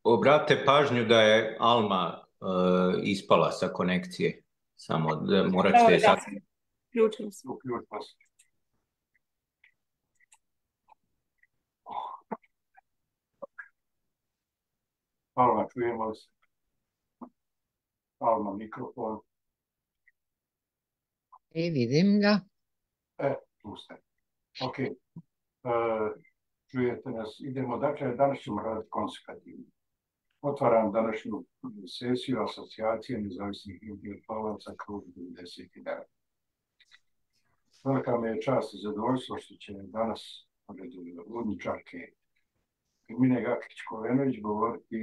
Obratite pažnju da je Alma ispala sa konekcije. Samo da morat ćete sad... Uključili se. Alma, čujemo se. Alma, mikrofon. Vidim ga. Tu ste. Ok. Čujete nas. Idemo, dakle, danas ćemo raditi konsekutivno. Otvaram današnju sesiju asocijacije nezavisnih intelektualaca Krug 99. Velika mi je čast i zadovoljstvo što će danas pored uvodničarke Ermine Gakić-Kulenović govoriti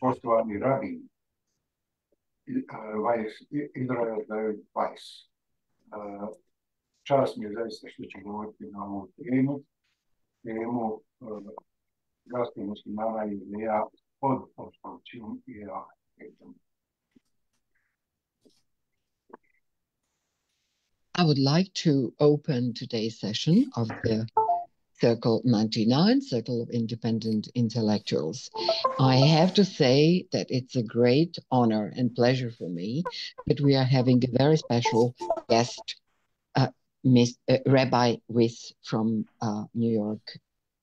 poštovani Rabin Yisroel Dovid Weiss. Čast mi je zaista što će govoriti na ovu temu Bratstva muslimana i Jevreja pod opresijom i aparthejdom. I would like to open today's session of the Circle 99, Circle of Independent Intellectuals. I have to say that it's a great honor and pleasure for me that we are having a very special guest, Rabbi Weiss from New York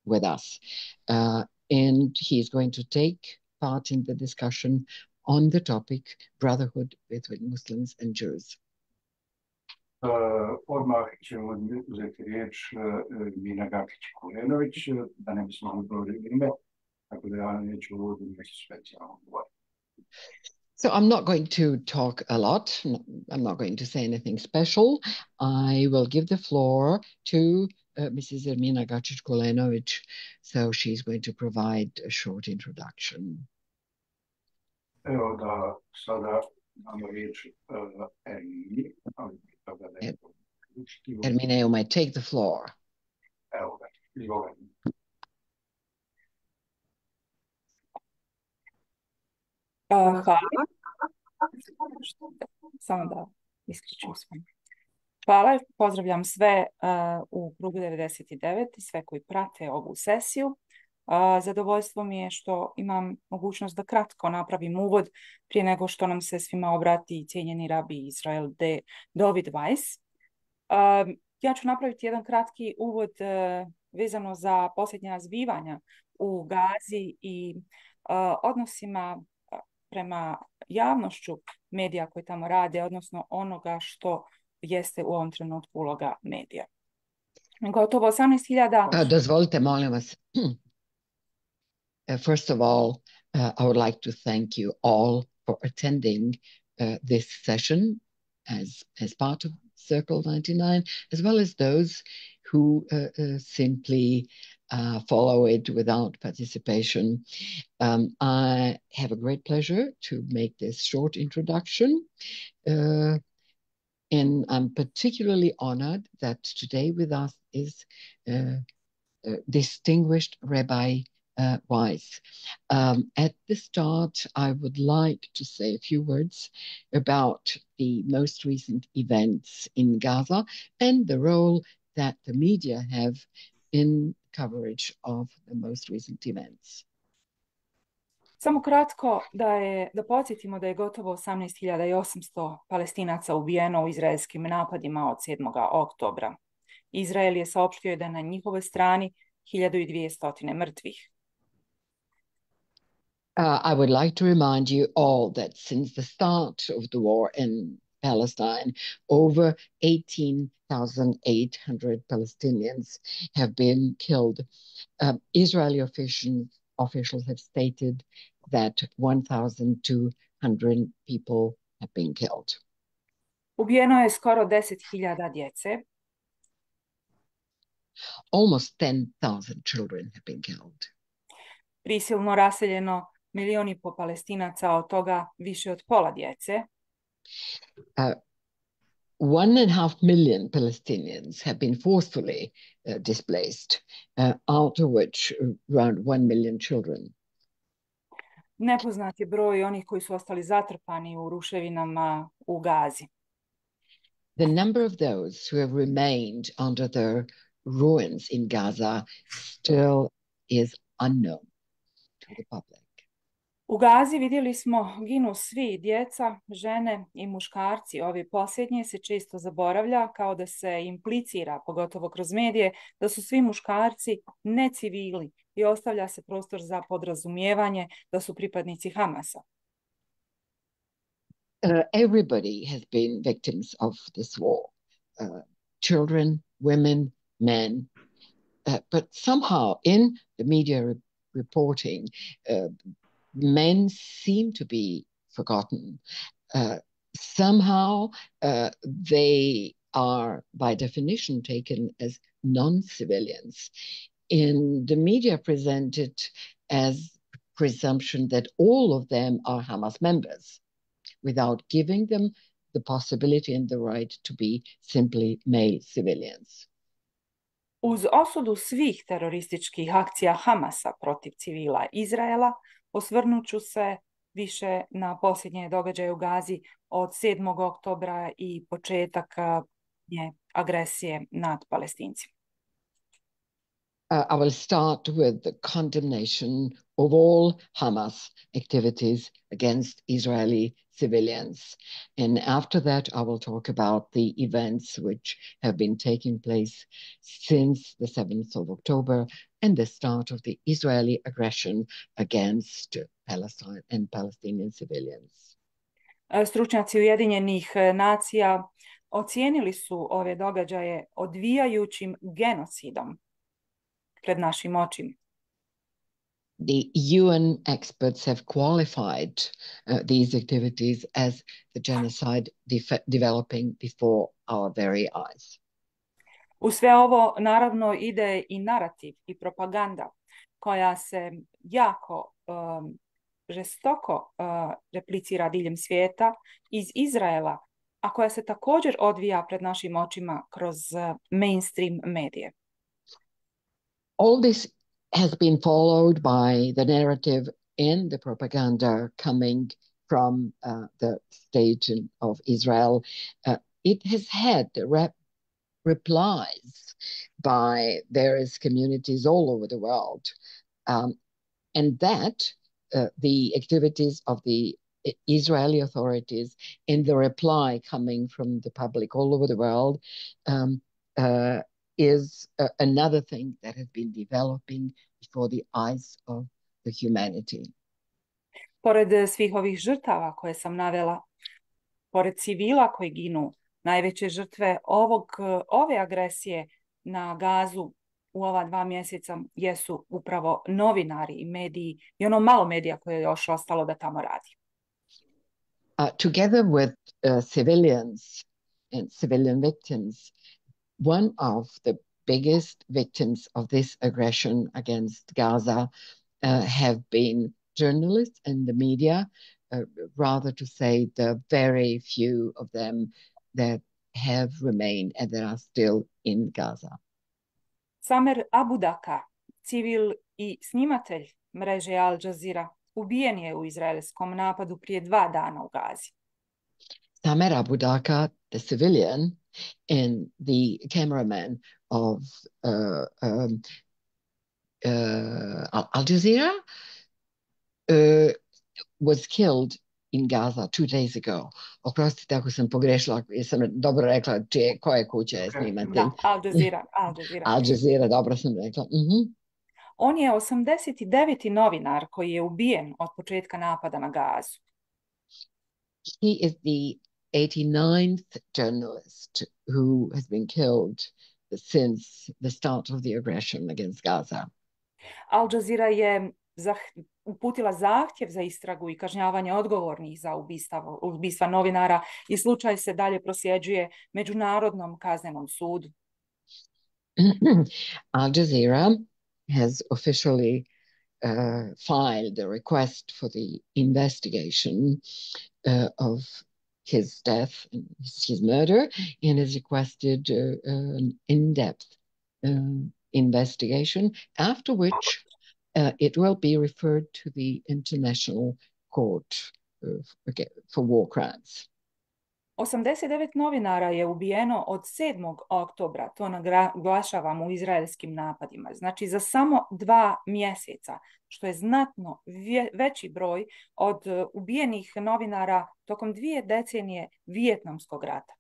with us. And he is going to take part in the discussion on the topic brotherhood between Muslims and Jews. Odmah ćemo uzeti riječ Ermina Gakić-Kulenović, da ne bismo govorili ime, tako da ja neću uvoditi nešto specijalno govoriti. So I'm not going to talk a lot. I'm not going to say anything special. I will give the floor to Mrs. Ermina Gakić-Kulenović, so she's going to provide a short introduction. Evo da sada imamo riječ Ermini. Ermina, you might take the floor. Evo ga, izvolite. Hvala. Samo da isključim sve. Hvala, pozdravljam sve u krugu 99 i sve koji prate ovu sesiju. Zadovoljstvo mi je što imam mogućnost da kratko napravim uvod prije nego što nam se svima obrati cijenjeni rabi Yisroel Dovid Weiss. Ja ću napraviti jedan kratki uvod vezano za posljednja zbivanja u Gazi i odnosima prema javnošću medija koji tamo rade, odnosno onoga što jeste u ovom trenutku uloga medija. Gotovo 18.000... Dozvolite, molim vas. First of all, I would like to thank you all for attending this session as part of Circle 99, as well as those who simply follow it without participation. I have a great pleasure to make this short introduction. And I'm particularly honored that today with us is distinguished Rabbi Weiss. At the start, I would like to say a few words about the most recent events in Gaza and the role that the media have in coverage of the most recent events. Samo kratko da podsjetimo da je gotovo 18.800 Palestinaca ubijeno u izraelskim napadima od 7. oktobra. Izrael je saopštio da je na njihovoj strani 1200 mrtvih. I would like to remind you all that since the start of the war in Palestine, over 18,800 Palestinians have been killed. Israeli officials have stated that 1,200 people have been killed. Ubijeno je skoro 10.000 djece. Almost 10,000 children have been killed. Prisilno raseljeno 1,5 milijuna Palestinaca, od toga više od pola djece. 1.5 million Palestinians have been forcefully displaced, out of which around 1 million children. Nepoznat je broj onih koji su ostali zatrpani u ruševinama u Gazi. The number of those who have remained under the ruins in Gaza still is unknown to the public. U Gazi vidjeli smo ginu svi, djeca, žene i muškarci. Ovi posljednje se često zaboravlja, kao da se implicira, pogotovo kroz medije, da su svi muškarci ne civili i ostavlja se prostor za podrazumijevanje da su pripadnici Hamasa. Everybody has been victims of this war. Children, women, men. But somehow in the media reporting, men seem to be forgotten. Somehow they are, by definition, taken as non-civilians. In the media presented as presumption that all of them are Hamas members, without giving them the possibility and the right to be simply male civilians. Uz osudu svih terorističkih akcija Hamasa protiv civila Izraela, osvrnut ću se više na posljednje događaje u Gazi od 7. oktobra i početak agresije nad Palestincima. I will start with the condemnation of all Hamas activities against Israeli civilians. And after that, I will talk about the events which have been taking place since the 7th of October and the start of the Israeli aggression against Palestine and Palestinian civilians. Stručnjaci Ujedinjenih nacija ocijenili su ove događaje odvijajućim genocidom pred našim očima. The UN experts have qualified these activities as the genocide developing before our very eyes. U sve ovo naravno ide i narativ i propaganda koja se jako žestoko replicira diljem svijeta iz Izraela, a koja se također odvija pred našim očima kroz mainstream medije. All this has been followed by the narrative and the propaganda coming from the state of Israel. It has had replies by various communities all over the world. And that the activities of the Israeli authorities and the reply coming from the public all over the world is another thing that has been developing before the eyes of the humanity. Pored svih ovih žrtava koje sam navela, pored civila koji ginu, najveće žrtve ove agresije na Gazu u ova 2 mjeseca jesu upravo novinari i mediji i ono malo medija koje je još ostalo da tamo radi. Together with civilians and civilian victims, one of the biggest victims of this aggression against Gaza have been journalists and the media, rather to say the very few of them that have remained and that are still in Gaza. Samer Abudaka, civil i snimatelj mreže Al Jazeera, ubijen je u izraelskom napadu prije 2 dana u Gazi. Samer Abudaka, the civilian, and the cameraman of Al Jazeera was killed in Gaza 2 days ago. Oprostite ako sam pogrešila, jesam dobro rekla koje kuće je snimatelj. Da, Al Jazeera. Al Jazeera, dobro sam rekla. On je 89. novinar koji je ubijen od početka napada na Gazu. He is the 89th journalist who has been killed since the start of the aggression against Gaza. Al Jazeera je uputila zahtjev za istragu i kažnjavanje odgovornih za ubistva novinara i slučaj se dalje prosljeđuje Međunarodnom kaznenom sudu. Al Jazeera has officially filed a request for the investigation of his death and his murder, and has requested an in-depth investigation, after which it will be referred to the International Court for War Crimes. 89 novinara je ubijeno od 7. oktobra, to naglašavamo u izraelskim napadima. Znači za samo 2 mjeseca, što je znatno veći broj od ubijenih novinara tokom 2 decenije Vijetnamskog rata.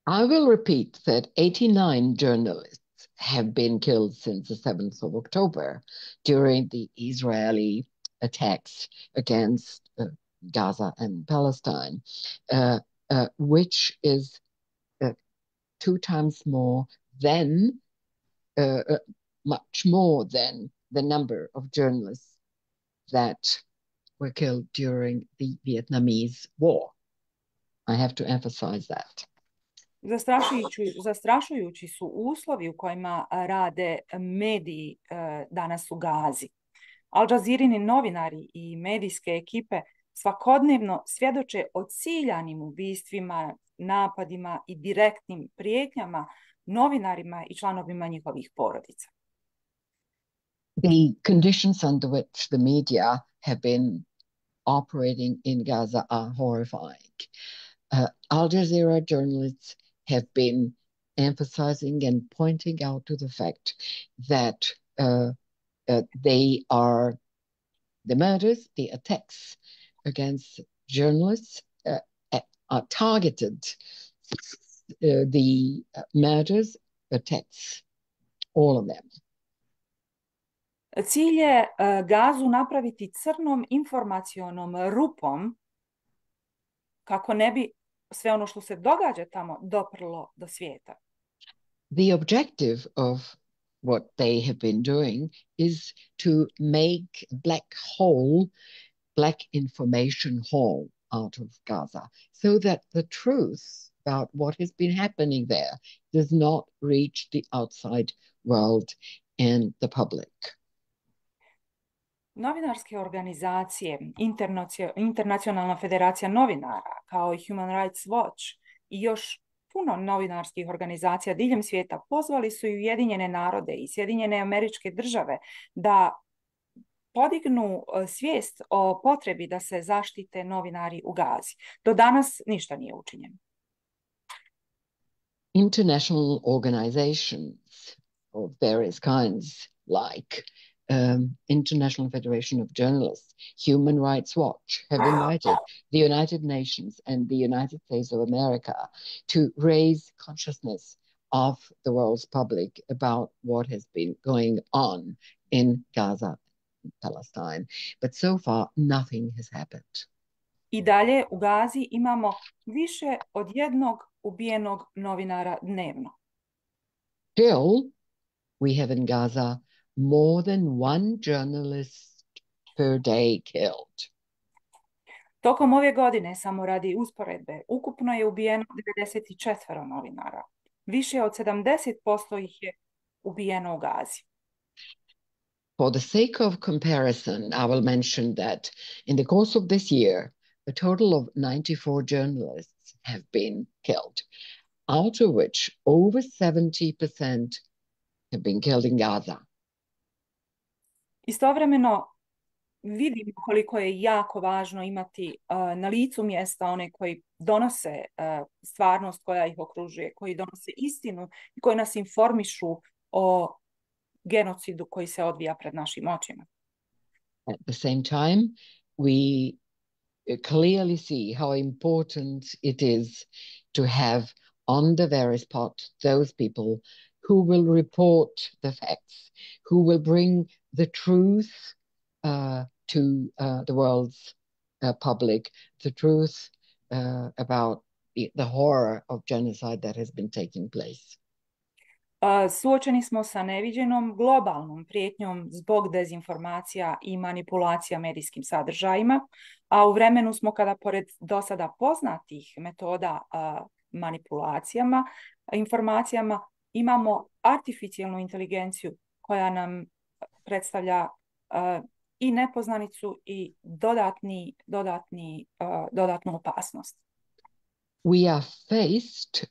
I will repeat that 89 journalists have been killed since the 7th of October during the Israeli attacks against Gaza and Palestine, which is 2 times more than, much more than the number of journalists that were killed during the Vietnamese War. I have to emphasize that. Zastrašujući su uslovi u kojima rade mediji danas u Gazi. Al Jazeerini novinari i medijske ekipe svakodnevno svjedoče o ciljanim ubistvima, napadima i direktnim prijetnjama novinarima i članovima njihovih porodica. The conditions under which the media have been operating in Gaza are horrifying. Al Jazeera journalists have been emphasizing and pointing out to the fact that the murders, the attacks against journalists are targeted. The murders, attacks, all of them. Cilj je Gazu napraviti crnom informacionom rupom kako ne bi sve ono što se događa tamo doprlo do svijeta. The objective of what they have been doing is to make black information hole out of Gaza, so that the truth about what has been happening there does not reach the outside world and the public. Novinarske organizacije, Internacionalna federacija novinara, kao i Human Rights Watch i još puno novinarskih organizacija diljem svijeta pozvali su i Ujedinjene narode i Sjedinjene Američke Države da podignu svijest o potrebi da se zaštite novinari u Gazi. Do danas ništa nije učinjeno. International organizations of various kinds, like International Federation of Journalists, Human Rights Watch, have invited the United Nations and the United States of America to raise consciousness of the world's public about what has been going on in Gaza and Palestine. But so far, nothing has happened. I dalje u Gazi imamo više od 1 ubijenog novinara dnevno. Still, we have in Gaza more than 1 journalist per day killed. Tokom ove godine, samo radi usporedbe, ukupno je ubijeno 94 novinara. Više od 70% ih je ubijeno u Gazi. For the sake of comparison, I will mention that in the course of this year, a total of 94 journalists have been killed, out of which over 70% have been killed in Gaza. Istovremeno vidimo koliko je jako važno imati na licu mjesta one koji donose stvarnost koja ih okružuje, koji donose istinu i koji nas informišu o genocidu koji se odvija pred našim očima. At the same time, we clearly see how important it is to have on the very spot those people who will report the facts, who will bring the truth to the world's public, the truth about the horror of genocide that has been taking place. Suočeni smo sa neviđenom globalnom prijetnjom zbog dezinformacija i manipulacija medijskim sadržajima, a u vremenu smo kada pored do sada poznatih metoda informacijama, imamo artificijalnu inteligenciju koja nam predstavlja i nepoznanicu i dodatnu opasnost. We are faced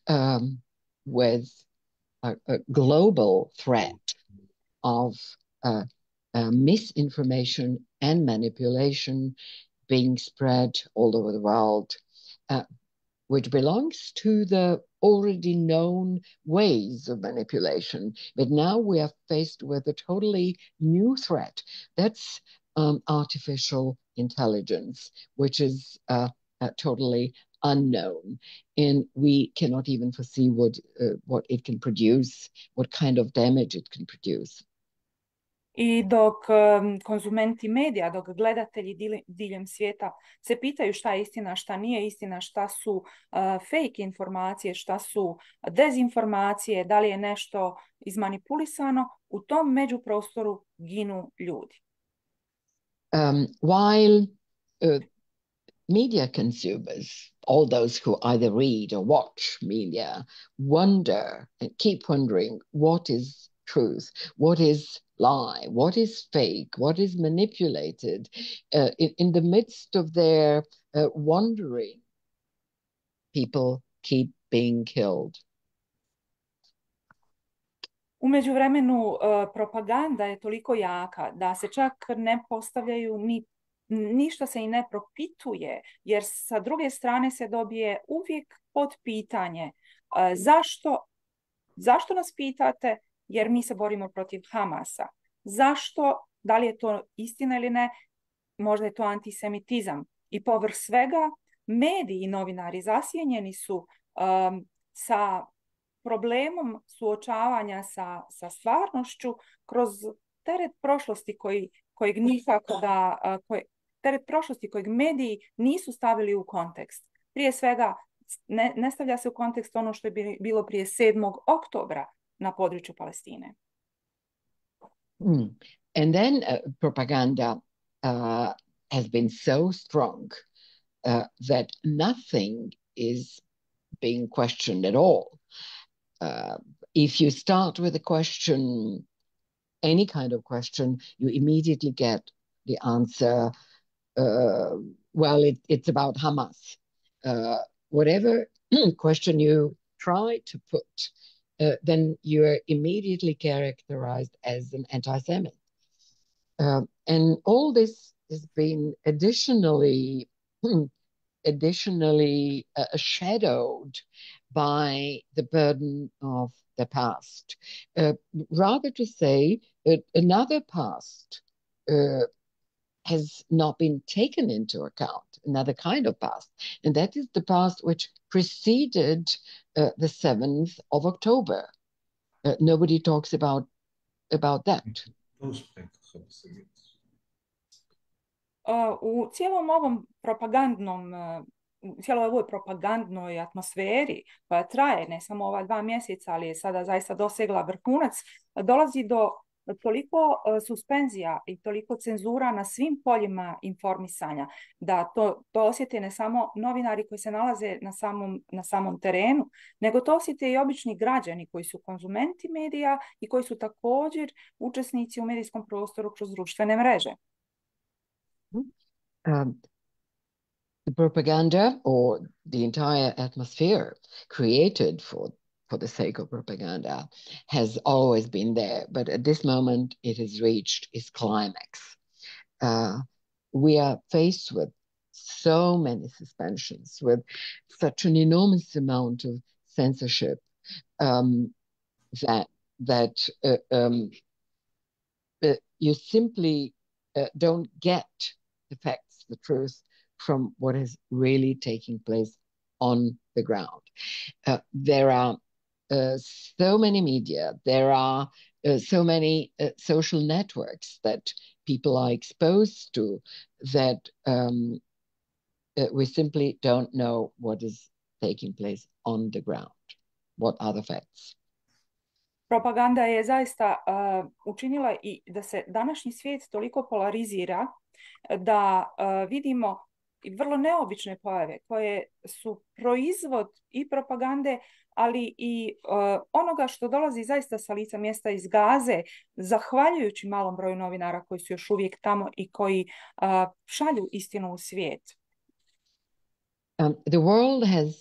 with a global threat of misinformation and manipulation being spread all over the world. which belongs to the already known ways of manipulation. But now we are faced with a totally new threat. That's artificial intelligence, which is totally unknown. And we cannot even foresee what it can produce, what kind of damage it can produce. I dok konzumenti medija, dok gledatelji diljem svijeta se pitaju šta je istina, šta nije istina, šta su fake informacije, šta su dezinformacije, da li je nešto izmanipulisano, u tom međuprostoru ginu ljudi. While media consumers, all those who either read or watch media, wonder and keep wondering what is truth, what is lie, what is fake, what is manipulated. In the midst of their wondering, people keep being killed. U međuvremenu propaganda je toliko jaka da se čak ne postavljaju ništa se i ne propituje, jer sa druge strane se dobije uvijek pod pitanje zašto nas pitate, jer mi se borimo protiv Hamasa. Zašto, da li je to istina ili ne, možda je to antisemitizam. I povrh svega, mediji i novinari zasjenjeni su sa problemom suočavanja sa stvarnošću kroz teret prošlosti kojeg nikako teret prošlosti kojeg mediji nisu stavili u kontekst. Prije svega, ne stavlja se u kontekst ono što je bilo prije 7. oktobra na području Palestine. And then propaganda has been so strong that nothing is being questioned at all. If you start with a question, any kind of question, you immediately get the answer, well, it's about Hamas. Whatever question you try to put, then you are immediately characterized as an anti-Semite. And all this has been additionally shadowed by the burden of the past. Rather to say that another past has not been taken into account, another kind of past, and that is the past which preceded the 7th of October. Nobody talks about that. U cijelom ovom cijeloj ovoj propagandnoj atmosferi koja traje ne samo ova 2 mjeseca, ali je sada zaista dosegla vrhunac, dolazi do toliko suspenzija i toliko cenzura na svim poljima informisanja, da to osjete ne samo novinari koji se nalaze na samom terenu, nego to osjete i obični građani koji su konzumenti medija i koji su također učesnici u medijskom prostoru kroz društvene mreže. The propaganda or the entire atmosphere created for the sake of propaganda has always been there, but at this moment it has reached its climax. We are faced with so many suspensions, with such an enormous amount of censorship that you simply don't get the facts, the truth, from what is really taking place on the ground. There are so many media, there are so many social networks that people are exposed to that we simply don't know what is taking place on the ground. What are the facts? Propaganda je zaista učinila i da se današnji svijet toliko polarizira da vidimo vrlo neobične pojave koje su proizvod i propagande, ali i onoga što dolazi zaista sa lica mjesta iz Gaze, zahvaljujući malom broju novinara koji su još uvijek tamo i koji šalju istinu u svijet. The world has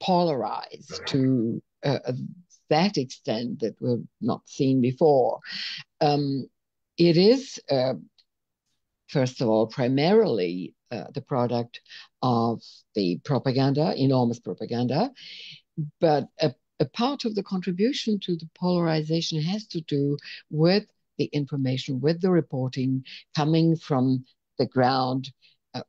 polarized to that extent that we've not seen before. It is, first of all, primarily the product of the propaganda, enormous propaganda, but a part of the contribution to the polarization has to do with the information, with the reporting coming from the ground,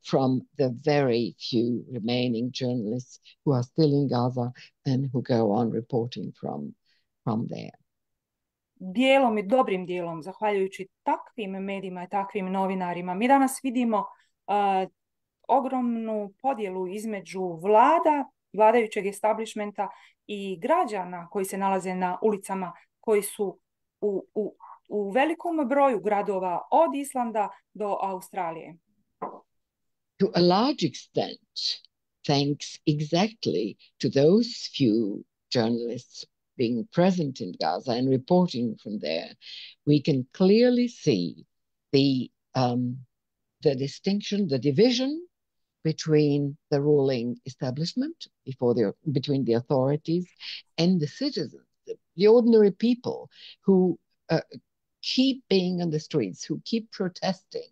from the very few remaining journalists who are still in Gaza and who go on reporting from there. Dijelom i dobrim dijelom, zahvaljujući takvim medijima i takvim novinarima, mi danas vidimo ogromnu podjelu između vladajućeg establishmenta i građana koji se nalaze na ulicama, koji su u velikom broju gradova od Islanda do Australije. To a large extent, thanks exactly to those few journalists being present in Gaza and reporting from there, we can clearly see the distinction, the division between the ruling establishment, between the authorities and the citizens, the ordinary people who keep being on the streets, who keep protesting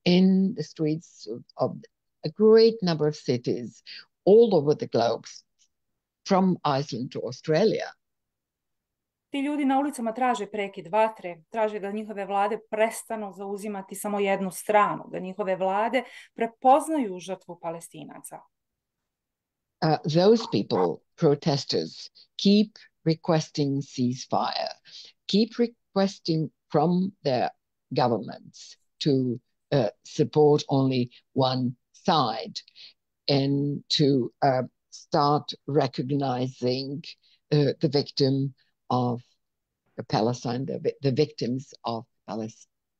in the streets of a great number of cities all over the globe, from Iceland to Australia. Ti ljudi na ulicama traže prekid vatre, traže da njihove vlade prestanu zauzimati samo jednu stranu, da njihove vlade prepoznaju žrtvu Palestinaca. Those people, protesters, keep requesting ceasefire, keep requesting from their governments to support only one side and to start recognizing the victim of Palestine, the victims of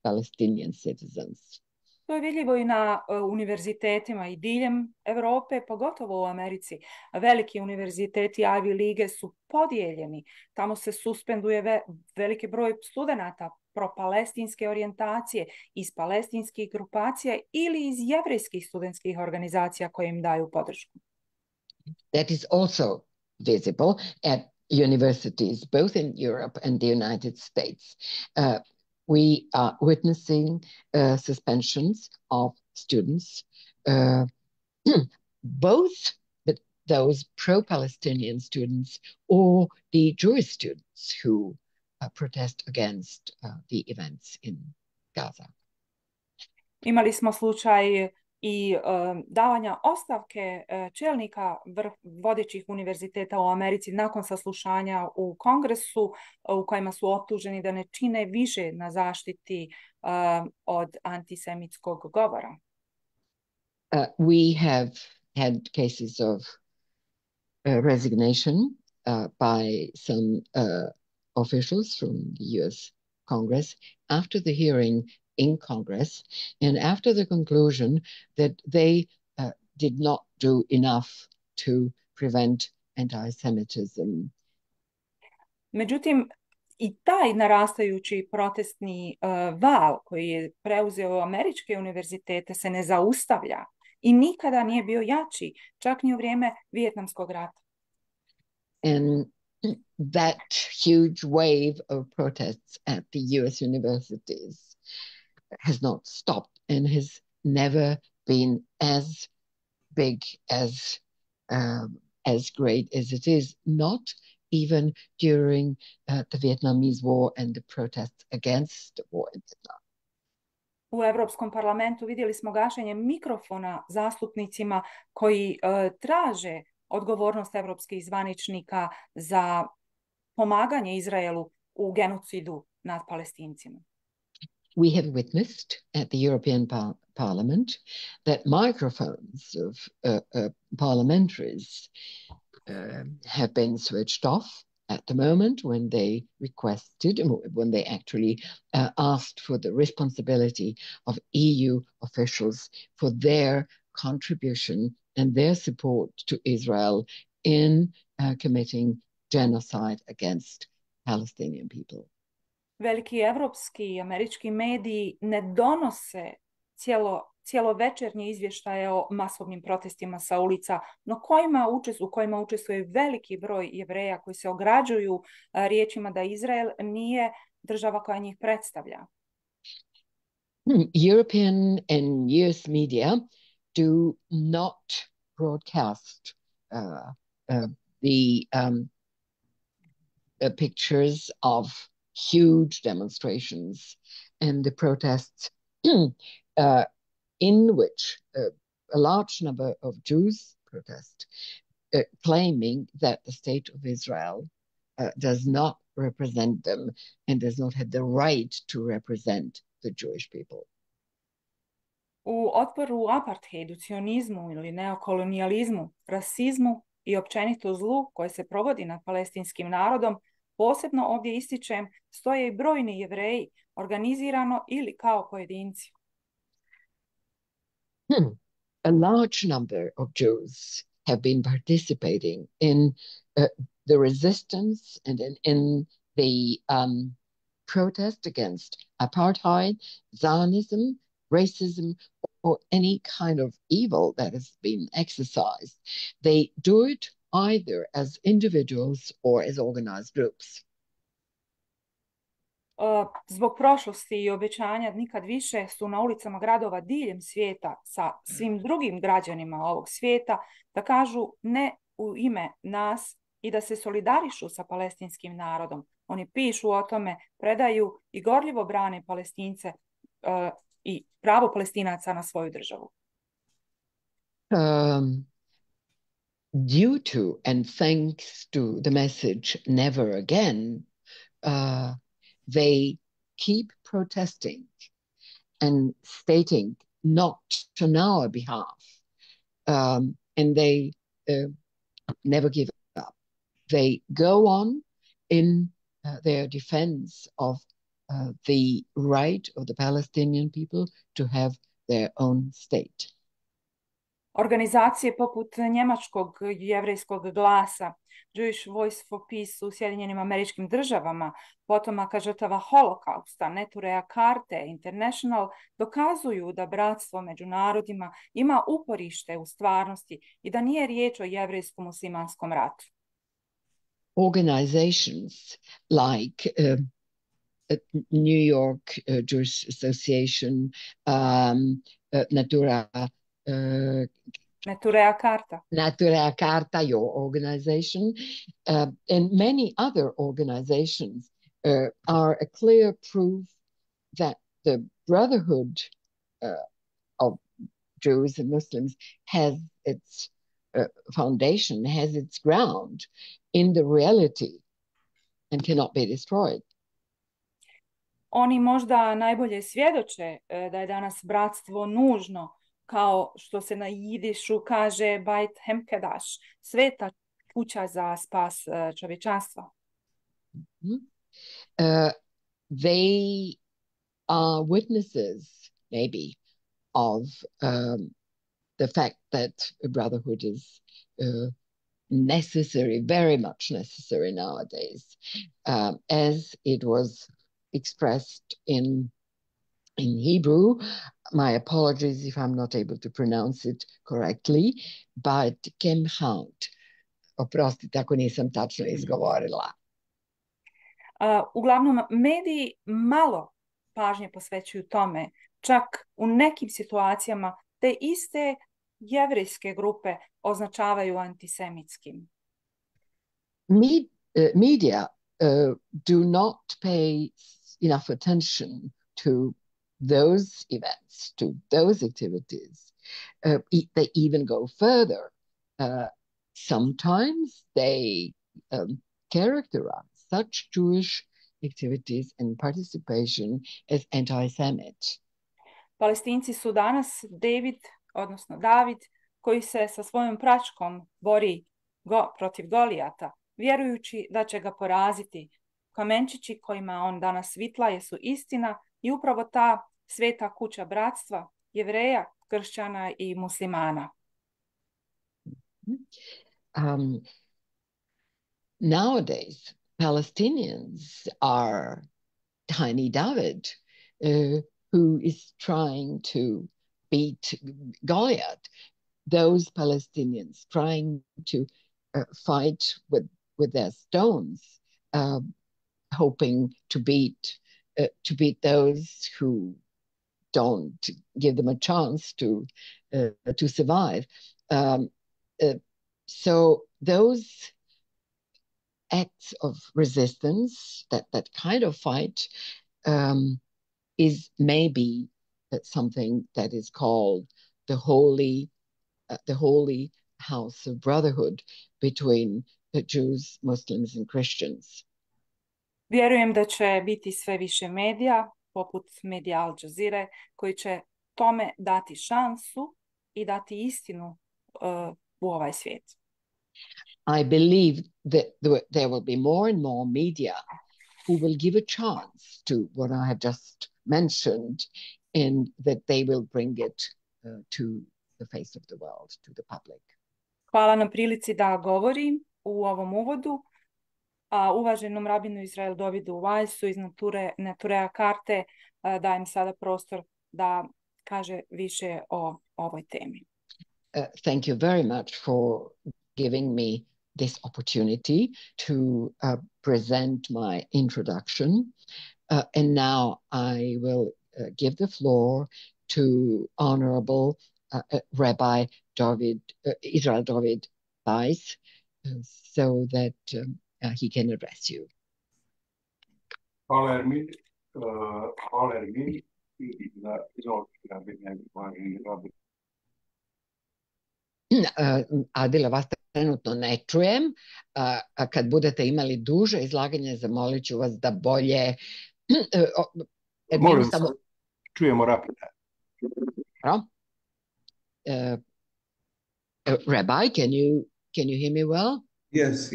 Palestinian citizens. To je vidljivo i na univerzitetima i diljem Europe, pogotovo u Americi. Veliki univerziteti Ivy lige su podijeljeni. Tamo se suspenduje veliki broj studenata propalestinske orijentacije, iz palestinskih grupacija ili iz jevrejskih studentskih organizacija koje im daju podršku. That is also visible at universities, both in Europe and the United States. We are witnessing suspensions of students, both those pro-Palestinian students or the Jewish students who protest against the events in Gaza. Imali smo slučaj i davanja ostavke čelnika vodećih univerziteta u Americi nakon saslušanja u Kongresu u kojima su optuženi da ne čine više na zaštiti od antisemitskog govora. We have had cases of resignation by some officials from the US Congress after the hearing in Congress and after the conclusion that they did not do enough to prevent anti-Semitism. Međutim, i taj narastajući protestni val koji je preuzeo američke univerzitete se ne zaustavlja i nikada nije bio jači, čak ni u vrijeme Vijetnamskog rata. And that huge wave of protests at the US universities has not stopped and has never been as big, as great as it is, not even during the Vietnamese War and the protests against the war in Vietnam. U Europskom parlamentu vidjeli smo gašenje mikrofona zastupnicima koji traže odgovornost europskih zvaničnika za pomaganje Izraelu u genocidu nad Palestincima. We have witnessed at the European Parliament that microphones of parliamentaries have been switched off at the moment when they requested, when they actually asked for the responsibility of EU officials for their contribution and their support to Israel in committing genocide against Palestinian people. Veliki evropski i američki mediji ne donose cjelovečernje izvještaje o masovnim protestima sa ulica, no u kojima učestvuje veliki broj Jevreja koji se ograđuju riječima da Izrael nije država koja njih predstavlja. European and US media do not broadcast the pictures of huge demonstrations and the protests in which a large number of Jews protest, claiming that the state of Israel does not represent them and does not have the right to represent the Jewish people. U otporu apartheidu, cionizmu ili neokolonijalizmu, rasizmu i općenito zlu koje se provodi nad palestinskim narodom, posebno ovdje ističem, stoje i brojni Jevreji, organizirano ili kao pojedinci. A large number of Jews have been participating in the resistance and in the protest against apartheid, Zionism, racism, or any kind of evil that has been exercised. They do it either as individuals or as organized groups. Zbog prošlosti i obećanja nikad više su na ulicama gradova diljem svijeta sa svim drugim građanima ovog svijeta da kažu ne u ime nas i da se solidarišu sa palestinskim narodom. Oni pišu o tome, predaju i gorljivo brane Palestince i pravo Palestinaca na svoju državu. Due to and thanks to the message never again, they keep protesting and stating not on our behalf, and they never give up. They go on in their defense of the right of the Palestinian people to have their own state. Organizacije poput njemačkog jevrejskog glasa, Jewish Voice for Peace u Sjedinjenim Američkim Državama, potomaka žrtava holokausta, Netureja, Karte, International, dokazuju da bratstvo među narodima ima uporište u stvarnosti i da nije riječ o jevrejsko-muslimanskom ratu. Organizations like New York Jewish Association, Neturei Karta, your organization, and many other organizations are a clear proof that the brotherhood of Jews and Muslims has its foundation, has its ground in the reality and cannot be destroyed. Oni možda najbolje svjedoče da je danas bratstvo nužno, kao što se na jidišu kaže Beit Hemkedash, sveta kuća za spas čovječanstva. They are witnesses, maybe, of the fact that brotherhood is necessary, very much necessary nowadays, as it was expressed in Hebrew. My apologies if I'm not able to pronounce it correctly, but Kemhaut. Oprostite ako nisam tačno izgovorila. Uglavnom, mediji malo pažnje posvećuju tome. Čak u nekim situacijama te iste jevrejske grupe označavaju antisemitskim. Media do not pay enough attention to those events, to those activities. They even go further. Sometimes they characterize such Jewish activities and participation as anti-Semite. Palestinci su danas David, koji se sa svojom pračkom bori protiv Golijata, vjerujući da će ga poraziti. Kamenčići kojima on danas vitlaje su istina i upravo ta sveta kuća bratstva, Jevreja, kršćana i muslimana. Nowadays, Palestinians are tiny David, who is trying to beat Goliath. Those Palestinians trying to fight with their stones, hoping to beat those who don't give them a chance to survive. So those acts of resistance, that kind of fight, is maybe something that is called the holy house of brotherhood between the Jews, Muslims and Christians. Vjerujem da će biti sve više medija, poput medija Al Jazeere, koji će tome dati šansu i dati istinu u ovaj svijet. I believe that there will be more and more media who will give a chance to what I have just mentioned, and that they will bring it to the face of the world, to the public. Hvala na prilici da govorim u ovom uvodu. A uvaženom rabinu Yisroel Dovidu Weissu iz Netureja Karte dajem sada prostor da kaže više o ovoj temi. Thank you very much for giving me this opportunity to present my introduction. And now I will give the floor to Honorable Rabbi Yisroel Dovid Weiss, so that he can address you. Hvala Ermini. Hvala Ermini. Adila, vas trenutno ne čujem. Kad budete imali duže izlaganje, zamolit ću vas da bolje... Molim se, čujemo Rabina. Rabbi, can you hear me well? Yes,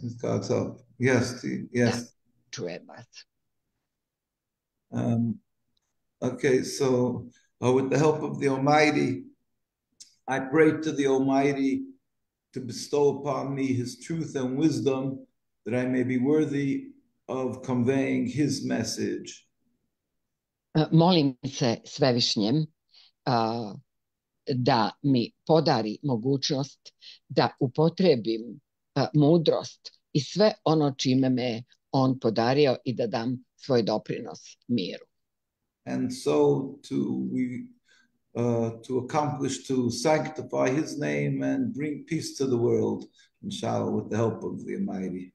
with God's help. Yes. Čujem vas. Okay, so with the help of the Almighty, I pray to the Almighty to bestow upon me His truth and wisdom, that I may be worthy of conveying His message. Molim se Svevišnjem da mi podari mogućnost da upotrebim mudrost i sve ono čime me on podario i da dam svoj doprinos miru. And so to accomplish, to sanctify His name and bring peace to the world, inshallah, with the help of the Almighty.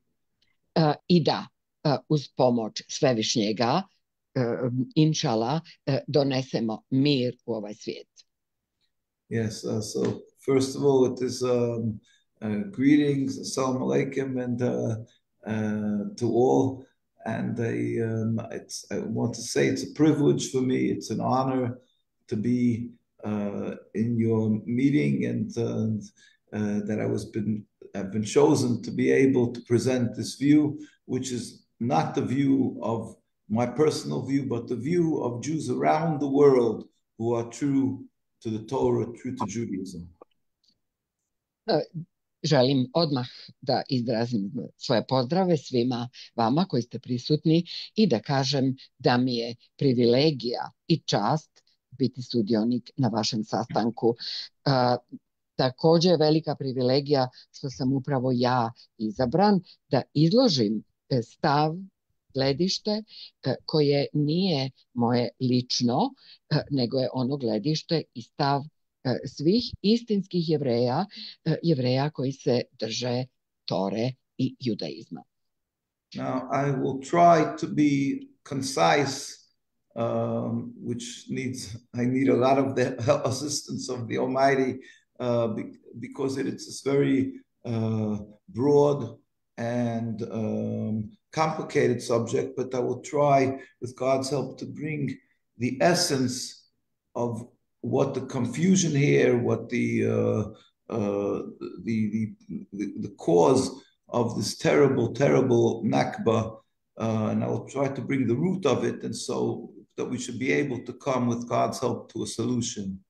I da uz pomoć Svevišnjega, inshallah, donesemo mir u ovaj svijet. Yes, so first of all, it is greetings, assalamu alaikum, and to all. And I want to say it's a privilege for me, it's an honor to be in your meeting, and that I've been chosen to be able to present this view, which is not the view of my personal view, but the view of Jews around the world who are true to the Torah, true to Judaism. Želim odmah da izrazim svoje pozdrave svima vama koji ste prisutni i da kažem da mi je privilegija i čast biti sudionik na vašem sastanku. Također je velika privilegija što sam upravo ja izabran da izložim stav, gledište koje nije moje lično, nego je ono gledište i stav svih istinskih Jevreja koji se drže Tore i judaizma. Now, I will try to be concise, which I need a lot of the assistance of the Almighty, because it's a very broad and complicated subject, but I will try, with God's help, to bring the essence of what the confusion here, what the cause of this terrible Nakba, and I will try to bring the root of it, and so that we should be able to come with God's help to a solution.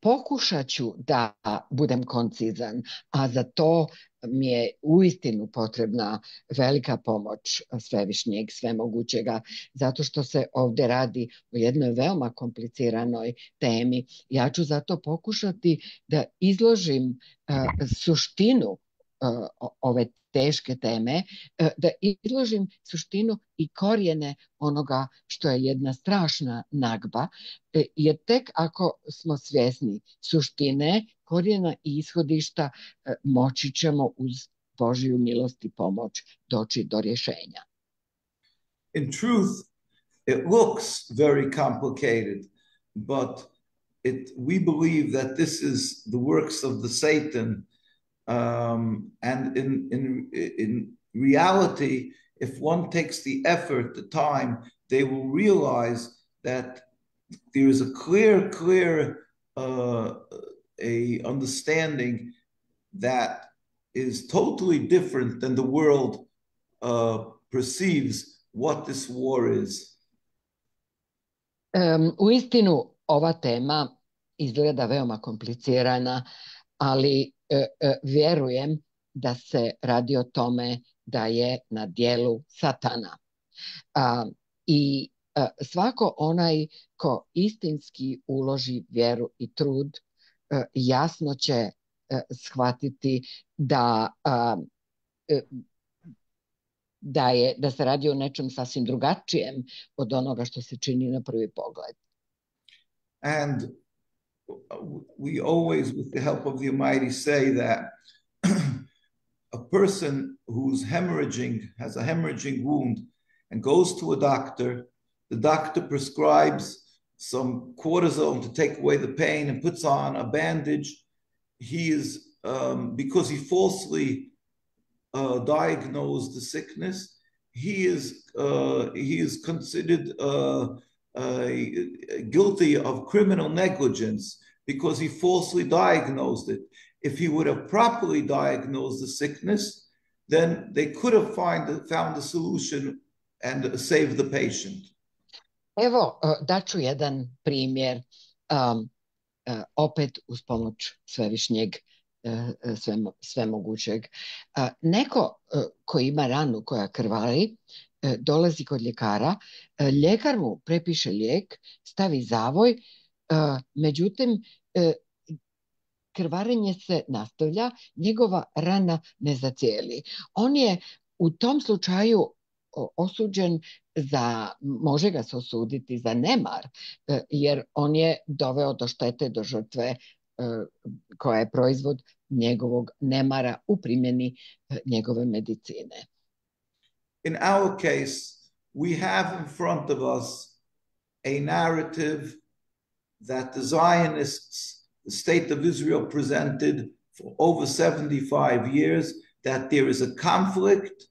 Pokušat ću da budem koncizan, a za to mi je uistinu potrebna velika pomoć Svevišnjeg, svemogućega, zato što se ovdje radi o jednoj veoma kompliciranoj temi. Ja ću zato pokušati da izložim suštinu ove teške teme, da izložim suštinu i korijene onoga što je jedna strašna nagba, jer tek ako smo svjesni suštine, korijena i ishodišta, moći ćemo uz Božju milost i pomoć doći do rješenja. In truth, it looks very complicated, but we believe that this is the works of the Satan. And in reality, if one takes the effort, the time, they will realize that there is a clear a understanding that is totally different than the world perceives what this war is. Uistinu, ova tema izgleda veoma komplicirana, ali vjerujem da se radi o tome da je na dijelu Satana. I svako onaj ko istinski uloži vjeru i trud, jasno će shvatiti da se radi o nečem sasvim drugačijem od onoga što se čini na prvi pogled. And we always, with the help of the Almighty, say that a person who's has a hemorrhaging wound and goes to a doctor, the doctor prescribes some cortisone to take away the pain and puts on a bandage. He is, because he falsely diagnosed the sickness, he is considered guilty of criminal negligence because he falsely diagnosed it. If he would have properly diagnosed the sickness, then they could have found a solution and saved the patient. Evo, daću jedan primjer, opet uz pomoć Svevišnjeg, svemogućeg. Neko koji ima ranu koja krvari, dolazi kod ljekara, ljekar mu prepiše lijek, stavi zavoj, međutim, krvarenje se nastavlja, njegova rana ne zacijeli. On je u tom slučaju osuđen može ga se osuditi za nemar, jer on je doveo do štete, do žrtve koja je proizvod njegovog nemara u primjeni njegove medicine. In our case, we have in front of us a narrative that the Zionists, the state of Israel, presented for over 75 years, that there is a conflict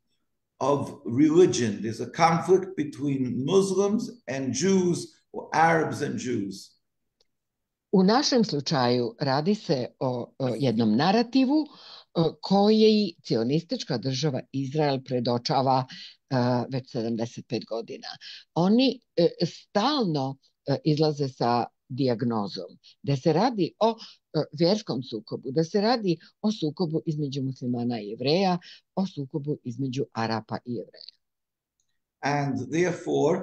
of religion. There's a conflict between Muslims and Jews, or Arabs and Jews. U našem slučaju radi se o jednom narativu koji cionistička država Izrael predočava već 75 godina. Oni stalno izlaze sa dijagnozom da se radi o vjerskom sukobu, da se radi o sukobu između muslimana i Jevreja, o sukobu između Arapa i Jevreja. And therefore,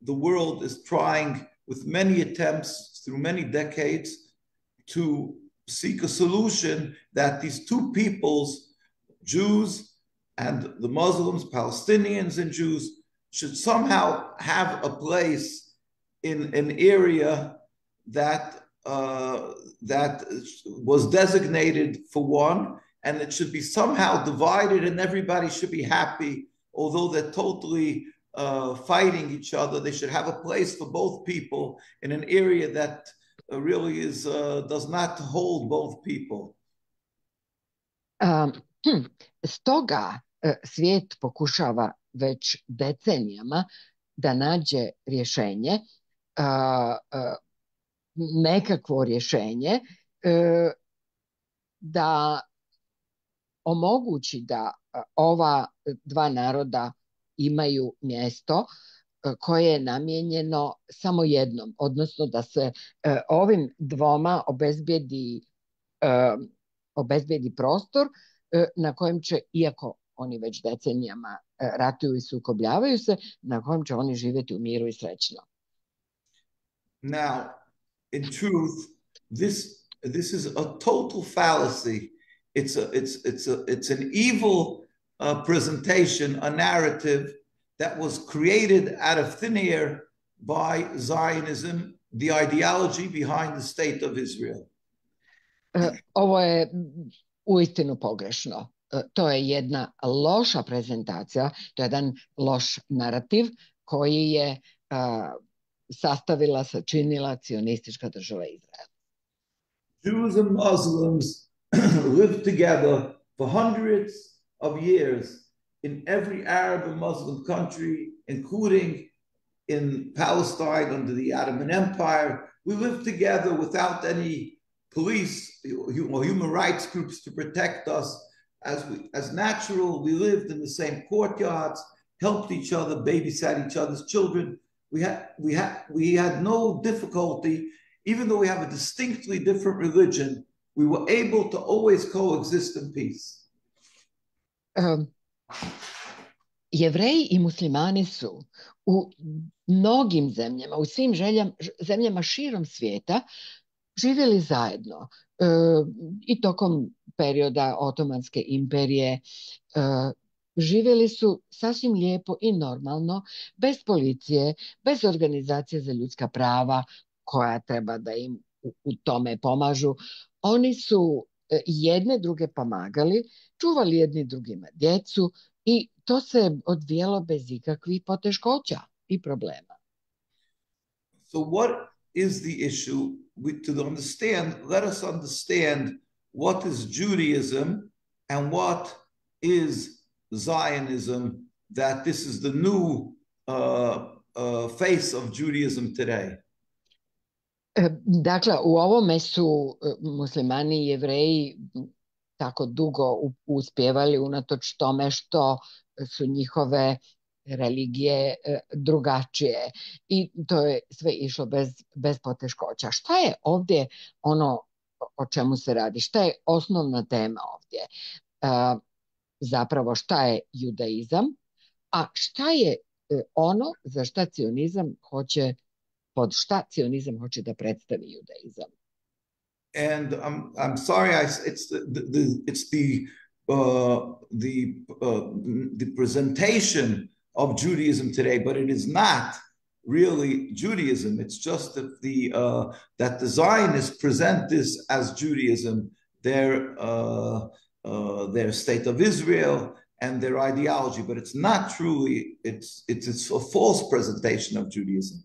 the world is trying with many attempts through many decades to seek a solution that these two peoples, Jews and the Muslims, Palestinians and Jews, should somehow have a place in an area that was designated for one, and it should be somehow divided and everybody should be happy. Although they're totally fighting each other, they should have a place for both people in an area that really does not hold both people. Stoga svijet pokušava već decenijama da nađe rješenje, nekakvo rješenje da omogući da ova dva naroda imaju mjesto koje je namijenjeno samo jednom, odnosno da se ovim dvoma obezbedi prostor na kojem će, iako oni već decenijama ratuju i sukobljavaju se, na kojem će oni živjeti u miru i srećno. Now, in truth, this is a total fallacy it's an evil presentation, a narrative that was created out of thin air by Zionism, the ideology behind the state of Israel. Ovo je uistinu pogrešno. To je jedna loša prezentacija, to je jedan loš narativ koji je sastavila, sačinila cionistička država Izrael. Jews and Muslims lived together for hundreds of years in every Arab and Muslim country, including in Palestine under the Ottoman Empire. We lived together without any police or human rights groups to protect us. As natural, we lived in the same courtyards, helped each other, babysat each other's children. We had no difficulty, even though we have a distinctly different religion, we were able to always coexist in peace. Jevreji i muslimani su u mnogim zemljama, u svim zemljama širom svijeta živjeli zajedno i tokom perioda Otomanske imperije. Živjeli su sasvim lijepo i normalno, bez policije, bez organizacije za ljudska prava koja treba da im u tome pomažu. Oni su jedne druge pomagali, čuvali jedni drugima djecu i to se odvijalo bez ikakvih poteškoća i problema. So what is the issue? To understand, let us understand what is Judaism and what is Zionism, that this is the new face of Judaism today. Dakle, u ovome su muslimani i Jevreji tako dugo uspjevali unatoč tome što su njihove religije drugačije i to je sve išlo bez poteškoća. Šta je ovdje ono o čemu se radi? Šta je osnovna tema ovdje? Zapravo šta je judaizam, a šta je ono za šta cionizam hoće, pod šta cionizam hoće da predstavi judaizam? And I'm sorry, it's the presentation of Judaism today, but it is not really Judaism. It's just that the Zionists present this as Judaism, their state of Israel and their ideology, but it's not truly. It's a false presentation of Judaism.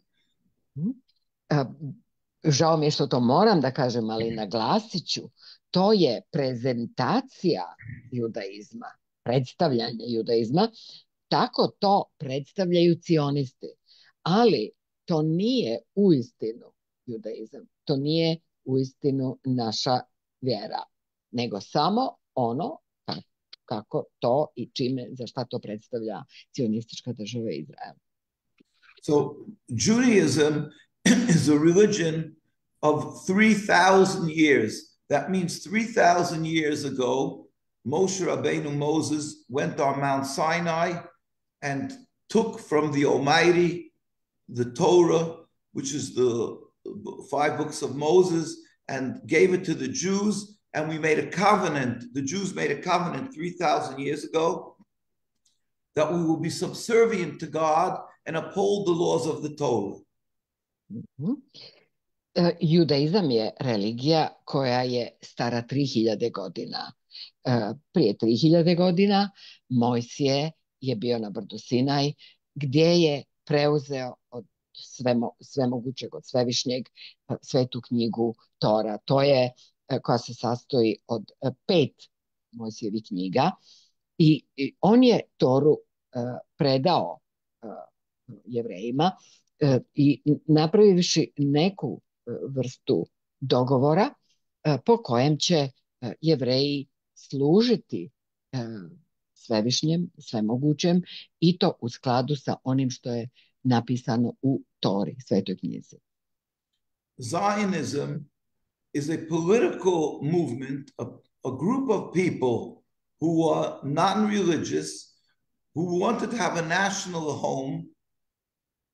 Žao mi je što to moram da kažem, ali naglasit ću, to je prezentacija judaizma, predstavljanje judaizma, tako to predstavljaju cionisti, ali to nije uistinu judaizam, to nije uistinu naša vjera, nego samo ono kako to i čime, za šta to predstavlja cionistička država Izrael. So Judaism is a religion of 3,000 years. That means 3,000 years ago, Moshe Rabbeinu, Moses, went on Mount Sinai and took from the Almighty the Torah, which is the 5 books of Moses, and gave it to the Jews. And we made a covenant. The Jews made a covenant 3,000 years ago that we will be subservient to God and uphold the laws of the Torah. Judaizam je religija koja je stara 3000 godina. Prije 3000 godina Mojsije je bio na brdu Sinaj gdje je preuzeo od svemogućeg, od svevišnjeg svetu knjigu Tora. To je koja se sastoji od 5 Mojsijevih knjiga i on je Toru predao Jevrejima i napravivši neku vrstu dogovora po kojem će Jevreji služiti svevišnjem, svemogućem i to u skladu sa onim što je napisano u Tori, svetoj knjizi. Zionism is a political movement, a group of people who are non-religious, who wanted to have a national home,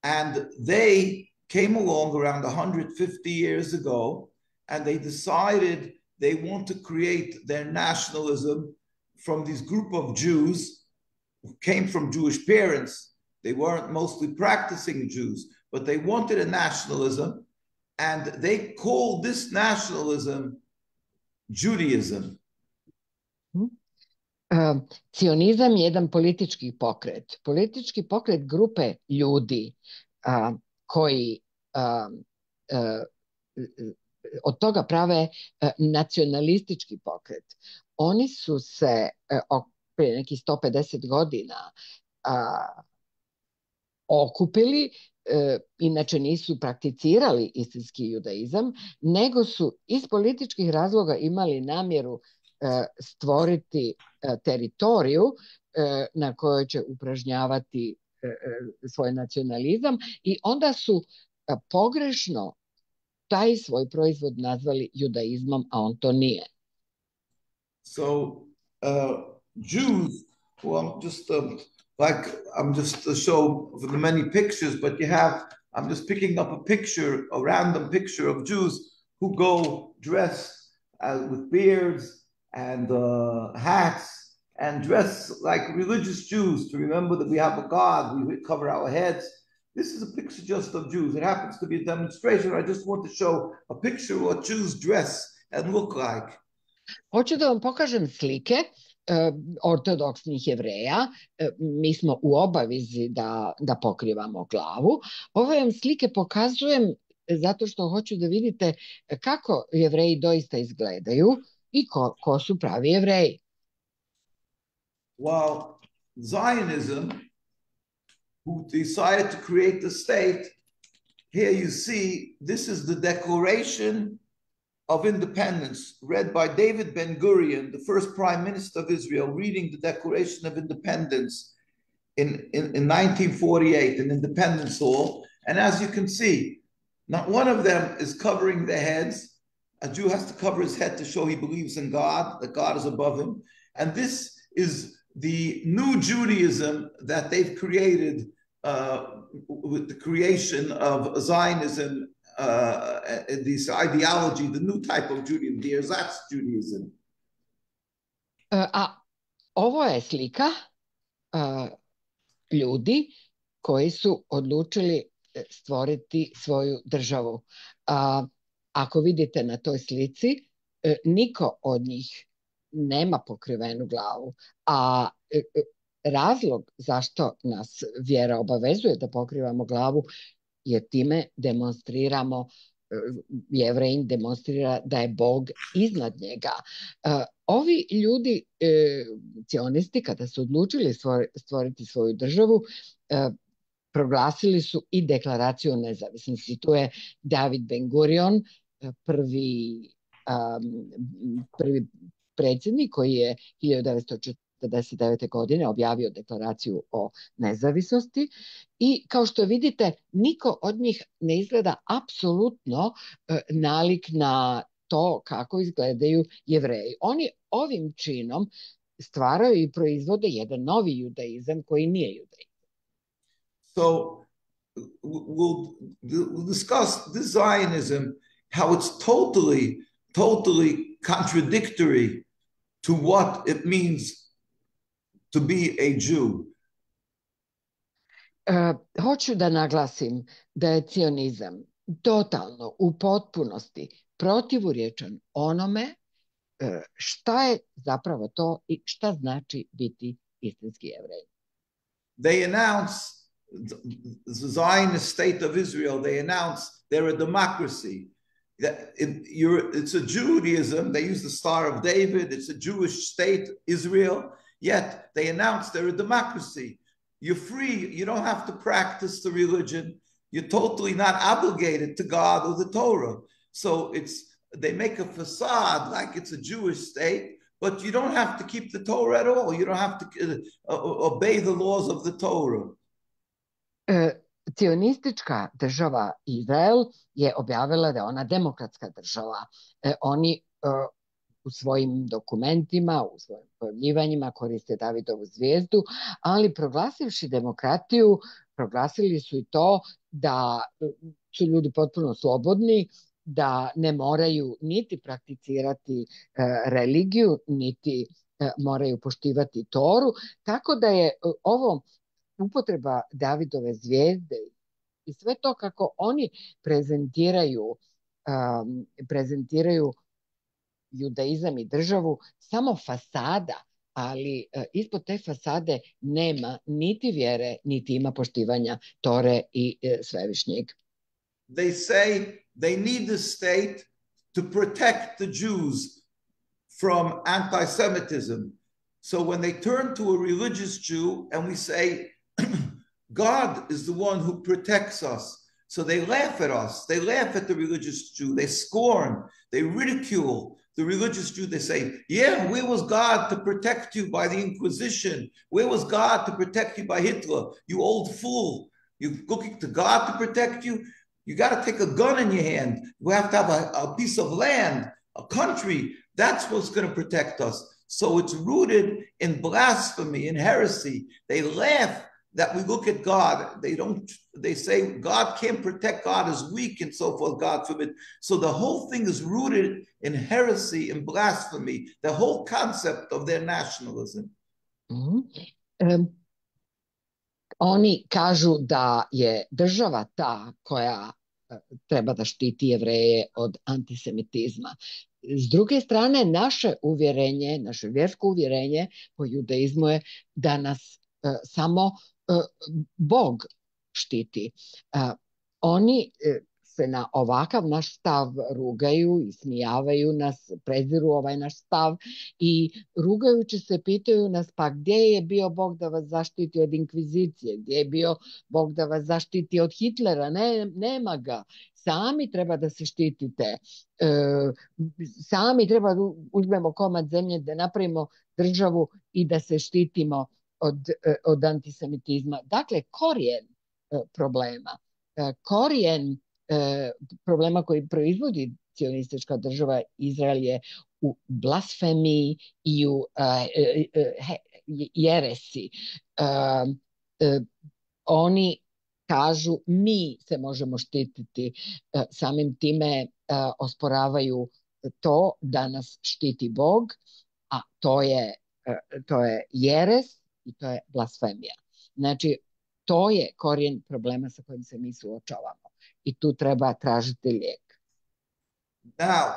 and they came along around 150 years ago, and they decided they want to create their nationalism from this group of Jews who came from Jewish parents. They weren't mostly practicing Jews, but they wanted a nationalism, and they called this nationalism Judaism. Cionizam je jedan politički pokret grupe ljudi koji od toga prave nacionalistički pokret. Oni su se prije nekih 150 godina okupili, inače nisu prakticirali istinski judaizam, nego su iz političkih razloga imali namjeru stvoriti teritoriju na kojoj će upražnjavati svoj nacionalizam, i onda su pogrešno taj svoj proizvod nazvali judaizmom, a on to nije. So Jews, well, I'm just to show the many pictures, but I'm just picking up a random picture of Jews who go dressed with beards and hats, and dress like religious Jews to remember that we have a God, we cover our heads. This is a picture just of Jews. It happens to be a demonstration. I just want to show a picture of what Jews dress and look like. Hoću da vam pokažem slike ortodoksnih Jevreja. Mi smo u obavezi da pokrivamo glavu. Ove vam slike pokazujem zato što hoću da vidite kako Jevreji doista izgledaju i ko su pravi Jevreji. While Zionism, who decided to create the state, here you see, this is the Declaration of Independence, read by David Ben-Gurion, the first prime minister of Israel, reading the Declaration of Independence in 1948 in Independence Hall. And as you can see, not one of them is covering their heads. A Jew has to cover his head to show he believes in God, that God is above him. And this is the new Judaism that they've created with the creation of Zionism, this ideology, the new type of Judaism, the ersatz Judaism. A ovo je slika ljudi koji su odlučili stvoriti svoju državu. Ako vidite na toj slici, niko od njih nema pokrivenu glavu, a razlog zašto nas vjera obavezuje da pokrivamo glavu je time demonstriramo, Jevrejin demonstrira da je Bog iznad njega. Ovi ljudi, cionisti, kada su odlučili stvoriti svoju državu, proglasili su i deklaraciju o nezavisnosti. Tu je David Ben-Gurion, prvi predsjednik koji je 1949. godine objavio deklaraciju o nezavisnosti, i kao što vidite, niko od njih ne izgleda apsolutno nalik na to kako izgledaju Jevreji. Oni ovim činom stvaraju i proizvode jedan novi judaizam koji nije judaizam. So we'll discuss this Zionism, how it's totally contradictory to what it means to be a Jew. Hoću da naglasim da je cionizam totalno, u potpunosti protivurječan onome šta je zapravo to i šta znači biti istinski Jevrej. They announce the Zionist state of Israel, they announce they're a democracy. It's a Judaism, they use the Star of David, it's a Jewish state, Israel, yet they announce they're a democracy. You're free, you don't have to practice the religion, you're totally not obligated to God or the Torah. So they make a facade like it's a Jewish state, but you don't have to keep the Torah at all. You don't have to obey the laws of the Torah. Cionistička država Izrael je objavila da je ona demokratska država. Oni u svojim dokumentima, u svojim pojavljivanjima koriste Davidovu zvijezdu, ali proglasivši demokratiju, proglasili su i to da su ljudi potpuno slobodni, da ne moraju niti prakticirati religiju, niti moraju poštivati Toru, tako da je ovo upotreba Davidove zvijezde i sve to kako oni prezentiraju judaizam i državu samo fasada, ali ispod te fasade nema niti vjere, niti ima poštivanja Tore i Svevišnjeg. They say they need the state to protect the Jews from anti-Semitism. So when they turn to a religious Jew and we say, God is the one who protects us, so they laugh at us. They laugh at the religious Jew. They scorn, they ridicule the religious Jew. They say, yeah, where was God to protect you by the Inquisition? Where was God to protect you by Hitler? You old fool. You're looking to God to protect you? You got to take a gun in your hand. We have to have a piece of land, a country. That's what's going to protect us. So it's rooted in blasphemy, in heresy. They laugh that we look at God. They say God can't protect, God is weak and so forth, God forbid. So the whole thing is rooted in heresy and blasphemy, the whole concept of their nationalism. Oni kažu da je država ta koja treba da štiti Jevreje od antisemitizma. S druge strane, naše uvjerenje, naše vjersko uvjerenje po judaizmu je da nas samo Bog štiti. Oni se na ovakav naš stav rugaju i smijavaju nas, preziru ovaj naš stav i rugajući se pitaju nas, pa gdje je bio Bog da vas zaštiti od inkvizicije, gdje je bio Bog da vas zaštiti od Hitlera, nema ga. Sami treba da se štitite, sami treba da uzmemo komad zemlje, da napravimo državu i da se štitimo od antisemitizma. Dakle, korijen problema koji proizvodi cionistička država Izrael je u blasfemiji i u jeresi. Oni kažu mi se možemo štititi, samim time osporavaju to da nas štiti Bog, a to je jeres i to je blasfemija. Znači, to je korijen problema sa kojim se mi suočavamo i tu treba tražiti lijek. Now,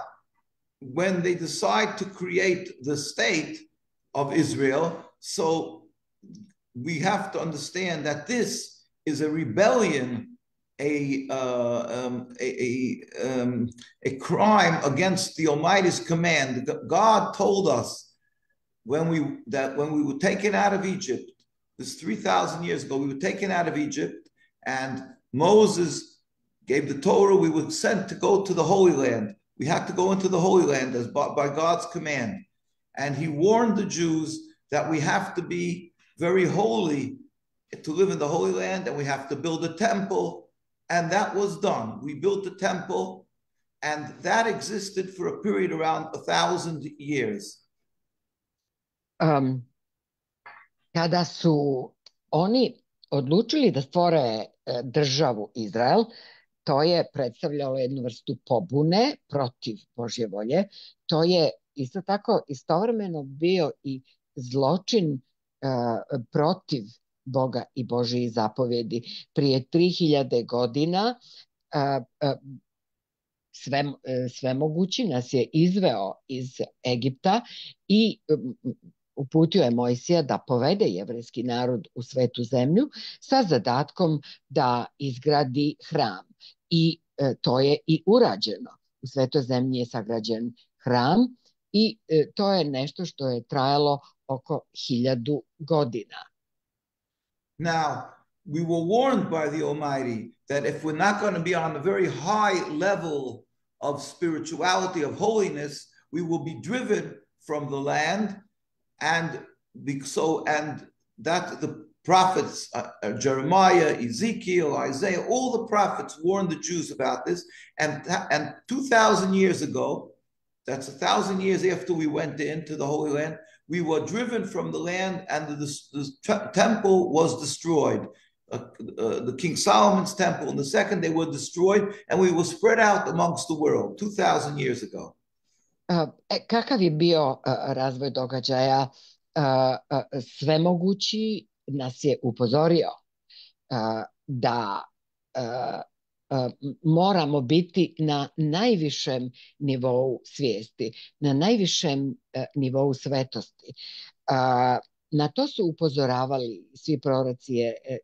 when they decide to create the state of Israel, so we have to understand that this is a rebellion, a crime against the Almighty's command. God told us when we were taken out of Egypt, this 3,000 years ago, we were taken out of Egypt, and Moses gave the Torah. We were sent to go to the Holy Land. We had to go into the Holy Land by God's command. And he warned the Jews that we have to be very holy to live in the Holy Land, and we have to build a temple. And that was done. We built the temple, and that existed for a period around 1,000 years. Kada su oni odlučili da stvore državu Izrael, to je predstavljalo jednu vrstu pobune protiv Božje volje. To je isto tako istovremeno bio i zločin protiv Boga i Božjih zapovjedi. Prije 3000 godina svemogući nas je izveo iz Egipta i uputio je Mojsija da povede jevrejski narod u svetu zemlju sa zadatkom da izgradi hram. I to je i urađeno. U svetoj zemlji je sagrađen hram i to je nešto što je trajalo oko 1000 godina. Now, we were warned by the Almighty that if we're not going to be on a very high level of spirituality, of holiness, we will be driven from the land. And that the prophets, Jeremiah, Ezekiel, Isaiah, all the prophets warned the Jews about this. And 2,000 years ago, that's 1,000 years after we went into the Holy Land, we were driven from the land, and the temple was destroyed. the King Solomon's temple, and the second they were destroyed, and we were spread out amongst the world 2,000 years ago. Kakav je bio razvoj događaja? Svemogući nas je upozorio da moramo biti na najvišem nivou svijesti, na najvišem nivou svetosti. Na to su upozoravali svi proroci,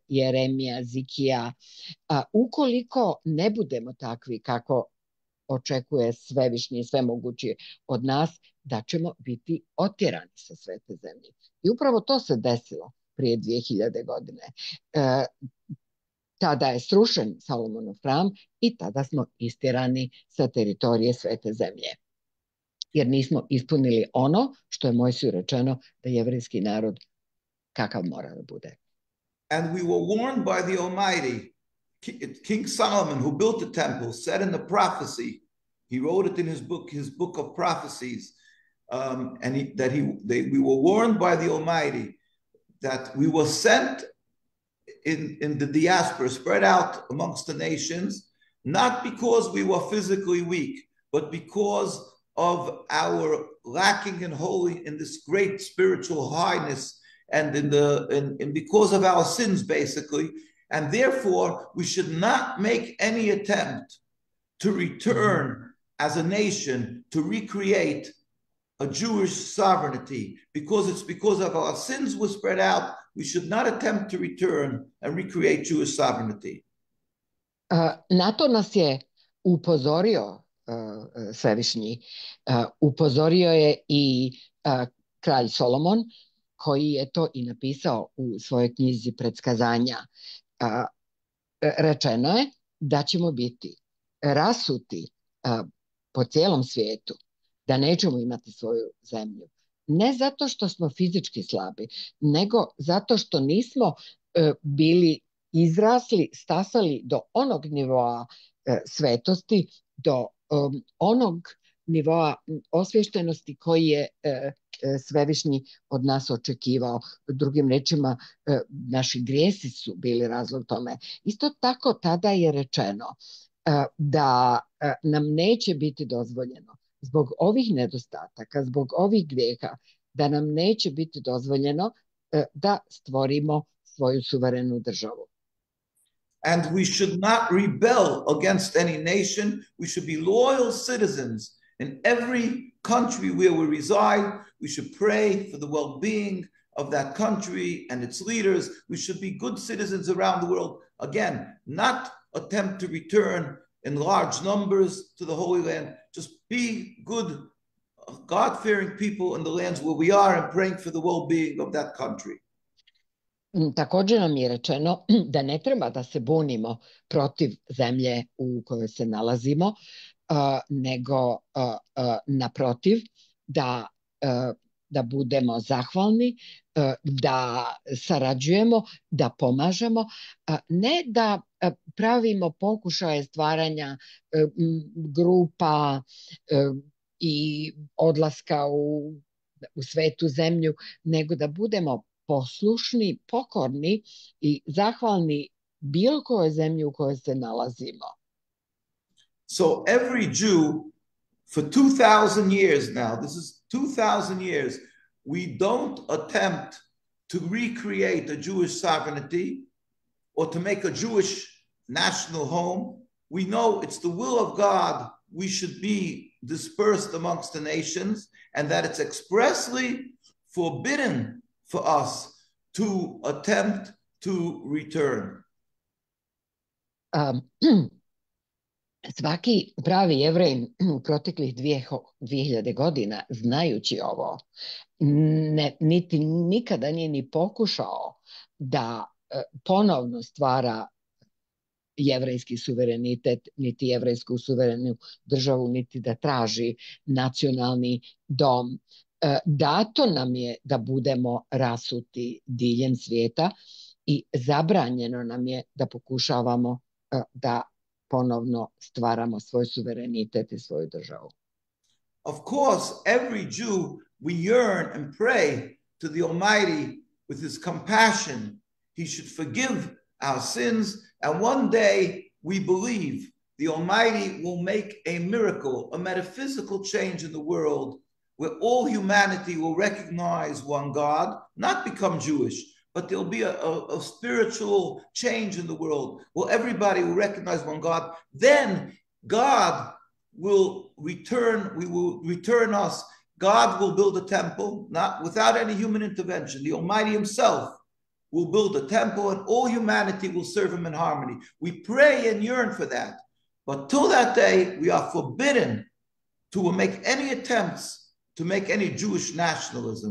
Jeremija, Zikija. Ukoliko ne budemo takvi kako očekuje svevišnji i svemogući od nas, da ćemo biti otjerani sa svete zemlje. I upravo to se desilo prije 2000 godine. Tada je srušen Salomonov hram i tada smo istjerani sa teritorije svete zemlje. Jer nismo ispunili ono što je Mojsiju rečeno da jevrejski narod kakav mora da bude. And we were warned by the Almighty. King Solomon, who built the temple, said in the prophecy, he wrote it in his book of prophecies, we were warned by the Almighty that we were sent in the diaspora, spread out amongst the nations, not because we were physically weak, but because of our lacking in this great spiritual highness, and because of our sins, basically. And therefore, we should not make any attempt to return as a nation to recreate a Jewish sovereignty, because it's because of our sins were spread out. We should not attempt to return and recreate Jewish sovereignty. Na to nas je upozorio Svevišnji. Upozorio je i kralj Solomon, koji je to i napisao u svojoj knjizi Predskazanja. Rečeno je da ćemo biti rasuti po cijelom svijetu, da nećemo imati svoju zemlju. Ne zato što smo fizički slabi, nego zato što nismo bili izrasli, stasali do onog nivoa svetosti, do onog nivoa osviještenosti koji je Svevišnji od nas očekivao. Drugim rečima, naši grijesi su bili razlog tome. Isto tako tada je rečeno da nam neće biti dozvoljeno zbog ovih nedostataka, zbog ovih grijeha, da nam neće biti dozvoljeno da stvorimo svoju suverenu državu. And we should not rebel against any nation. We should be loyal citizens in every country where we reside. We should pray for the well-being of that country and its leaders. We should be good citizens around the world. Again, not attempt to return in large numbers to the Holy Land. Just be good, God-fearing people in the lands where we are and praying for the well-being of that country. Također nam je rečeno da ne treba da se bunimo protiv zemlje u kojoj se nalazimo, nego naprotiv da budemo zahvalni, da sarađujemo, da pomažemo, ne da pravimo pokušaje stvaranja grupa i odlaska u svetu zemlju, nego da budemo poslušni, pokorni i zahvalni bilo kojoj zemlji u kojoj se nalazimo. So every Jew for 2,000 years now, this is 2,000 years, we don't attempt to recreate a Jewish sovereignty or to make a Jewish national home. We know it's the will of God we should be dispersed amongst the nations, and that it's expressly forbidden for us to attempt to return. Svaki pravi Jevrej u proteklih 2000 godina, znajući ovo, nikada nije ni pokušao da ponovno stvara jevrejski suverenitet, niti jevrejsku suverenu državu, niti da traži nacionalni dom. Dato nam je da budemo rasuti diljem svijeta i zabranjeno nam je da pokušavamo da ponovno stvaramo svoj suverenitet i svoju državu. Of course, every Jew, we yearn and pray to the Almighty with his compassion. He should forgive our sins, and one day we believe the Almighty will make a miracle, a metaphysical change in the world where all humanity will recognize one God, not become Jewish, but there'll be a spiritual change in the world where everybody will recognize one God. Then God will return, we will return us. God will build a temple, not without any human intervention. The Almighty himself will build a temple and all humanity will serve him in harmony. We pray and yearn for that. But till that day, we are forbidden to make any attempts to make any Jewish nationalism.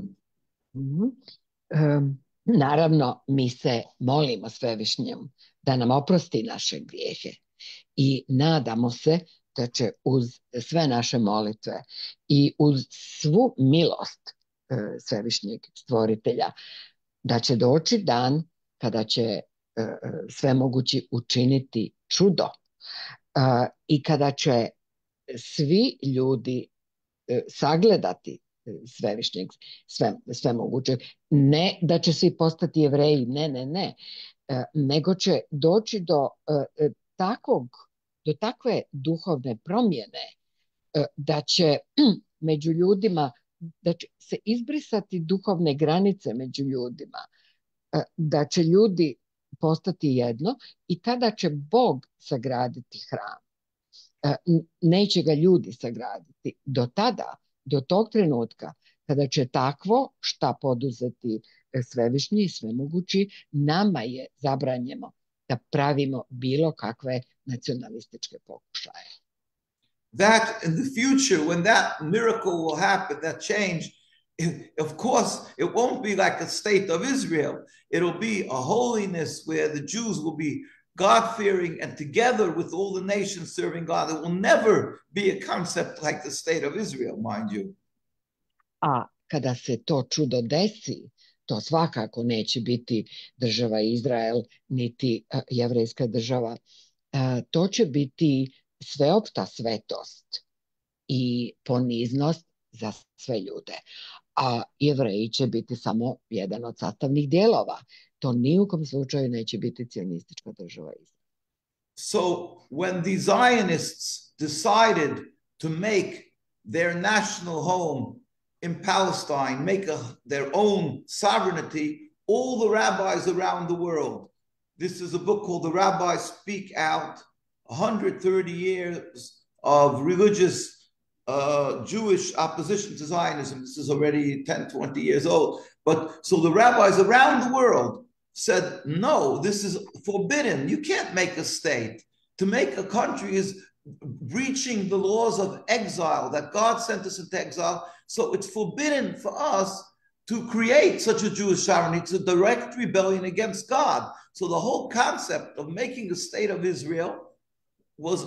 Naravno, mi se molimo Svevišnjem da nam oprosti naše grijehe i nadamo se da će uz sve naše molitve i uz svu milost Svevišnjeg stvoritelja, da će doći dan kada će svemogući učiniti čudo i kada će svi ljudi sagledati Svevišnjeg, svemogućeg. Ne da će svi postati Jevreji, ne. Nego će doći do takve duhovne promjene da će među ljudima, da će se izbrisati duhovne granice među ljudima, da će ljudi postati jedno i tada će Bog sagraditi hram. Neće ga ljudi sagraditi. Do tada, do tog trenutka, kada će takvo šta poduzeti Svevišnji i svemogući, nama je zabranjeno da pravimo bilo kakve nacionalističke pokušaje. That in the future, when that miracle will happen, that change, of course, it won't be like a state of Israel. It'll be a holiness where the Jews will be God-fearing and together with all the nations serving God. It will never be a concept like the state of Israel, mind you. A kada se to čudo desi, to svakako neće biti država Izrael, niti jevrejska država. To će biti sveopšta svetost i poniznost za sve ljude. A Jevreji će biti samo jedan od sastavnih dijelova. To ni u kom slučaju neće biti cionistička država Izrael. So when the Zionists decided to make their national home in Palestine, make their own sovereignty, all the rabbis around the world, this is a book called The Rabbis Speak Out, 130 years of religious Jewish opposition to Zionism. This is already 10, 20 years old. But so the rabbis around the world said, no, this is forbidden. You can't make a state. To make a country is breaching the laws of exile, that God sent us into exile. So it's forbidden for us to create such a Jewish sovereignty. It's a direct rebellion against God. So the whole concept of making a state of Israel was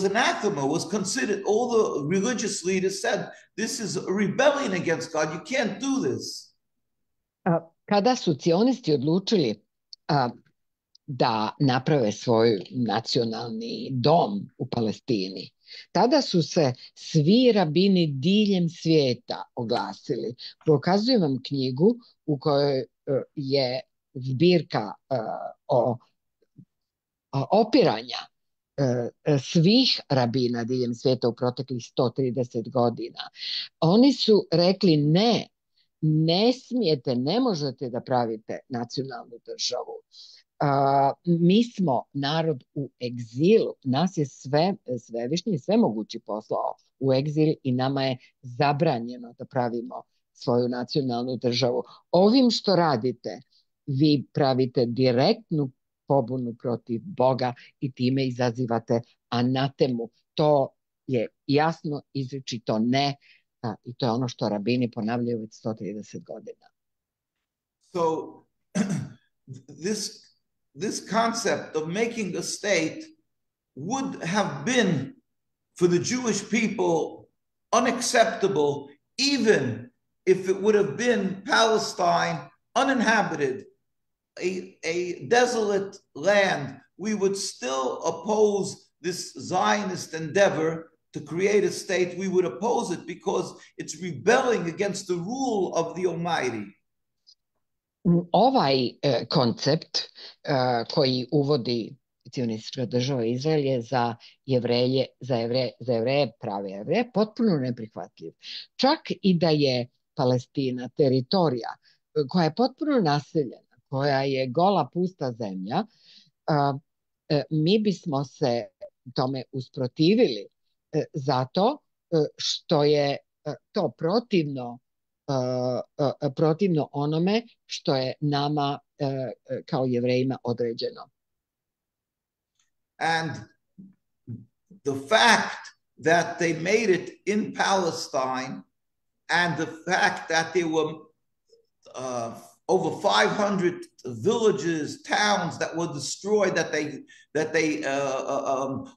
anathema, was considered, all the religious leaders said, this is a rebellion against God. You can't do this. Kada su cionisti odlučili da naprave svoj nacionalni dom u Palestini, tada su se svi rabini diljem svijeta oglasili. Pokazujem vam knjigu u kojoj je zbirka opiranja svih rabina diljem svijeta u proteklih 130 godina. Oni su rekli ne smijete, ne možete da pravite nacionalnu državu. Mi smo narod u egzilu, nas je Svevišnji svemogući poslao u egzil i nama je zabranjeno da pravimo svoju nacionalnu državu. Ovim što radite, vi pravite direktnu pobunu protiv Boga i time izazivate anatemu. To je jasno izričito ne, i to je ono što rabini ponavljaju već 130 godina. So this concept of making a state would have been for the Jewish people unacceptable, even if it would have been Palestine uninhabited, a desolate land. We would still oppose this Zionist endeavor to create a state. We would oppose it because it's rebelling against the rule of the Almighty. Ovaj koncept koji uvodi cionistička država Izrael je za Jevreje, prave Jevreje, potpuno neprihvatljiv. Čak i da je Palestina teritorija koja je potpuno naseljena, koja je gola, pusta zemlja, mi bismo se tome usprotivili zato što je to protivno onome što je nama kao Jevrejima određeno. And the fact that they made it in Palestine and the fact that there were over 500 villages, towns that were destroyed, that they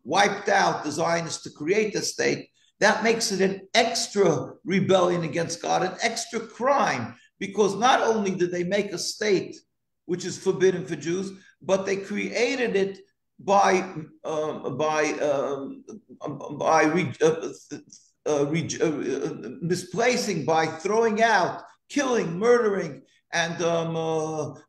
wiped out, the Zionists, to create the state, that makes it an extra rebellion against God, an extra crime, because not only did they make a state which is forbidden for Jews, but they created it by misplacing, by throwing out, killing, murdering, and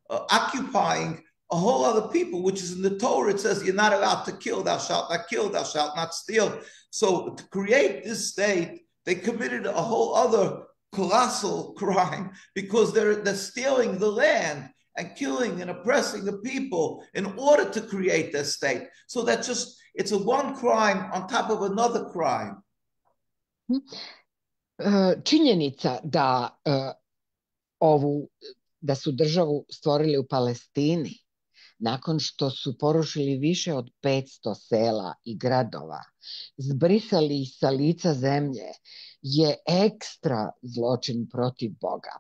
occupying a whole other people, which is in the Torah. It says you're not allowed to kill, thou shalt not kill, thou shalt not steal. So to create this state, they committed a whole other colossal crime, because they're stealing the land and killing and oppressing the people in order to create their state. So that's just, it's a one crime on top of another crime. Činjenica da su državu stvorili u Palestini nakon što su porušili više od 500 sela i gradova, zbrisali ih sa lica zemlje, je ekstra zločin protiv Boga.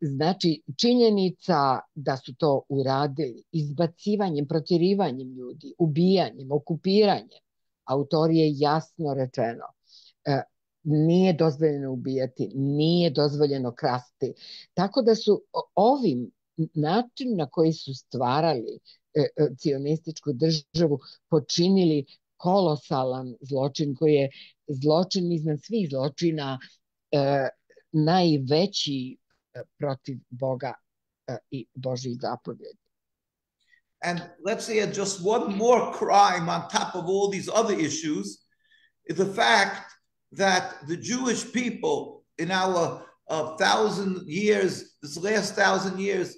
Znači, činjenica da su to uradili izbacivanjem, protjerivanjem ljudi, ubijanjem, okupiranjem, autori je jasno rečeno, nije dozvoljeno ubijati, nije dozvoljeno krasti. Tako da su ovim način na koji su stvarali cionističku državu počinili kolosalan zločin, koji je zločin iznad svih zločina, najveći protiv Boga i Božjih zapovjedi. And let's say just one more crime on top of all these other issues is the fact that the Jewish people in our 1,000 years, this last 1,000 years,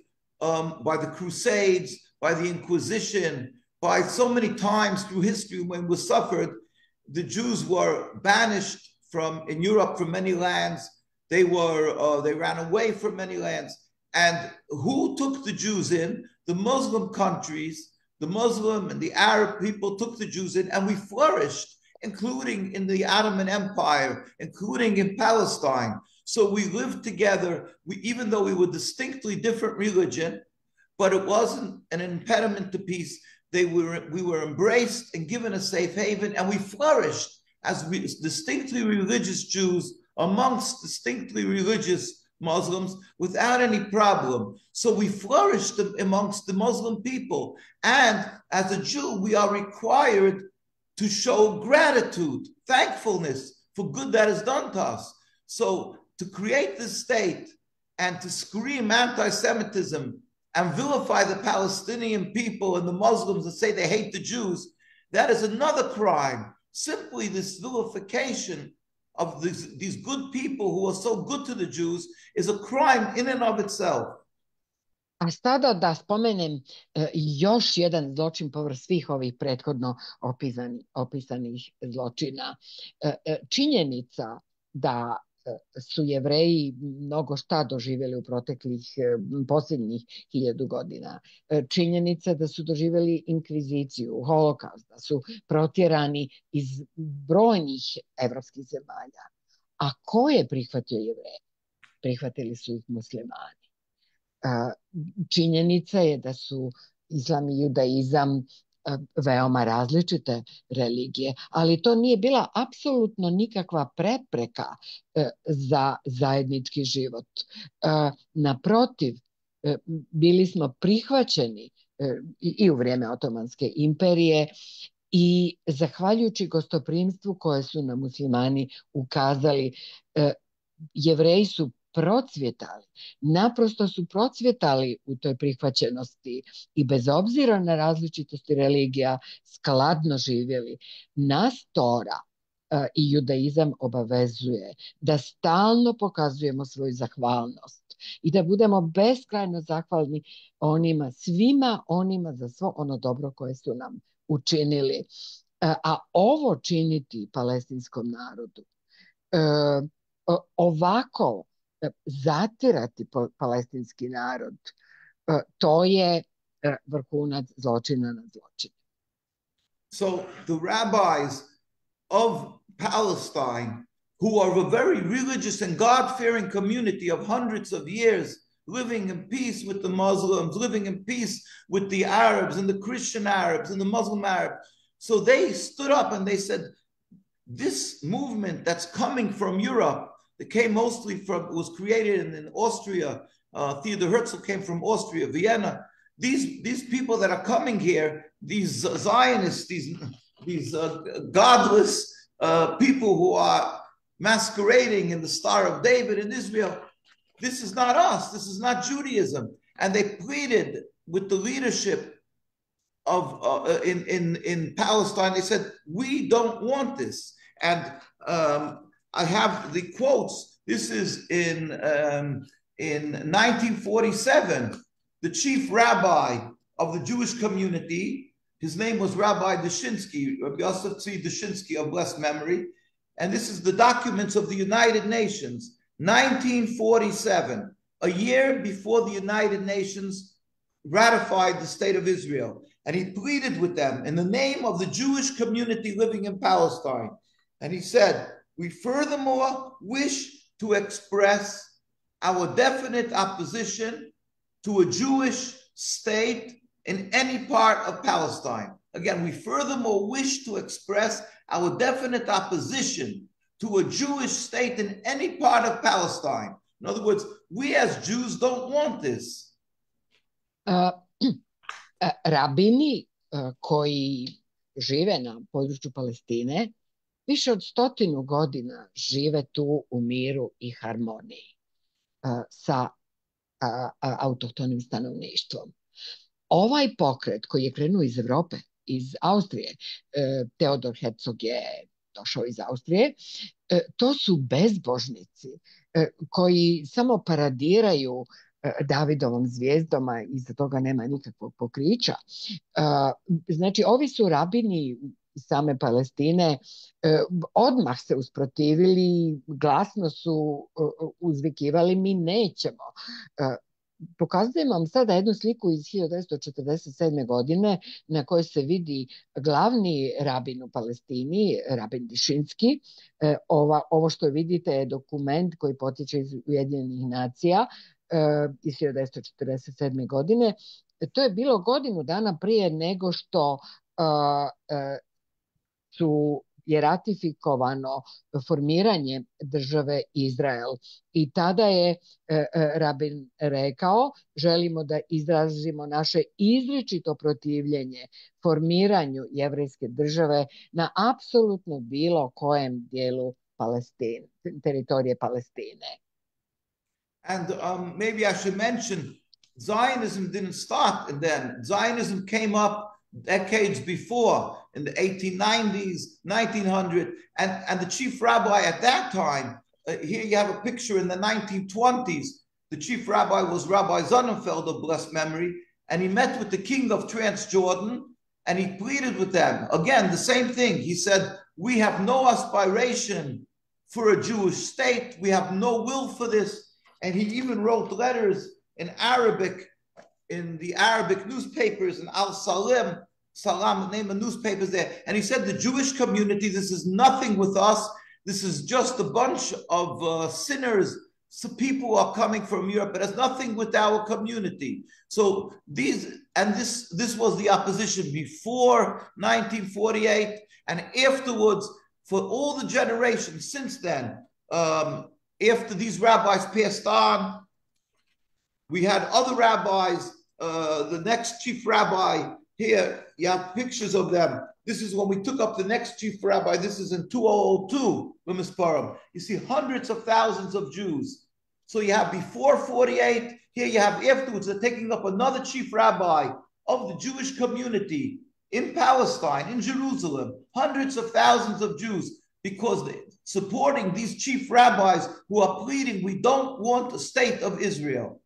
by the Crusades, by the Inquisition, by so many times through history when we suffered, the Jews were banished in Europe from many lands. They ran away from many lands. And who took the Jews in? The Muslim countries, the Muslim and the Arab people took the Jews in, and we flourished, including in the Ottoman Empire, including in Palestine. So we lived together, even though we were distinctly different religion, but it wasn't an impediment to peace. We were embraced and given a safe haven, and we flourished as distinctly religious Jews amongst distinctly religious Muslims without any problem. So we flourished amongst the Muslim people. And as a Jew, we are required to show gratitude, thankfulness for good that is done to us. So to create this state and to scream anti-Semitism and vilify the Palestinian people and the Muslims and say they hate the Jews, that is another crime. Simply this vilification of these good people who are so good to the Jews is a crime in and of itself. A sada da spomenem još jedan zločin povrh svih ovih prethodno opisanih zločina. Činjenica da su Jevreji mnogo šta doživjeli u posljednjih 1000 godina. Činjenica da su doživjeli inkviziciju, holokaust, da su protjerani iz brojnih evropskih zemalja. A ko je prihvatio Jevreje? Prihvatili su ih muslimani. Činjenica je da su islam i judaizam veoma različite religije, ali to nije bila apsolutno nikakva prepreka za zajednički život. Naprotiv, bili smo prihvaćeni i u vrijeme Otomanske imperije i zahvaljujući gostoprimstvu koje su nam muslimani ukazali, Jevreji su procvjetali. Naprosto su procvjetali u toj prihvaćenosti i bez obzira na različitosti religija skladno živjeli. Nas Tora i judaizam obavezuje da stalno pokazujemo svoju zahvalnost i da budemo beskrajno zahvalni svima onima za svo ono dobro koje su nam učinili. A ovo činiti palestinskom narodu, ovako zatirati palestinski narod, to je vrhunac zločina nad zločinom. So the rabbis of Palestine, who are a very religious and God-fearing community of hundreds of years, living in peace with the Muslims, living in peace with the Arabs and the Christian Arabs and the Muslim Arabs. So they stood up and they said, this movement that's coming from Europe, that came mostly was created in Austria. Theodor Herzl came from Austria, Vienna. These people that are coming here, these Zionists, these godless people who are masquerading in the Star of David in Israel, this is not us. This is not Judaism. And they pleaded with the leadership of in Palestine. They said, we don't want this. And I have the quotes. This is in 1947. The chief rabbi of the Jewish community, his name was Rabbi Dushinsky, Rabbi Yosef Tzvi Dushinsky of blessed memory. And this is the documents of the United Nations, 1947, a year before the United Nations ratified the state of Israel. And he pleaded with them in the name of the Jewish community living in Palestine. And he said, we furthermore wish to express our definite opposition to a Jewish state in any part of Palestine. Again, we furthermore wish to express our definite opposition to a Jewish state in any part of Palestine. In other words, we as Jews don't want this. Rabini koji žive na području Palestine više od 100 godina žive tu u miru i harmoniji sa autohtonim stanovništvom. Ovaj pokret koji je krenuo iz Evrope, iz Austrije, Theodor Herzog je došao iz Austrije, to su bezbožnici koji samo paradiraju Davidovom zvijezdom, a iza toga nema nikakvog pokrića. Znači, ovi su rabini same Palestine odmah se usprotivili, glasno su uzvikivali, mi nećemo. Pokazujem vam sada jednu sliku iz 1947. godine na kojoj se vidi glavni rabin u Palestini, rabin Dushinsky. Ovo što vidite je dokument koji potiče iz Ujedinjenih nacija iz 1947. godine. To je bilo godinu dana prije nego što je ratifikovano formiranje države Izrael. I tada je Rabin rekao, želimo da izrazimo naše izričito protivljenje formiranju jevrejske države na apsolutno bilo kojem dijelu Palestine, teritorije Palestine. And maybe I should mention, Zionism didn't start then. Zionism came up decades before, in the 1890s, 1900, and the chief rabbi at that time, here you have a picture in the 1920s, the chief rabbi was Rabbi Sonnenfeld of blessed memory, and he met with the king of Transjordan, and he pleaded with them. Again, the same thing. He said, we have no aspiration for a Jewish state. We have no will for this. And he even wrote letters in Arabic, in the Arabic newspapers, in Al-Salam, the name of newspapers there. And he said, the Jewish community, this is nothing with us. This is just a bunch of sinners. So people are coming from Europe. It has nothing with our community. So this was the opposition before 1948 and afterwards for all the generations since then. After these rabbis passed on, we had other rabbis. The next chief rabbi, here you have pictures of them. This is when we took up the next chief rabbi. This is in 2002, Lemesparim. You see hundreds of thousands of Jews. So you have before 48, here you have afterwards, they're taking up another chief rabbi of the Jewish community in Palestine, in Jerusalem, hundreds of thousands of Jews, because they're supporting these chief rabbis who are pleading, we don't want a state of Israel.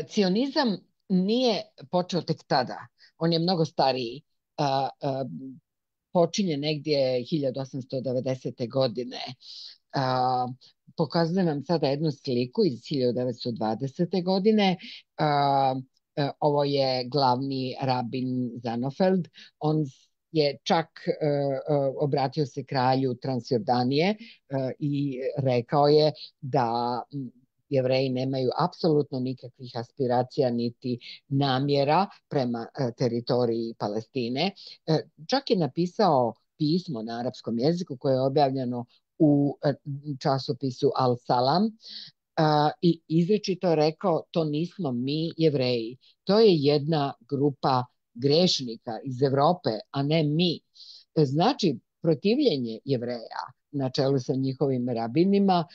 Cionizam nije počeo tek tada, on je mnogo stariji. Počinje negdje 1890. godine. Pokazujem vam sada jednu sliku iz 1920. godine. Ovo je glavni rabin Zanofeld. On je čak obratio se kralju Transjordanije i rekao je da Jevreji nemaju apsolutno nikakvih aspiracija niti namjera prema teritoriji Palestine. Čak je napisao pismo na arapskom jeziku koje je objavljeno u časopisu Al-Salam i izričito rekao, to nismo mi Jevreji, to je jedna grupa grešnika iz Evrope, a ne mi. Znači, protivljenje Jevreja na čelu sa njihovim rabinima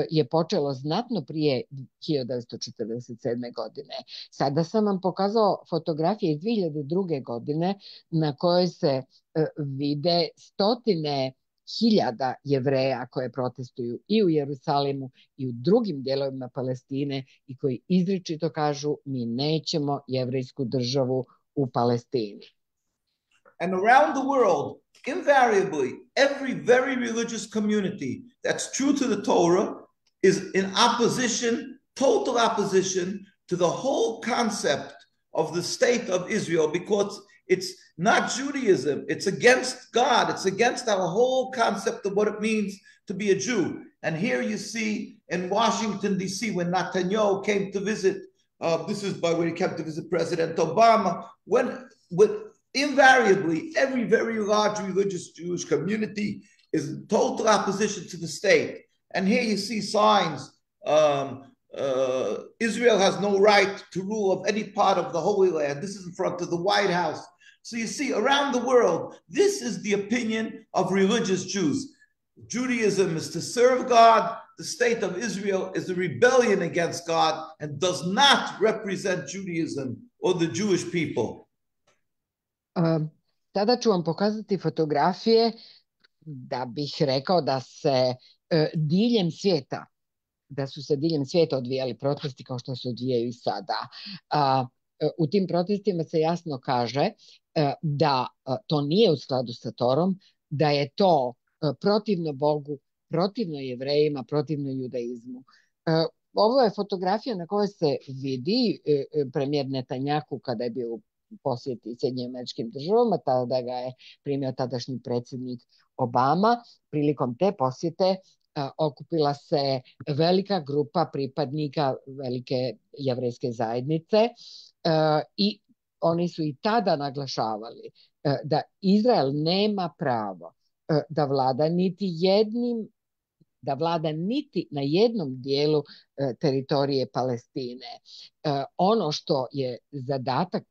je počelo znatno prije 1947. godine. Sada sam vam pokazao fotografije iz 2002. godine na kojoj se vide stotine hiljada Jevreja koje protestuju i u Jerusalimu i u drugim dijelovima Palestine i koji izričito kažu mi nećemo jevrejsku državu u Palestini. And around the world, invariably, every very religious community that's true to the Torah is in opposition, total opposition to the whole concept of the state of Israel, because it's not Judaism, it's against God, it's against our whole concept of what it means to be a Jew. And here you see in Washington, D.C., when Netanyahu came to visit, this is by when he came to visit President Obama, when invariably, every very large religious Jewish community is in total opposition to the state. And here you see signs, Israel has no right to rule of any part of the Holy Land. This is in front of the White House. So you see, around the world, this is the opinion of religious Jews. Judaism is to serve God. The state of Israel is a rebellion against God and does not represent Judaism or the Jewish people. Sada ću vam pokazati fotografije da bih rekao da se diljem svijeta, da su se diljem svijeta odvijali protesti kao što se odvijaju i sada. U tim protestima se jasno kaže da to nije u skladu sa Torom, da je to protivno Bogu, protivno Jevrejima, protivno judaizmu. Ovo je fotografija na kojoj se vidi premijer Netanjahu kada je bio u posjeti Sjedinjenim Američkim Državama, tada ga je primio tadašnji predsjednik Obama. Prilikom te posjete okupila se velika grupa pripadnika velike jevrejske zajednice i oni su i tada naglašavali da Izrael nema pravo da vlada niti na jednom dijelu teritorije Palestine. Ono što je zadatak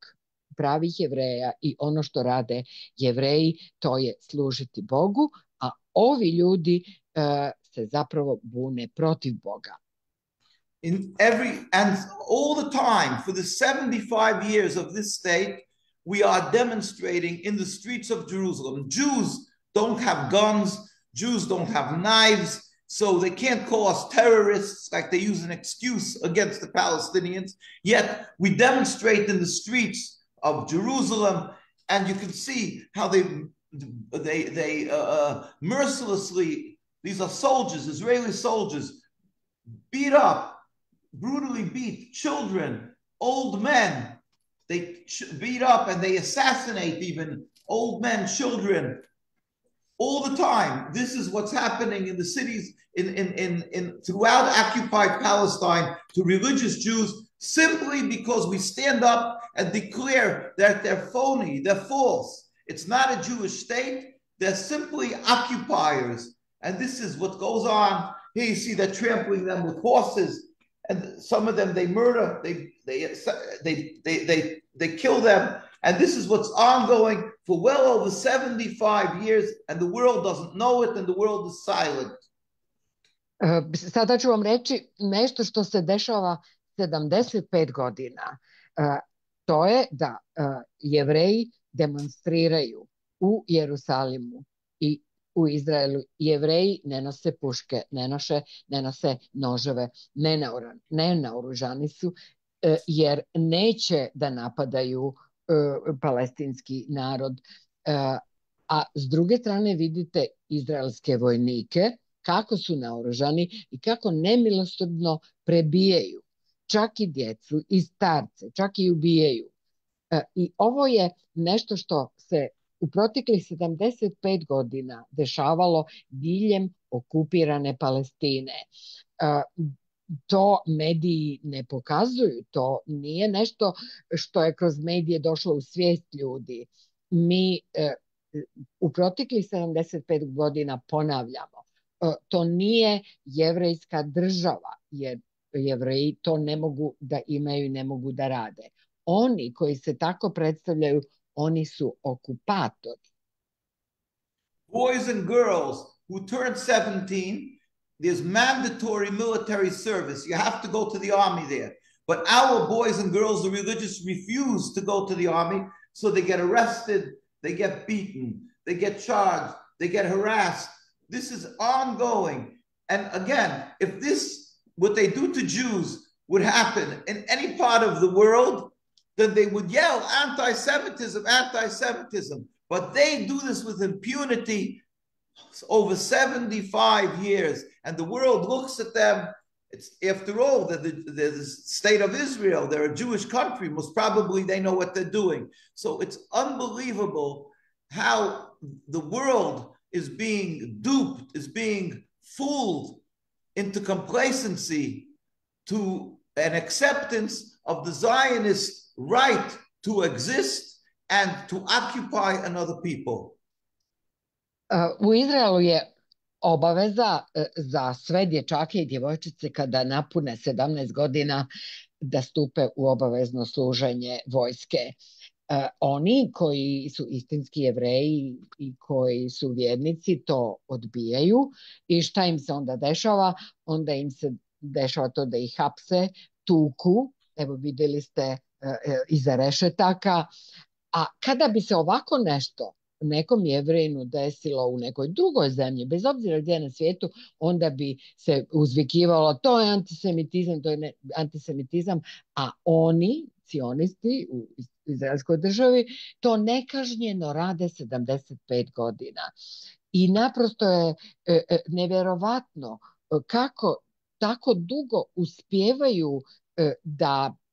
pravih Jevreja i ono što rade Jevreji, to je služiti Bogu, a ovi ljudi se zapravo bune protiv Boga. And all the time, for the 75 years of this state, we are demonstrating in the streets of Jerusalem. Jews don't have guns, Jews don't have knives, so they can't call us terrorists like they use an excuse against the Palestinians. Yet we demonstrate in the streets of Jerusalem, and you can see how they mercilessly, these are soldiers, Israeli soldiers, beat up, brutally beat children, old men. They beat up and they assassinate even old men, children, all the time. This is what's happening in the cities in throughout occupied Palestine to religious Jews, simply because we stand up and declare that they're phony, they're false. It's not a Jewish state. They're simply occupiers. And this is what goes on. Here you see they're trampling them with horses, and some of them they murder, they kill them. And this is what's ongoing for well over 75 years, and the world doesn't know it, and the world is silent. Sada ću vam reći nešto što se dešava 75 godina. To je da Jevreji demonstriraju u Jerusalimu i u Izraelu. Jevreji ne nose puške, ne nose noževe, nenaoružani su, jer neće da napadaju palestinski narod. A s druge strane vidite izraelske vojnike kako su naoružani i kako nemilosrdno prebijaju čak i djecu i starce, čak i ubijaju. I ovo je nešto što se u proteklih 75 godina dešavalo diljem okupirane Palestine. To mediji ne pokazuju, to nije nešto što je kroz medije došlo u svijest ljudi. Mi u proteklih 75 godina ponavljamo, to nije jevrejska država, jer Jevreji to ne mogu da imaju i ne mogu da rade. Oni koji se tako predstavljaju, oni su okupatori. Boys and girls who turn 17, there's mandatory military service. You have to go to the army there. But our boys and girls, the religious, refuse to go to the army, so they get arrested, they get beaten, they get charged, they get harassed. This is ongoing. And again, if this, what they do to Jews, would happen in any part of the world, then they would yell anti-Semitism, anti-Semitism. But they do this with impunity over 75 years. And the world looks at them. It's, after all, the state of Israel, they're a Jewish country. Most probably they know what they're doing. So it's unbelievable how the world is being duped, is being fooled into complacency, to an acceptance of the Zionist right to exist and to occupy another people. U Izraelu je obaveza za sve dječake i djevojčice kada napune 17 godina da stupe u obavezno služenje vojske. Oni koji su istinski Jevreji i koji su vjernici to odbijaju i šta im se onda dešava? Onda im se dešava to da ih hapse, tuku, evo vidjeli ste iza rešetaka, a kada bi se ovako nešto nekom Jevrejinu desilo u nekoj drugoj zemlji, bez obzira gdje na svijetu, onda bi se uzvikivalo to je antisemitizam, to je antisemitizam, a oni, cionisti u izraelskoj državi, to nekažnjeno rade 75 godina. I naprosto je nevjerovatno kako tako dugo uspijevaju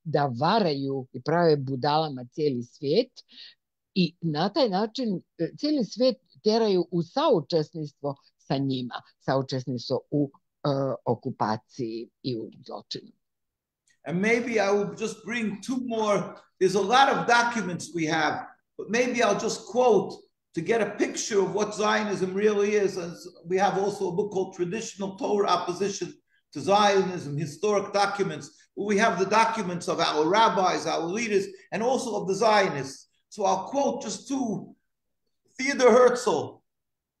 da varaju i prave budalama cijeli svijet i na taj način cijeli svijet tjeraju u saučesništvo sa njima, saučesništvo u okupaciji i u zločinu. And maybe I will just bring two more. There's a lot of documents we have, but maybe I'll just quote to get a picture of what Zionism really is. And we have also a book called Traditional Torah Opposition to Zionism, historic documents, where we have the documents of our rabbis, our leaders, and also of the Zionists. So I'll quote just two. Theodor Herzl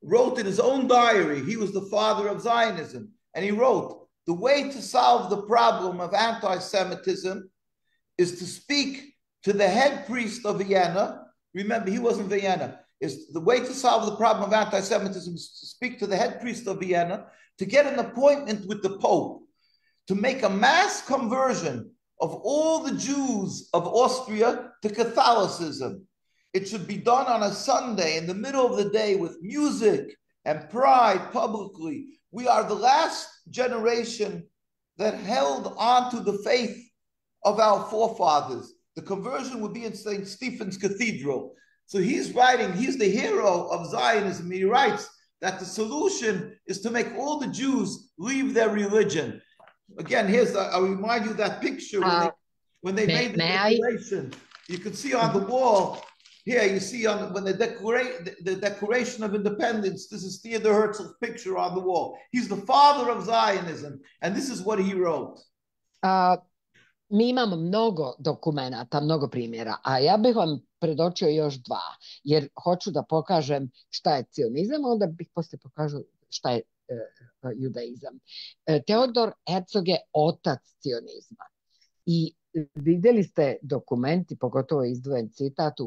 wrote in his own diary, he was the father of Zionism, and he wrote, the way to solve the problem of anti-Semitism is to speak to the head priest of Vienna. Remember, he was in Vienna. The way to solve the problem of anti-Semitism is to speak to the head priest of Vienna, to get an appointment with the Pope, to make a mass conversion of all the Jews of Austria to Catholicism. It should be done on a Sunday in the middle of the day with music and pride publicly. We are the last generation that held on to the faith of our forefathers. The conversion would be in St. Stephen's Cathedral. So he's writing, he's the hero of Zionism. He writes that the solution is to make all the Jews leave their religion. Again, I'll remind you that picture when they made the declaration. You can see on the wall, here you see when the Declaration of Independence, this is Theodor Herzl's picture on the wall. He's the father of Zionism, and this is what he wrote. Mi imamo mnogo dokumenata, mnogo primjera, a ja bih vam predočio još dva, jer hoću da pokažem šta je cionizam, onda bih poslije pokažu šta je judaizam. Teodor Herzog je otac cionizma. I vidjeli ste dokumenti, pogotovo izdvojen citat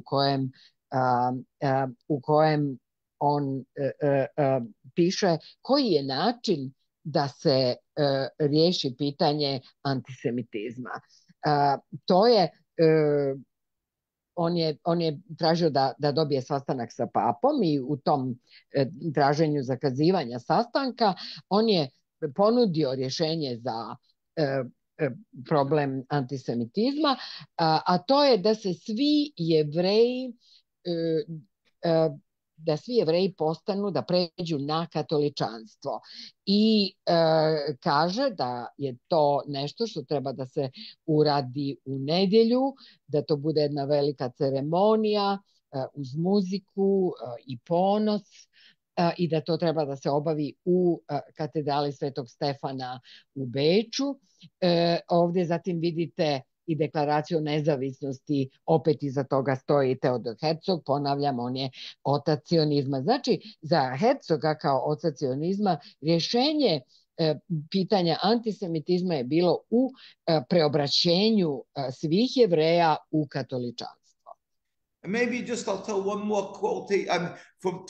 u kojem on piše koji je način da se riješi pitanje antisemitizma. To je, on je tražio da dobije sastanak sa papom i u tom traženju zakazivanja sastanka on je ponudio rješenje za problem antisemitizma, a to je da se svi Jevreji postanu, da pređu na katoličanstvo. I kaže da je to nešto što treba da se uradi u nedjelju, da to bude jedna velika ceremonija uz muziku i ponos, i da to treba da se obavi u katedrali Svetog Stefana u Beču. Ovdje zatim vidite i deklaraciju o nezavisnosti, opet iza toga stoji Teodor Herzog, ponavljam, on je otac cionizma. Znači, za Herzoga kao oca cionizma rješenje pitanja antisemitizma je bilo u preobraćenju svih Jevreja u katoličanstvo. Maybe just I'll tell one more quote from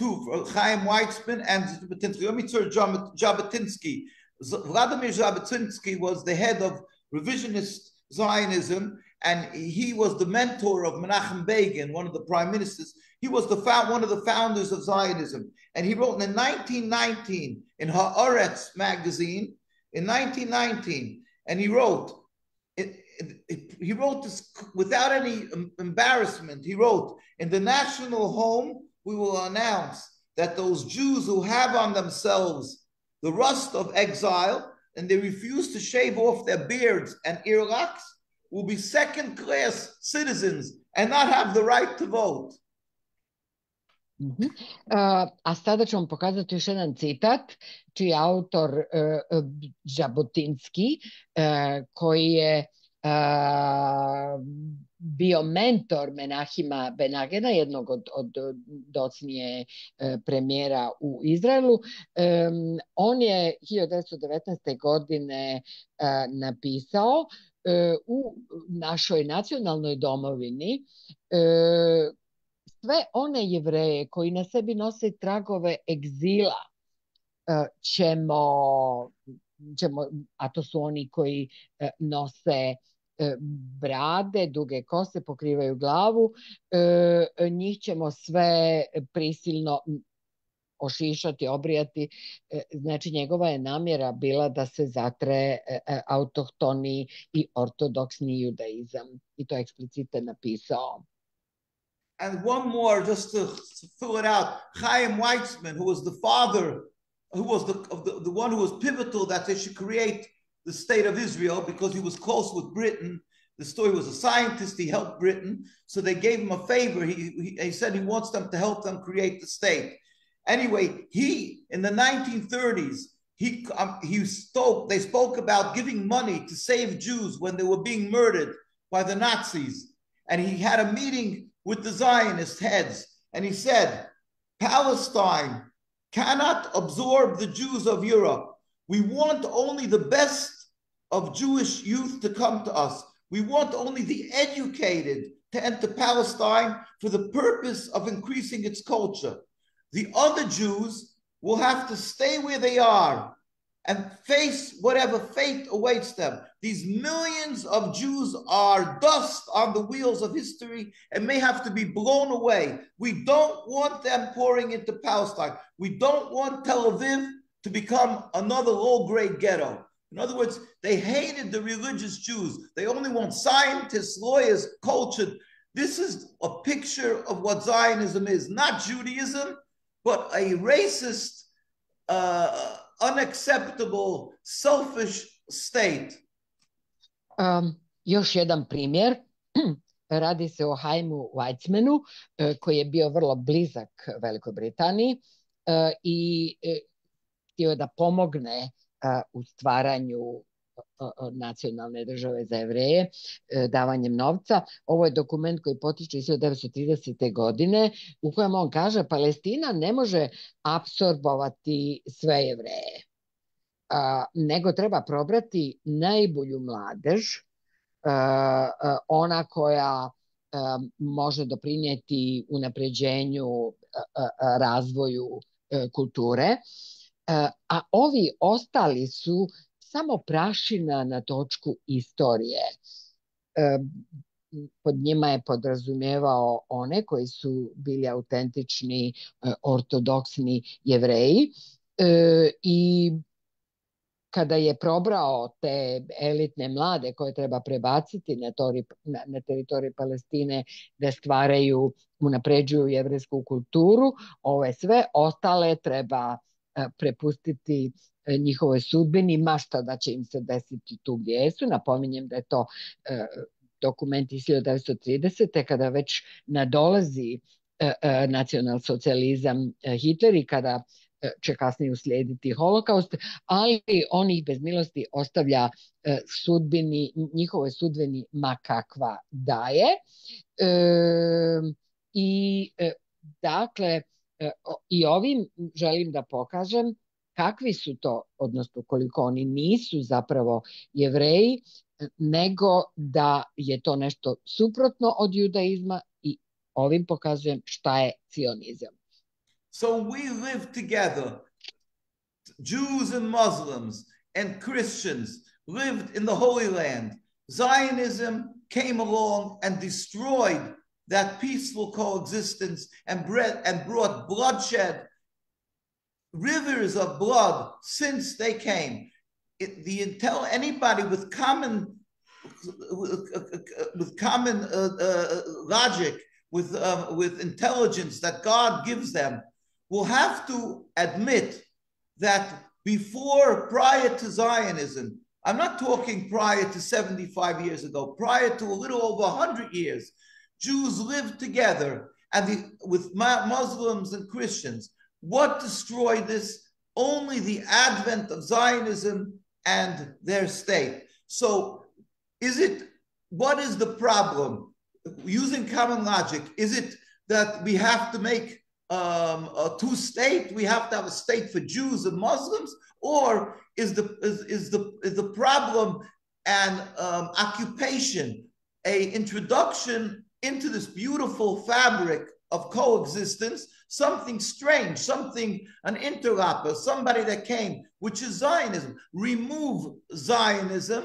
Chaim Weizmann and Jabotinsky. Jabotinsky. Vladimir Jabotinsky was the head of revisionist Zionism, and he was the mentor of Menachem Begin, one of the prime ministers. He was one of the founders of Zionism, and he wrote in 1919 in Haaretz magazine in 1919, and he wrote this without any embarrassment. He wrote, "In the national home, we will announce that those Jews who have on themselves the rust of exile and they refuse to shave off their beards and earlocks will be second-class citizens and not have the right to vote." A sada ću vam pokazati još jedan citat, čiji je autor Jabotinsky, koji je bio mentor Menahima Benagena, jednog od docnije premijera u Izraelu. On je 1919. godine napisao u našoj nacionalnoj domovini sve one Jevreje koji na sebi nose tragove egzila ćemo, a to su oni koji nose brade, duge kose, pokrivaju glavu, njih ćemo sve prisilno ošišati, obrijati. Znači, njegova je namjera bila da se zatre autohtoni i ortodoksni judaizam. I to je eksplicite napisao. And one more, just to fill it out, Chaim Weizmann, who was the father, who was the one who was pivotal that they should create the state of Israel because he was close with Britain. The story was a scientist, he helped Britain, so they gave him a favor. He said he wants them to help them create the state. Anyway, in the 1930s, they spoke about giving money to save Jews when they were being murdered by the Nazis. And he had a meeting with the Zionist heads, and he said, Palestine cannot absorb the Jews of Europe. We want only the best of Jewish youth to come to us. We want only the educated to enter Palestine for the purpose of increasing its culture. The other Jews will have to stay where they are and face whatever fate awaits them. These millions of Jews are dust on the wheels of history and may have to be blown away. We don't want them pouring into Palestine. We don't want Tel Aviv to become another low-grade ghetto. In other words, they hated the religious Jews. They only want scientists, lawyers, cultured. This is a picture of what Zionism is, not Judaism, but a racist, unacceptable, selfish state. Još jedan primjer. Radi se o Haimu Weizmannu, koji je bio vrlo blizak Velikoj Britaniji i htio je da pomogne u stvaranju nacionalne države za Jevreje davanjem novca. Ovo je dokument koji potiče iz 1930. godine u kojem on kaže Palestina ne može apsorbovati sve Jevreje, nego treba probrati najbolju mladež, ona koja može doprinijeti unapređenju, razvoju kulture, a ovi ostali su samo prašina na točku istorije. Pod njima je podrazumijevao one koji su bili autentični, ortodoksni Jevreji, i kada je probrao te elitne mlade koje treba prebaciti na teritoriju Palestine da stvaraju, unapređuju jevrejsku kulturu, ove sve ostale treba prepustiti njihovoj sudbini, ma šta da će im se desiti tu gdje jesu. Napominjem da je to dokument iz 1930. kada već nadolazi nacionalsocijalizam, Hitler, i kada će kasnije uslijediti holokaust, ali on ih bez milosti ostavlja njihovoj sudbini ma kakva daje. Dakle, i ovim želim da pokažem kakvi su to, odnosno koliko oni nisu zapravo Jevreji, nego da je to nešto suprotno od judaizma, i ovim pokazujem šta je cionizam. So we live together, Jews and Muslims and Christians lived in the Holy Land. Zionism came along and destroyed that peaceful coexistence and brought bloodshed, rivers of blood since they came. Anybody with common logic, with intelligence that God gives them, will have to admit that prior to Zionism, I'm not talking prior to 75 years ago, prior to a little over 100 years, Jews lived together with Muslims and Christians. What destroyed this? Only the advent of Zionism and their state. So what is the problem? Using common logic, is it that we have to make a two-state? We have to have a state for Jews and Muslims, or is the problem an occupation, a introduction into this beautiful fabric of coexistence, something strange, an interloper, somebody that came, which is Zionism. Remove Zionism,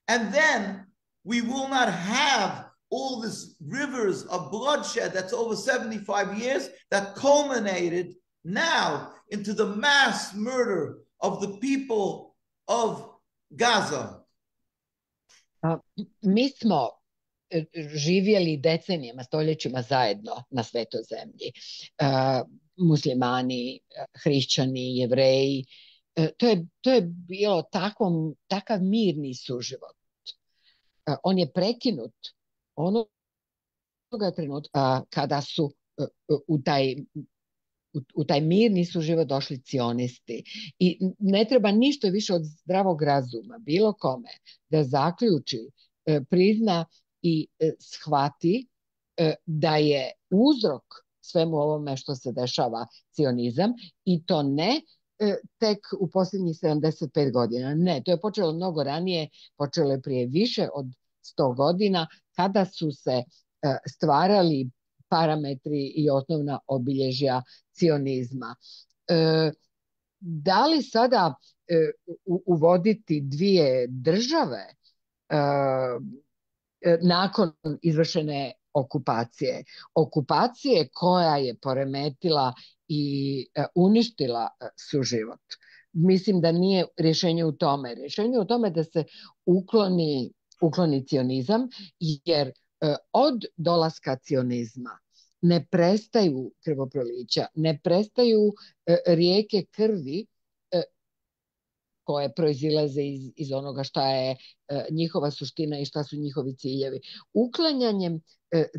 and then we will not have all this rivers of bloodshed that's over 75 years that culminated now into the mass murder of the people of Gaza. Mi smo živjeli decenijama, stoljećima zajedno na svetoj zemlji. Muslimani, hrišćani, Jevreji. To je bilo takav mirni suživot. On je prekinut onoga trenutka kada su u taj mirni suživot došli cionisti. I ne treba ništa više od zdravog razuma bilo kome da zaključi, prizna i shvati da je uzrok svemu ovome što se dešava cionizam, i to ne tek u posljednjih 75 godina. Ne, to je počelo mnogo ranije, počelo je prije više od 100 godina, kada su se stvarali parametri i osnovna obilježja cionizma. Da li sada uvoditi dvije države nakon izvršene okupacije koja je poremetila i uništila suživot? Mislim da nije rješenje u tome. Rješenje je u tome da se ukloni cionizam, jer od dolaska cionizma ne prestaju krvoprolića, ne prestaju rijeke krvi koje proizilaze iz onoga šta je njihova suština i šta su njihovi ciljevi. Uklanjanjem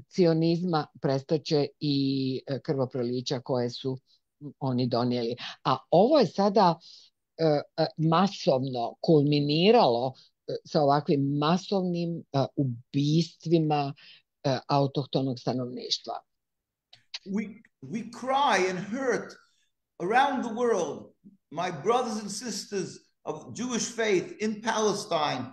cionizma prestaće i krvoprolića koje su oni donijeli. A ovo je sada masovno kulminiralo sa ovakvim masovnim ubistvima autohtonog stanovništva. We cry and hurt around the world. My brothers and sisters of Jewish faith in Palestine,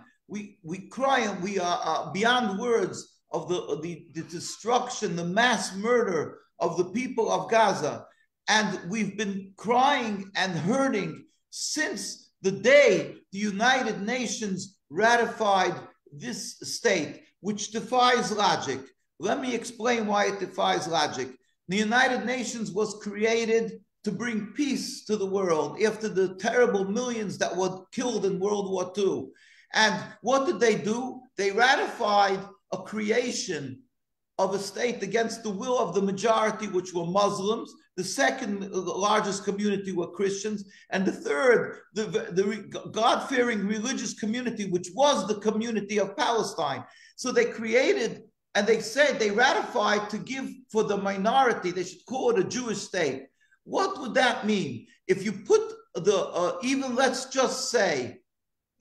we cry and we are beyond words of the destruction, the mass murder of the people of Gaza. And we've been crying and hurting since the day the United Nations ratified this state, which defies logic. Let me explain why it defies logic. The United Nations was created to bring peace to the world after the terrible millions that were killed in World War II. And what did they do? They ratified a creation of a state against the will of the majority, which were Muslims. The second largest community were Christians. And the third, the God-fearing religious community, which was the community of Palestine. So they created, and they said they ratified to give for the minority, they should call it a Jewish state. What would that mean? If you put even let's just say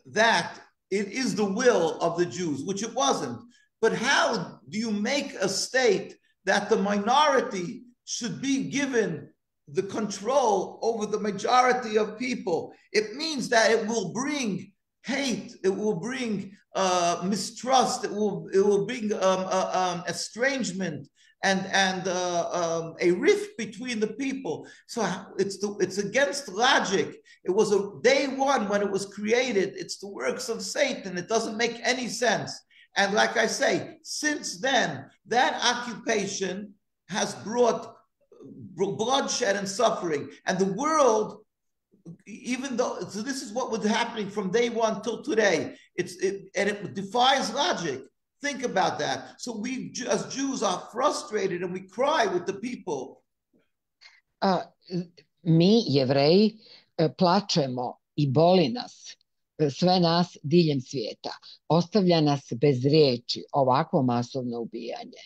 that it is the will of the Jews, which it wasn't. But how do you make a state that the minority should be given the control over the majority of people? It means that it will bring hate, it will bring mistrust, it will bring estrangement and a rift between the people. So it's against logic. It was a day one when it was created. It's the works of Satan. It doesn't make any sense. And like I say, since then, that occupation has brought bloodshed and suffering. And the world, even though, so this is what was happening from day one till today. And it defies logic. Think about that. So we as Jews are frustrated and we cry with the people. Mi, Jevreji, plačemo I boli nas. Sve nas diljem svijeta. Ostavlja nas bez riječi ovakvo masovno ubijanje.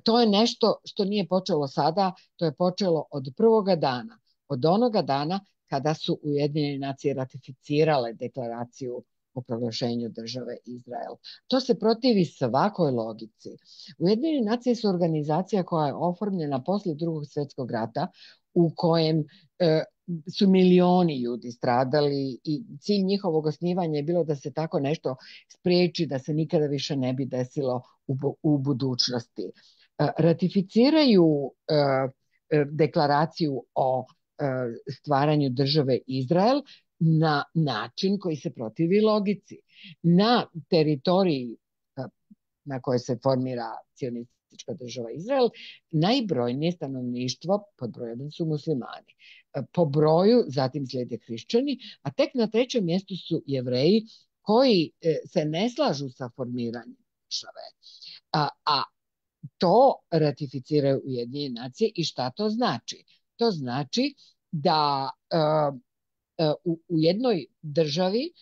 To je nešto što nije počelo sada, to je počelo od prvoga dana. Od onoga dana kada su Ujedinjene nacije ratificirale deklaraciju o proglašenju države Izrael. To se protivi svakoj logici. Ujedinjene nacije su organizacija koja je oformljena poslije Drugog svjetskog rata u kojem su milioni ljudi stradali i cilj njihovog osnivanja je bilo da se tako nešto spriječi, da se nikada više ne bi desilo u budućnosti. Ratificiraju deklaraciju o stvaranju države Izrael na način koji se protivi logici. Na teritoriji na kojoj se formira cionistička država Izrael, najbrojnije stanovništvo pod broj 1 su muslimani. Po broju zatim slijede hrišćani, a tek na trećem mjestu su Jevreji koji se ne slažu sa formiranjem države. A to ratificiraju Ujedinjene nacije i šta to znači? To znači da u jednoj državi,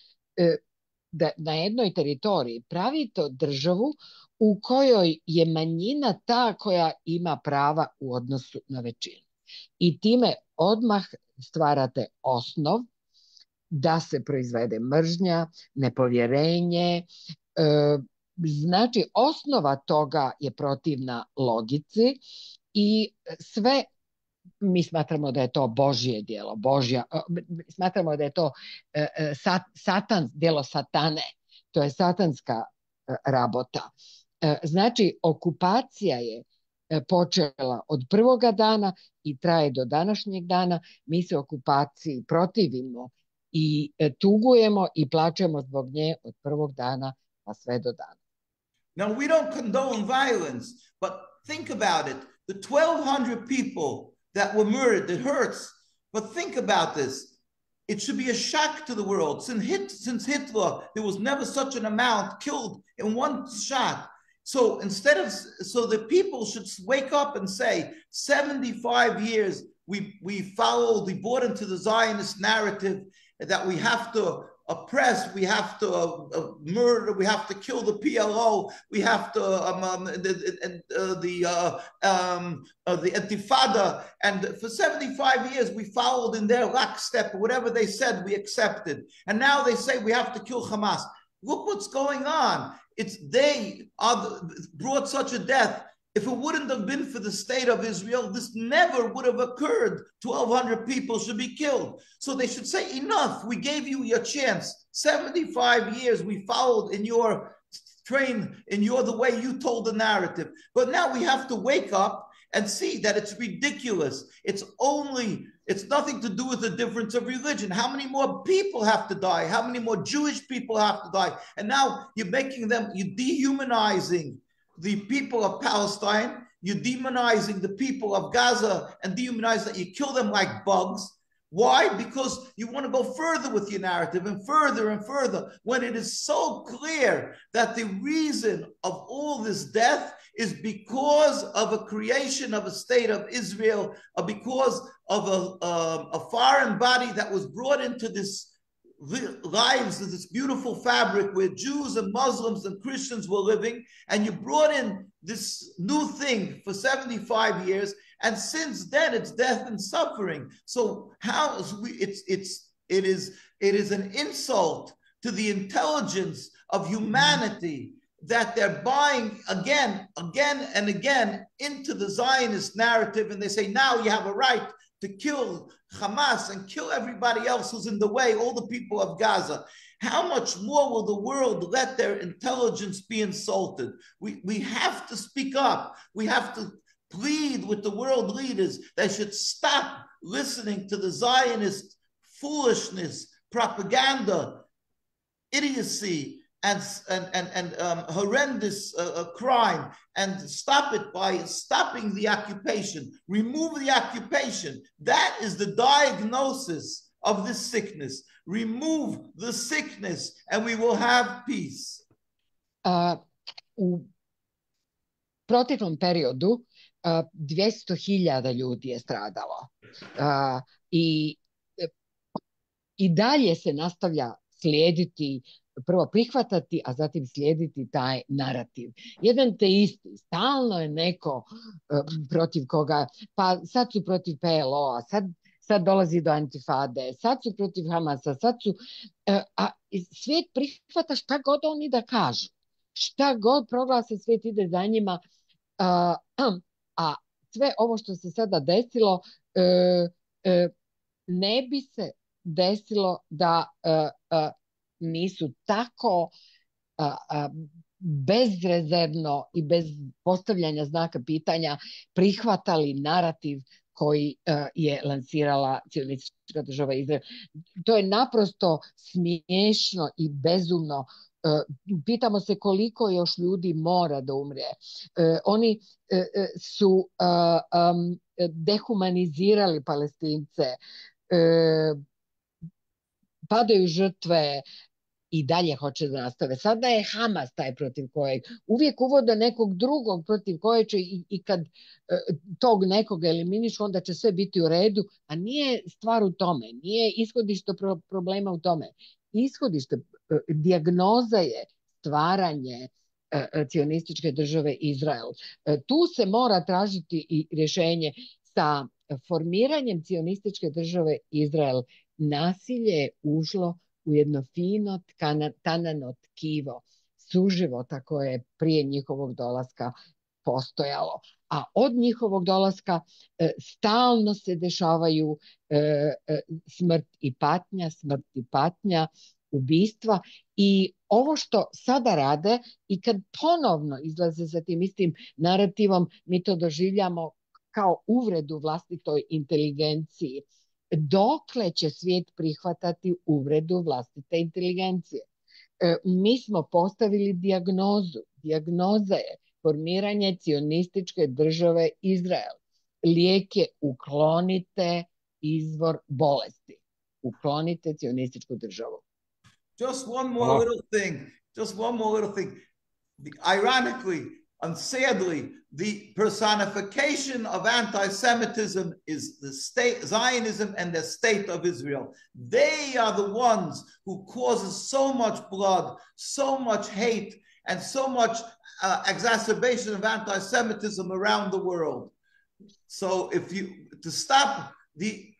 da na jednoj teritoriji pravite državu u kojoj je manjina ta koja ima prava u odnosu na većinu. I time odmah stvarate osnov da se proizvede mržnja, nepovjerenje. Znači, osnova toga je protivna logici i sve mi smatramo da je to Božje djelo, smatramo da je to djelo satane, to je satanska rabota. Znači, okupacija je počela od prvoga dana i traje do današnjeg dana. Mi se okupaciji protivimo i tugujemo i plačemo zbog nje od prvog dana pa sve do dana. Now, we don't condone violence, but think about it. The 1,200 people that were murdered, it hurts. But think about this. It should be a shock to the world. Since Hitler, there was never such an amount killed in one shot. So so the people should wake up and say, 75 years we bought into the Zionist narrative that we have to oppress, we have to murder, we have to kill the PLO, we have to the Intifada, and for 75 years we followed in their lockstep. Whatever they said, we accepted, and now they say we have to kill Hamas. Look what's going on. It's they brought such a death. If it wouldn't have been for the state of Israel, this never would have occurred. 1,200 people should be killed. So they should say, enough, we gave you your chance. 75 years we followed in your train, the way you told the narrative. But now we have to wake up and see that it's ridiculous. It's nothing to do with the difference of religion. How many more people have to die? How many more Jewish people have to die? And now you're dehumanizing the people of Palestine, you're demonizing the people of Gaza and dehumanizing that you kill them like bugs. Why? Because you want to go further with your narrative and further, when it is so clear that the reason of all this death is because of a creation of a state of Israel, because of a foreign body that was brought into this lives of this beautiful fabric where Jews and Muslims and Christians were living, and you brought in this new thing for 75 years, and since then it's death and suffering. So it is an insult to the intelligence of humanity that they're buying again and again into the Zionist narrative, and they say now you have a right to kill Hamas and kill everybody else who's in the way, all the people of Gaza. How much more will the world let their intelligence be insulted? We have to speak up. We have to plead with the world leaders that should stop listening to the Zionist foolishness, propaganda, idiocy, and horrendous crime, and stop it by stopping the occupation. Remove the occupation. That is the diagnosis of this sickness. Remove the sickness and we will have peace. U proteklom periodu 200.000 ljudi je stradalo. I dalje se nastavlja slijediti, prvo prihvatati, a zatim slijediti taj narativ. Jedan te isti, stalno je neko protiv koga, pa sad su protiv PLO-a, sad dolazi do Antifade, sad su protiv Hamasa, a svijet prihvata šta god oni da kažu. Šta god proglase, svijet ide za njima, a sve ovo što se sada desilo, ne bi se desilo da nisu tako bezrezervno i bez postavljanja znaka pitanja prihvatali narativ koji je lansirala cionistička država Izrael. To je naprosto smiješno i bezumno. Pitamo se koliko još ljudi mora da umre. Oni su dehumanizirali Palestince, padaju žrtve, i dalje hoće da nastave. Sada je Hamas taj protiv kojeg uvijek uvode nekog drugog protiv kojeg će i kad tog nekog eliminišu, onda će sve biti u redu, a nije stvar u tome, nije ishodište problema u tome. Ishodište, dijagnoza je stvaranje cionističke države Izrael. Tu se mora tražiti i rješenje sa formiranjem cionističke države Izrael. Nasilje je ušlo u jedno fino tanano tkivo suživota koje je prije njihovog dolaska postojalo. A od njihovog dolaska stalno se dešavaju smrt i patnja, ubistva, i ovo što sada rade i kad ponovno izlaze sa tim istim narativom, mi to doživljamo kao uvredu vlastitoj inteligenciji. Dokle će svijet prihvatati uvredu vlastite inteligencije? Mi smo postavili dijagnozu. Dijagnoza je formiranje cionističke države Izrael. Lijek je uklonite izvor bolesti. Uklonite cionističku državu. Just one more little thing. Ironically, And sadly, the personification of anti-Semitism is the state, Zionism and the state of Israel. They are the ones who causes so much blood, so much hate, and so much exacerbation of anti-Semitism around the world. So if you, to stop the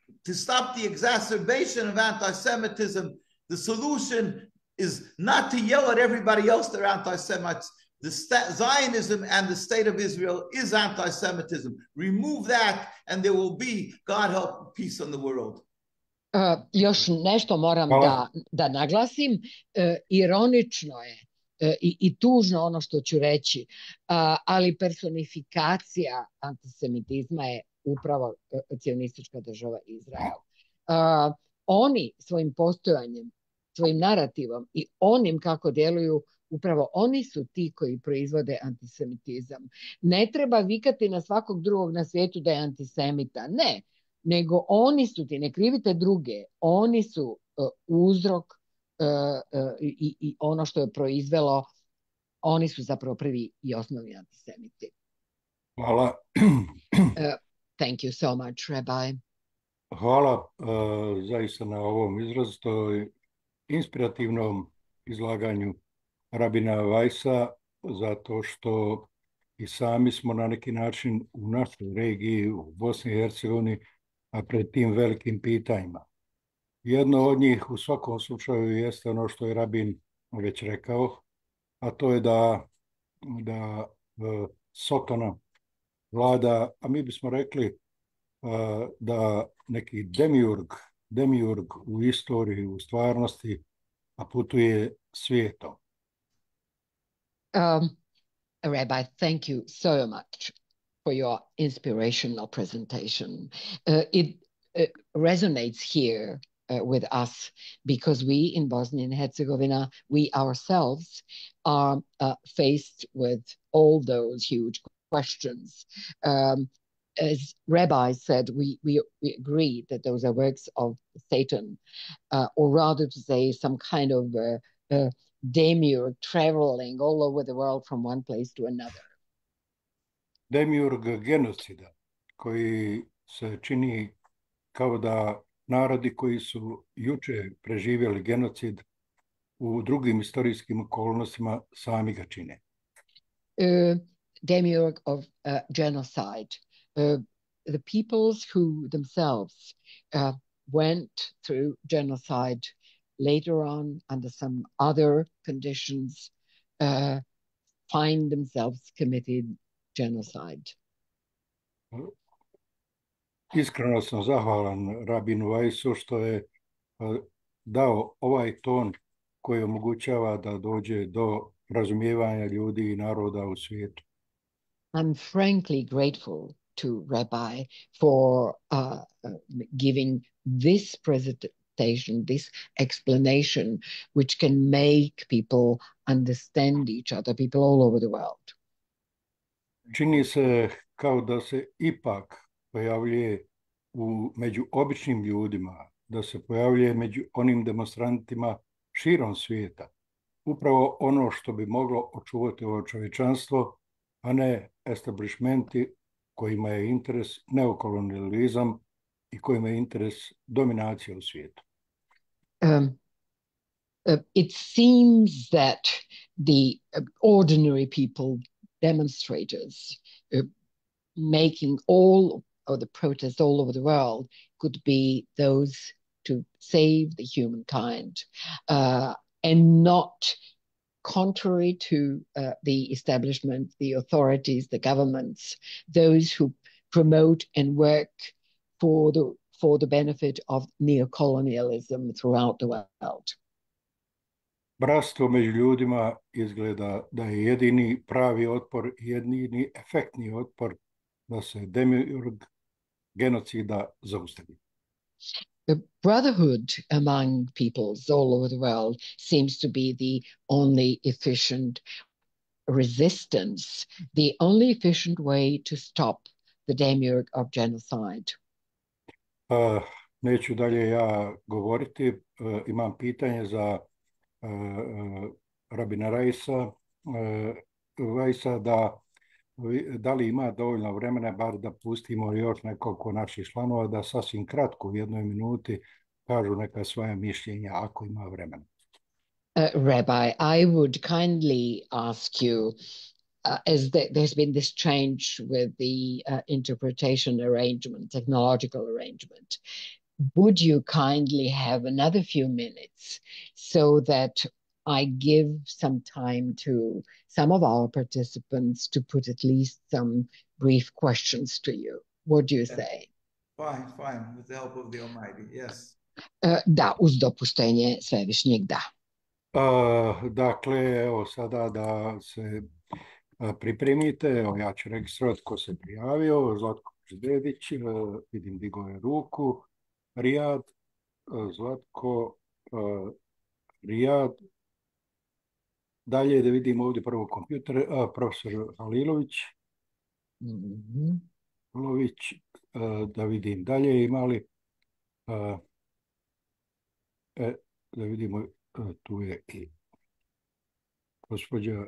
exacerbation of anti-Semitism, the solution is not to yell at everybody else they're anti-Semites. The Zionism and the state of Israel is anti-Semitism. Remove that and there will be, God help, peace in the world. Još nešto moram da naglasim. Ironično je i tužno ono što ću reći, ali personifikacija antisemitizma je upravo cionistička država Izrael. Oni svojim postojanjem, svojim narativom i onim kako djeluju, upravo oni su ti koji proizvode antisemitizam. Ne treba vikati na svakog drugog na svijetu da je antisemita, ne, nego oni su ti, ne krivite druge, oni su uzrok i ono što je proizvelo, oni su zapravo prvi i osnovni antisemiti. Hvala. Thank you so much, Rabbi. Hvala zaista na ovom izrazito inspirativnom izlaganju Rabina Weissa, zato što i sami smo na neki način u našoj regiji, u Bosni i Hercegovini, a pred tim velikim pitanjima. Jedno od njih u svakom slučaju jeste ono što je Rabin već rekao, a to je da Sotona vlada, a mi bismo rekli da neki demiurg u istoriji, u stvarnosti, a putuje svijetom. Rabbi, thank you so much for your inspirational presentation. It resonates here with us because we in Bosnia and Herzegovina, we ourselves are faced with all those huge questions. As Rabbi said, we agree that those are works of Satan, or rather to say some kind of demiurge traveling all over the world from one place to another. Demiurg genocida, koji se čini kao da narodi koji su juče preživjeli genocid u drugim istorijskim okolnostima sami ga čine. Demiurg of genocide. The peoples who themselves went through genocide later on under some other conditions find themselves committed genocide. Iskreno sam zahvalan Rabinu Weissu što je dao ovaj ton koji omogućava da dođe do razumijevanja ljudi i naroda u svijetu. I'm frankly grateful to Rabbi for giving this presentation, this explanation, which can make people understand each other, people all over the world. Čini se kao da se ipak pojavljuje među običnim ljudima, da se pojavljuje među onim demonstrantima širom svijeta. Upravo ono što bi moglo očuvati ovo čovječanstvo, a ne establishmenti kojima je interes neokolonijalizam i kojima je interes dominacija u svijetu. It seems that the ordinary people, demonstrators, making all of the protests all over the world could be those to save the humankind and not contrary to the establishment, the authorities, the governments, those who promote and work for the benefit of neocolonialism throughout the world. Bratstvo među ljudima izgleda da je jedini pravi otpor, jedini efektni otpor da se demiurg genocida zaustavi. The brotherhood among peoples all over the world seems to be the only efficient resistance, the only efficient way to stop the demiurge of genocide. Neću dalje ja govoriti. Imam pitanje za Rabina Weissa da da li ima dovoljno vremena, bar da pustimo još nekoliko naših članova, da sasvim kratko u jednoj minuti kažu neka svoja mišljenja, ako ima vremena. Rabbi, I would kindly ask you, as there's been this change with the interpretation arrangement, technological arrangement, would you kindly have another few minutes so that I give some time to some of our participants to put at least some brief questions to you? What do you say? Fine, with the help of the Almighty, yes. Da, uz dopuštenje Svevišnjeg, da. Dakle, evo sada da se pripremite, evo ja ću registrovati ko se prijavio, Zlatko Ždedić, vidim digo je ruku, Rijad, Zlatko, Rijad, dalje da vidim ovdje prvo kompjuter, profesor Halilović, da vidim dalje imali, da vidimo, tu je i gospođa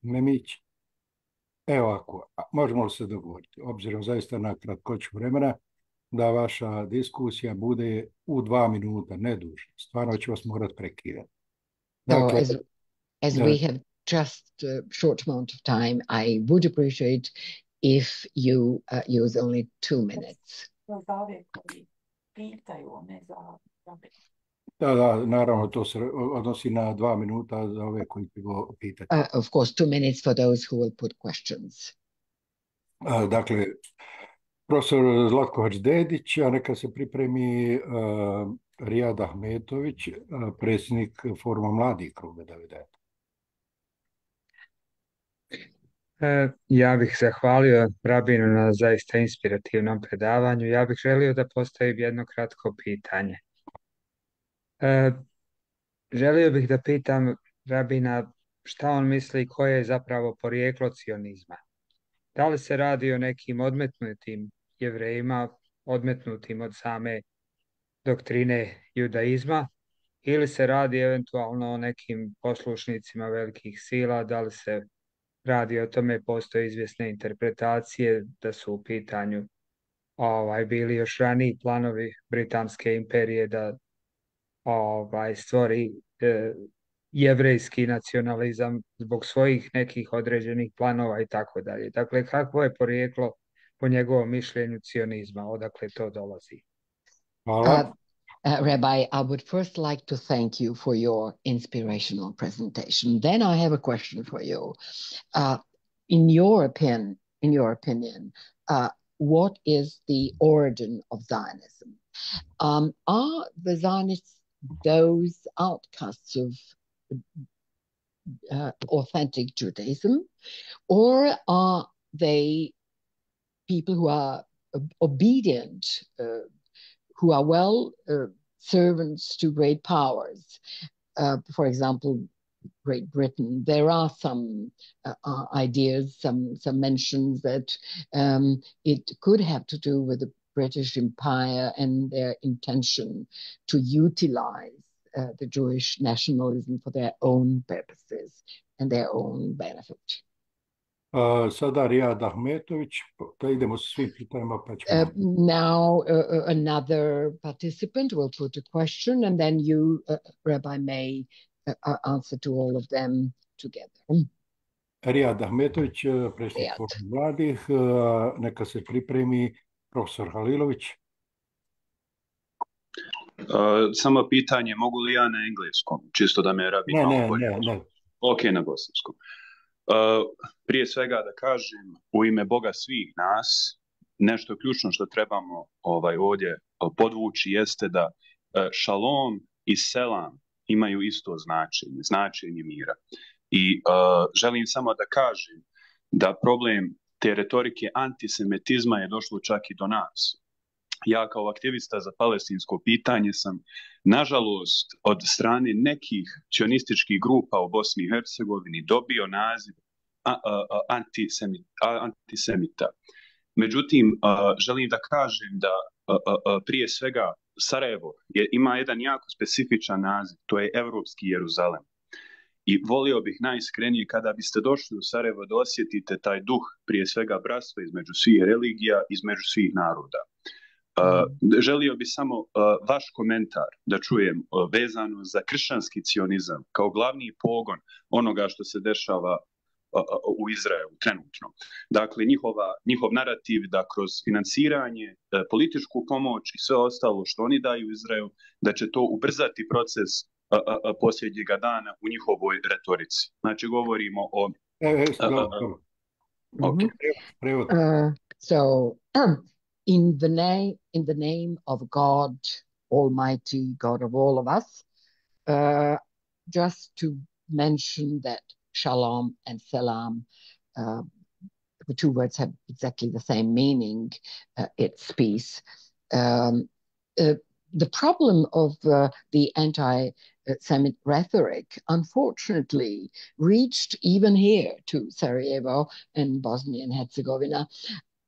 Memić. Evo ako, možemo li se dogovoriti, obzirom zaista na kratkoću vremena, da vaša diskusija bude u 2 minuta, ne duže. Stvarno ću vas morat prekidati. Dakle, as we have just a short amount of time, I would appreciate if you use only 2 minutes. Da, naravno, to se odnosi na 2 minuta za ove koji će go pitati. Of course, 2 minutes for those who will put questions. Dakle, profesor Zlatko Hađdedić, a neka se pripremi Rijad Ahmetović, predsjednik Foruma mladih Kruga 99. Ja bih zahvalio Rabinu na zaista inspirativnom predavanju. Ja bih želio da postavim jedno kratko pitanje. Želio bih da pitam Rabina šta on misli koje je zapravo porijeklo cionizma. Da li se radi o nekim odmetnutim Jevrejima, odmetnutim od same doktrine judaizma, ili se radi eventualno o nekim poslušnicima velikih sila, da li se radi o tome, postoje izvjesne interpretacije da su u pitanju bili još raniji planovi Britanske imperije da stvori jevrejski nacionalizam zbog svojih nekih određenih planova i tako dalje. Dakle, kakvo je porijeklo po njegovom mišljenju cionizma, odakle to dolazi? Hvala. Rabbi, I would first like to thank you for your inspirational presentation. Then I have a question for you. In your opinion, what is the origin of Zionism? Are the Zionists those outcasts of authentic Judaism, or are they people who are obedient, who are servants to great powers? For example, Great Britain. There are some ideas, some mentions that it could have to do with the British Empire and their intention to utilize the Jewish nationalism for their own purposes and their own benefit. Sada Rijad Ahmetović, da idemo sa svim pitanjima pa ćemo... Now another participant will put a question and then you, Rabbi, may answer to all of them together. Rijad Ahmetović, predsjednik Foruma mladih, neka se pripremi profesor Halilović. Samo pitanje, mogu li ja na engleskom, čisto da me Rabin malo bolje... Ne. Ok, na bosanskom. Prije svega da kažem u ime Boga svih nas, nešto ključno što trebamo ovdje podvući jeste da šalom i selam imaju isto značenje mira. I želim samo da kažem da problem te retorike antisemitizma je došlo čak i do nas. Ja kao aktivista za palestinsko pitanje sam, nažalost, od strane nekih čionističkih grupa u Bosni i Hercegovini dobio naziv antisemita. Međutim, želim da kažem da prije svega Sarajevo ima jedan jako specifičan naziv, to je Evropski Jeruzalem. I volio bih najiskrenije kada biste došli u Sarajevo da osjetite taj duh, prije svega bratstva između svih religija, između svih naroda. Želio bih samo vaš komentar da čujem vezano za kršćanski cionizam kao glavni pogon onoga što se dešava u Izraelu trenutno. Dakle, njihov narativ da kroz financiranje, političku pomoć i sve ostalo što oni daju Izraelu, da će to ubrzati proces posljednjega dana u njihovoj retorici. Znači, govorimo o... In the name of God, Almighty God of all of us, just to mention that shalom and salam, the two words have exactly the same meaning. It's peace. The problem of the anti-Semitic rhetoric, unfortunately, reached even here to Sarajevo and Bosnia and Herzegovina.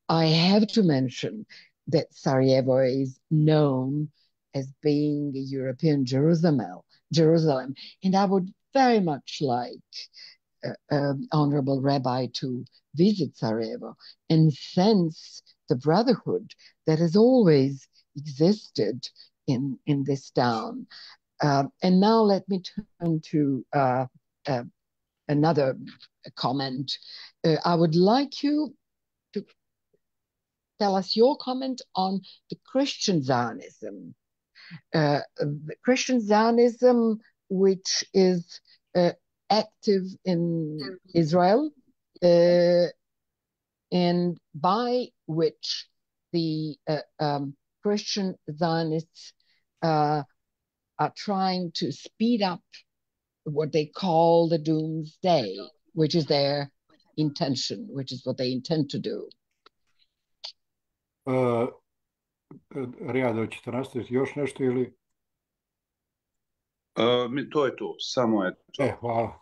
I have to mention that Sarajevo is known as being a European Jerusalem, and I would very much like Honorable Rabbi to visit Sarajevo and sense the brotherhood that has always existed in this town. And now let me turn to another comment. I would like you to tell us your comment on the Christian Zionism. The Christian Zionism, which is active in Israel, and by which the Christian Zionists are trying to speed up what they call the doomsday, which is their intention, which is what they intend to do. Rijado, ćete nastaviti još nešto ili? To je to, samo je to. Hvala.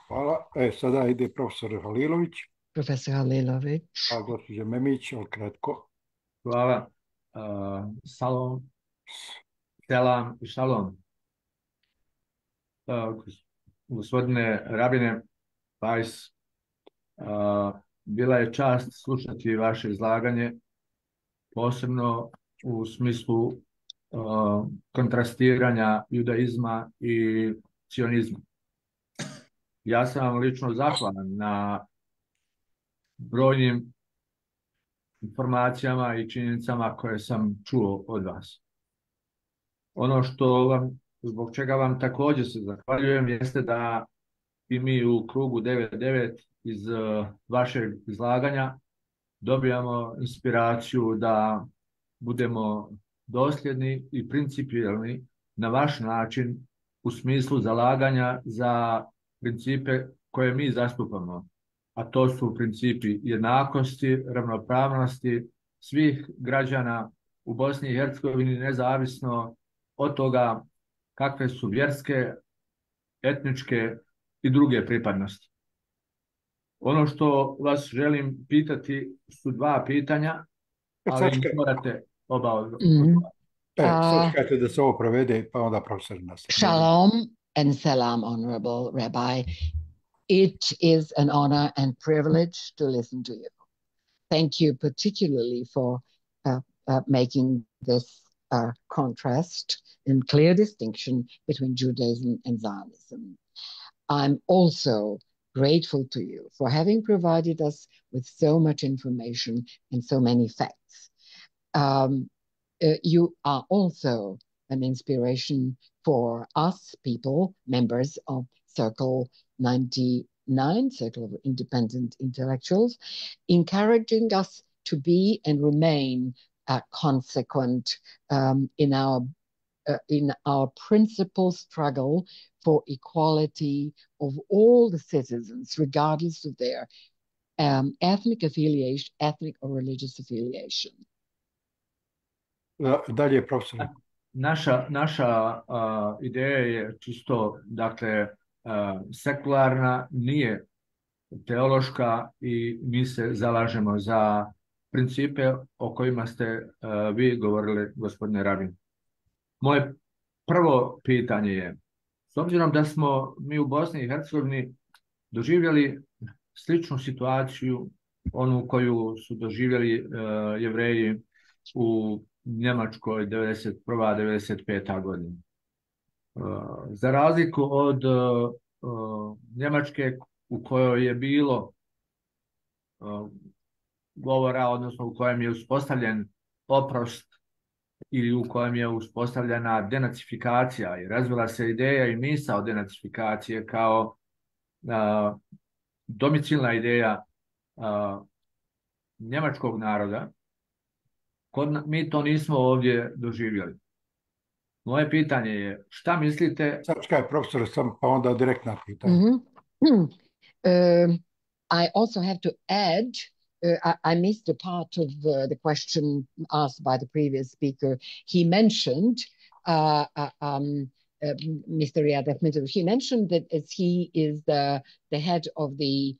Sada ide profesor Halilović. Profesor Halilović. A gospođa Memić, ali kratko. Hvala. Salam, selam i šalom. Gospodine Rabine, Weiss, bila je čast slušati vaše izlaganje, posebno u smislu kontrastiranja judaizma i cionizma. Ja sam vam lično zahvalan na brojnim informacijama i činjenicama koje sam čuo od vas. Ono zbog čega vam također se zahvaljujem jeste da i mi u krugu 99 iz vašeg izlaganja dobijamo inspiraciju da budemo dosljedni i principijelni na vaš način u smislu zalaganja za principe koje mi zastupamo, a to su principi jednakosti, ravnopravnosti svih građana u Bosni i Hercegovini, nezavisno od toga kakve su vjerske, etničke i druge pripadnosti. Ono što vas želim pitati su dva pitanja, ali morate oba odgovoriti. Sačekajte da se ovo provede, pa onda profesor nastavi. Shalom and salam, Honorable Rabbi. It is an honor and privilege to listen to you. Thank you particularly for making this contrast and clear distinction between Judaism and Zionism. I'm also grateful to you for having provided us with so much information and so many facts. You are also an inspiration for us people, members of Circle 99, Circle of Independent Intellectuals, encouraging us to be and remain consequent in our principal struggle for equality of all the citizens, regardless of their ethnic affiliation, ethnic or religious affiliation. Dalje, profesor. Naša ideja je čisto, dakle, sekularna, nije teološka i mi se zalažemo za principe o kojima ste vi govorili, gospodine Rabin. Moje prvo pitanje je, s obzirom da smo mi u Bosni i Hercegovini doživjeli sličnu situaciju, onu koju su doživjeli Jevreji u Njemačkoj 91-95. godina. Za razliku od Njemačke u kojoj je bilo govora, odnosno u kojem je uspostavljen oprost ili u kojem je uspostavljena denacifikacija i razvila se ideja i misao denacifikacije kao domicilna ideja njemačkog naroda, mi to nismo ovdje doživjeli. Moje pitanje je, šta mislite... Čekaj, profesor, sam pa onda direktna pitanja. I also have to add, I missed a part of the question asked by the previous speaker. He mentioned, Mr. Riyad Ahmedov, he mentioned that as he is the head of the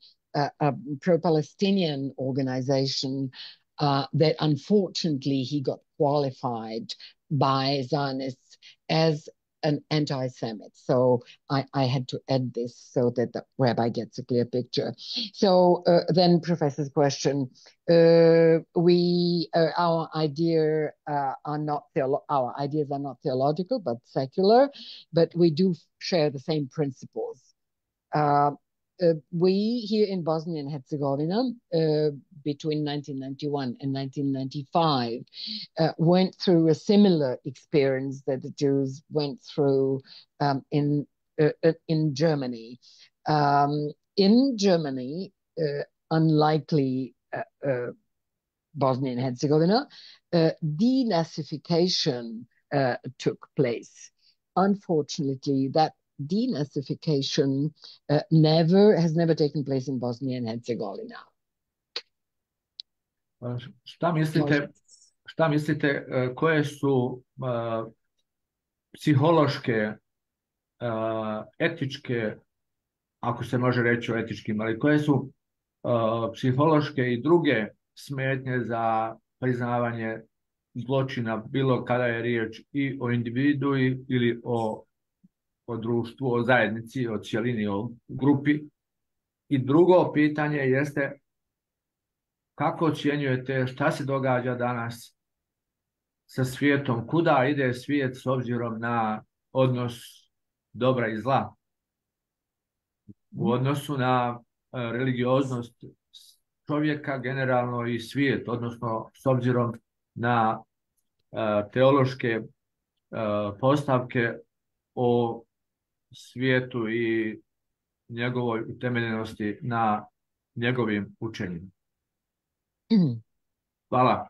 pro-Palestinian organization, that unfortunately he got qualified by Zionists as an anti-Semite. So I had to add this so that the rabbi gets a clear picture. So then professor's question, our ideas are not theological, but secular, but we do share the same principles. We here in Bosnia and Herzegovina, between 1991 and 1995, went through a similar experience that the Jews went through in Germany. In Germany, unlikely Bosnia and Herzegovina, denazification took place. Unfortunately, that denazification has never taken place in Bosnia and Herzegovina. Šta mislite koje su psihološke, etičke, ako se može reći o etičkim, ali koje su psihološke i druge smetnje za priznavanje zločina, bilo kada je riječ i o individu ili o društvu, o zajednici, o cijelini, o grupi. I drugo pitanje jeste kako ocjenjujete šta se događa danas sa svijetom, kuda ide svijet s obzirom na odnos dobra i zla, u odnosu na religioznost čovjeka generalno i svijet, odnosno s obzirom na teološke postavke o svijetu i njegovoj utemeljenosti na njegovim učenjima. Hvala.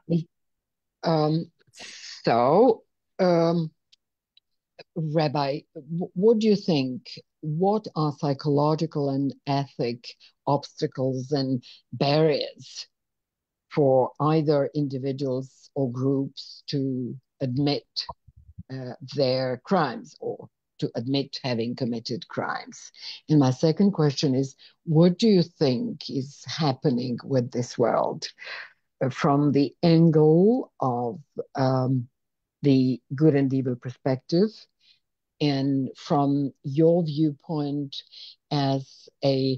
Rabbi, what do you think? What are psychological and ethic obstacles and barriers for either individuals or groups to admit their crimes or to admit having committed crimes? And my second question is, what do you think is happening with this world from the angle of the good and evil perspective, and from your viewpoint as a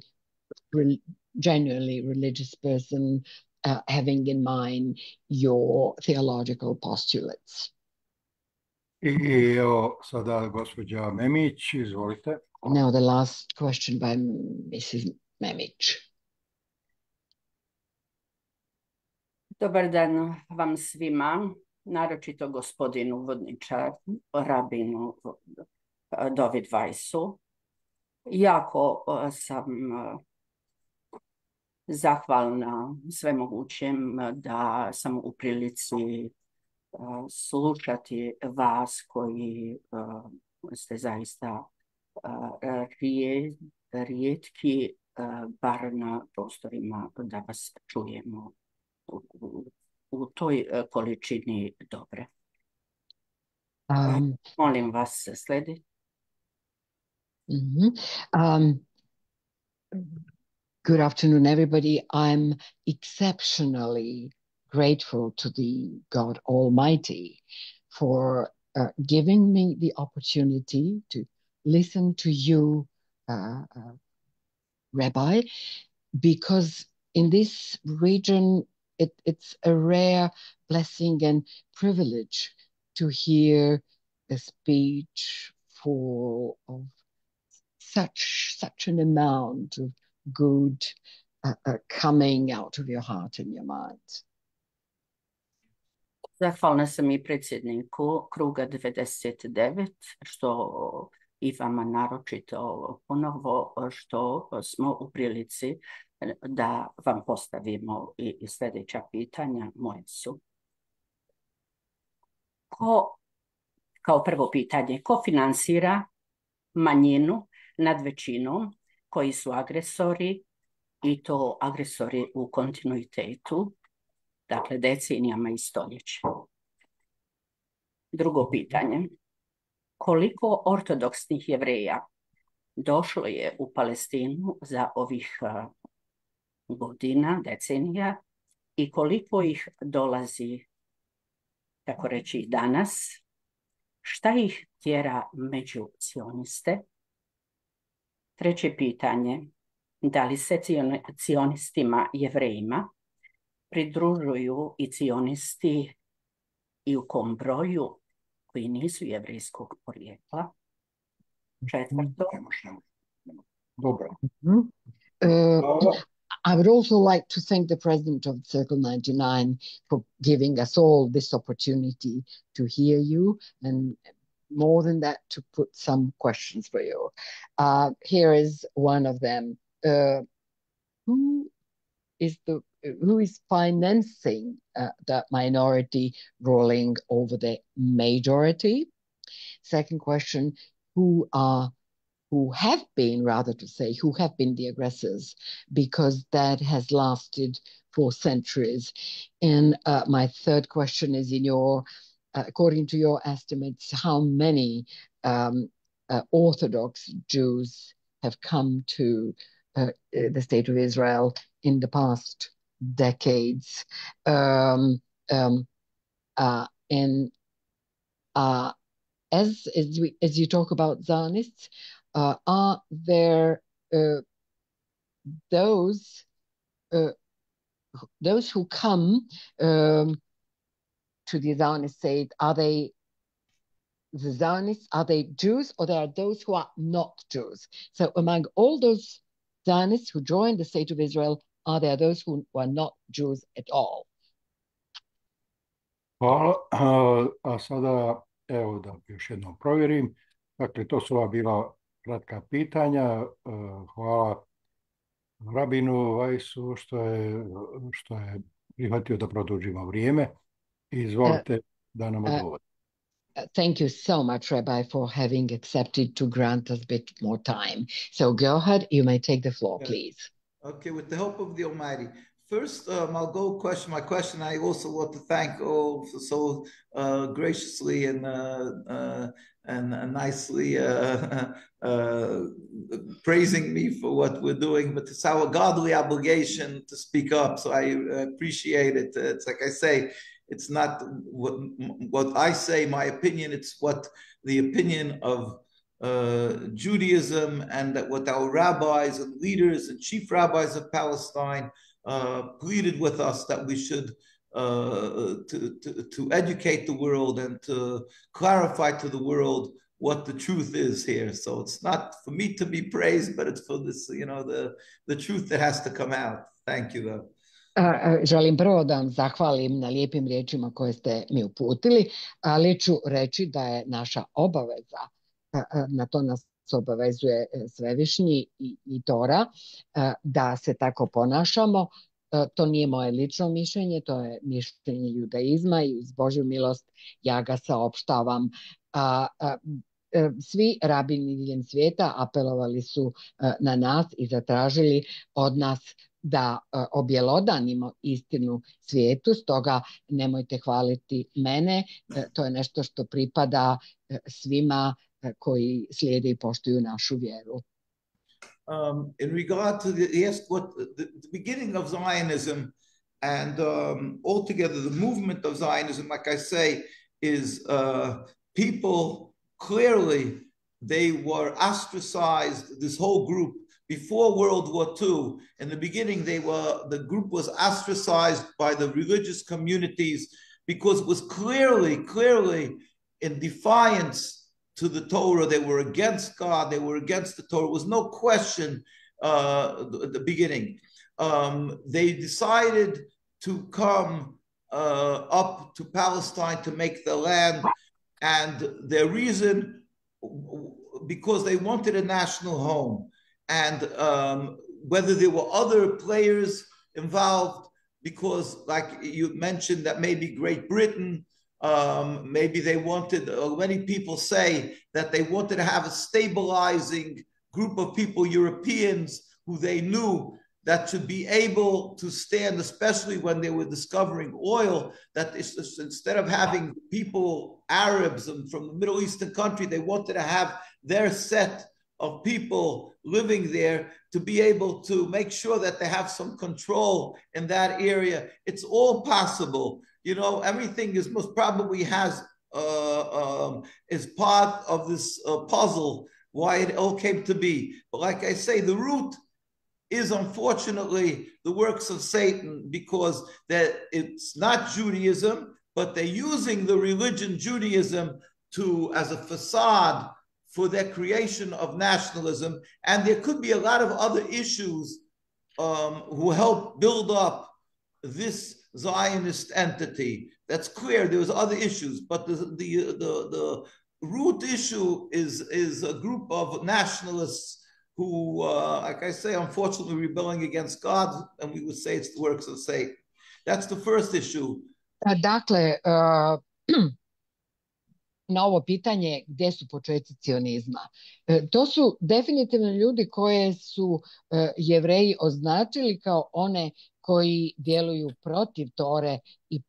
genuinely religious person, having in mind your theological postulates? I evo sada gospođa Memić, izvolite. Now the last question by Mrs. Memić. Dobar dan vam svima, naročito gospodinu Uvodničaru, Rabinu Dovid Weissu. Jako sam zahvalna svemogućem da sam u prilici slušati vas koji ste zaista rijetki, bar na prostorima da vas čujemo u toj količini dobre. Molim vas, sledi. Good afternoon, everybody. I'm exceptionally grateful to the God Almighty for giving me the opportunity to listen to you Rabbi, because in this region, it's a rare blessing and privilege to hear a speech full of such an amount of good coming out of your heart and your mind. Zahvalna sam i predsjedniku Kruga 99, što i vama naročito ponovo što smo u prilici da vam postavimo i sljedeća pitanja moje su. Kao prvo pitanje, ko finansira manjinu nad većinom koji su agresori i to agresori u kontinuitetu, dakle decenijama i stoljećima? Drugo pitanje, koliko ortodoksnih Jevreja došlo je u Palestinu za ovih godina, decenija, i koliko ih dolazi, tako reći, danas? Šta ih tjera među cioniste? Treće pitanje, da li se cionistima Jevrejima pridružuju i cionisti i u kom broju koji nisu jevrejskog porijekla? Četvrto. Dobro. I would also like to thank the president of Circle 99 for giving us all this opportunity to hear you, and more than that, to put some questions for you. Here is one of them. Who is financing the minority ruling over the majority? Second question, who have been the aggressors, because that has lasted for centuries. And my third question is, according to your estimates, how many Orthodox Jews have come to the state of Israel in the past decades? As you talk about Zionists, are there those who come to the Zionist state? Are they the Zionists? Are they Jews, or there are those who are not Jews? So among all those Zionists who joined the state of Israel, are there those who are not Jews at all? Hvala. A sada, evo da još jednom provjerim. Dakle, to su ova bila kratka pitanja. Hvala Rabinu Weissu što je prihvatio da produžimo vrijeme. Izvolite da nam odgovori. Thank you so much, Rabbi, for having accepted to grant us a bit more time. So go ahead, you may take the floor, please. Okay, with the help of the Almighty. First, I'll go my question. I also want to thank all so graciously and nicely praising me for what we're doing, but it's our godly obligation to speak up. So I appreciate it. It's like I say, it's not what I say, my opinion, it's what the opinion of Judaism, and that what our rabbis and leaders and chief rabbis of Palestine pleaded with us, that we should to educate the world and to clarify to the world what the truth is here. So it's not for me to be praised, but it's for this, the truth that has to come out. Thank you, though. Želim prvo da vam zahvalim na lijepim riječima koje ste mi uputili, ali ću reći da je naša obaveza, na to nas obavezuje Svevišnji i Tora, da se tako ponašamo. To nije moje lično mišljenje, to je mišljenje judaizma i uz Božju milost ja ga saopštavam. Svi rabini diljem svijeta apelovali su na nas i zatražili od nas da objelodanimo istinu svijetu, stoga nemojte hvaliti mene, to je nešto što pripada svima koji slijede i poštuju našu vjeru. In regard to the beginning of Zionism and altogether the movement of Zionism, like I say, is people clearly, they were ostracized, this whole group before World War II. In the beginning, the group was ostracized by the religious communities because it was clearly in defiance to the Torah. They were against God. They were against the Torah. There was no question at the beginning. They decided to come up to Palestine to make the land, and their reason, because they wanted a national home. And whether there were other players involved, because like you mentioned that maybe Great Britain, maybe they wanted, many people say that they wanted to have a stabilizing group of people, Europeans, who they knew that should be able to stand, especially when they were discovering oil, that instead of having people, Arabs and from the Middle Eastern country, they wanted to have their set of people living there to be able to make sure that they have some control in that area. It's all possible. You know, everything is most probably is part of this puzzle, why it all came to be. But like I say, the root is unfortunately the works of Satan, because that it's not Judaism, but they're using the religion Judaism as a facade for their creation of nationalism. And there could be a lot of other issues who help build up this Zionist entity. That's clear. There was other issues, but the root issue is a group of nationalists who, like I say, unfortunately rebelling against God, and we would say it's the works of Satan. That's the first issue. Dakle, na ovo pitanje gdje su početci cionizma. To su definitivno ljudi koje su Jevreji označili kao one koji djeluju protiv Tore i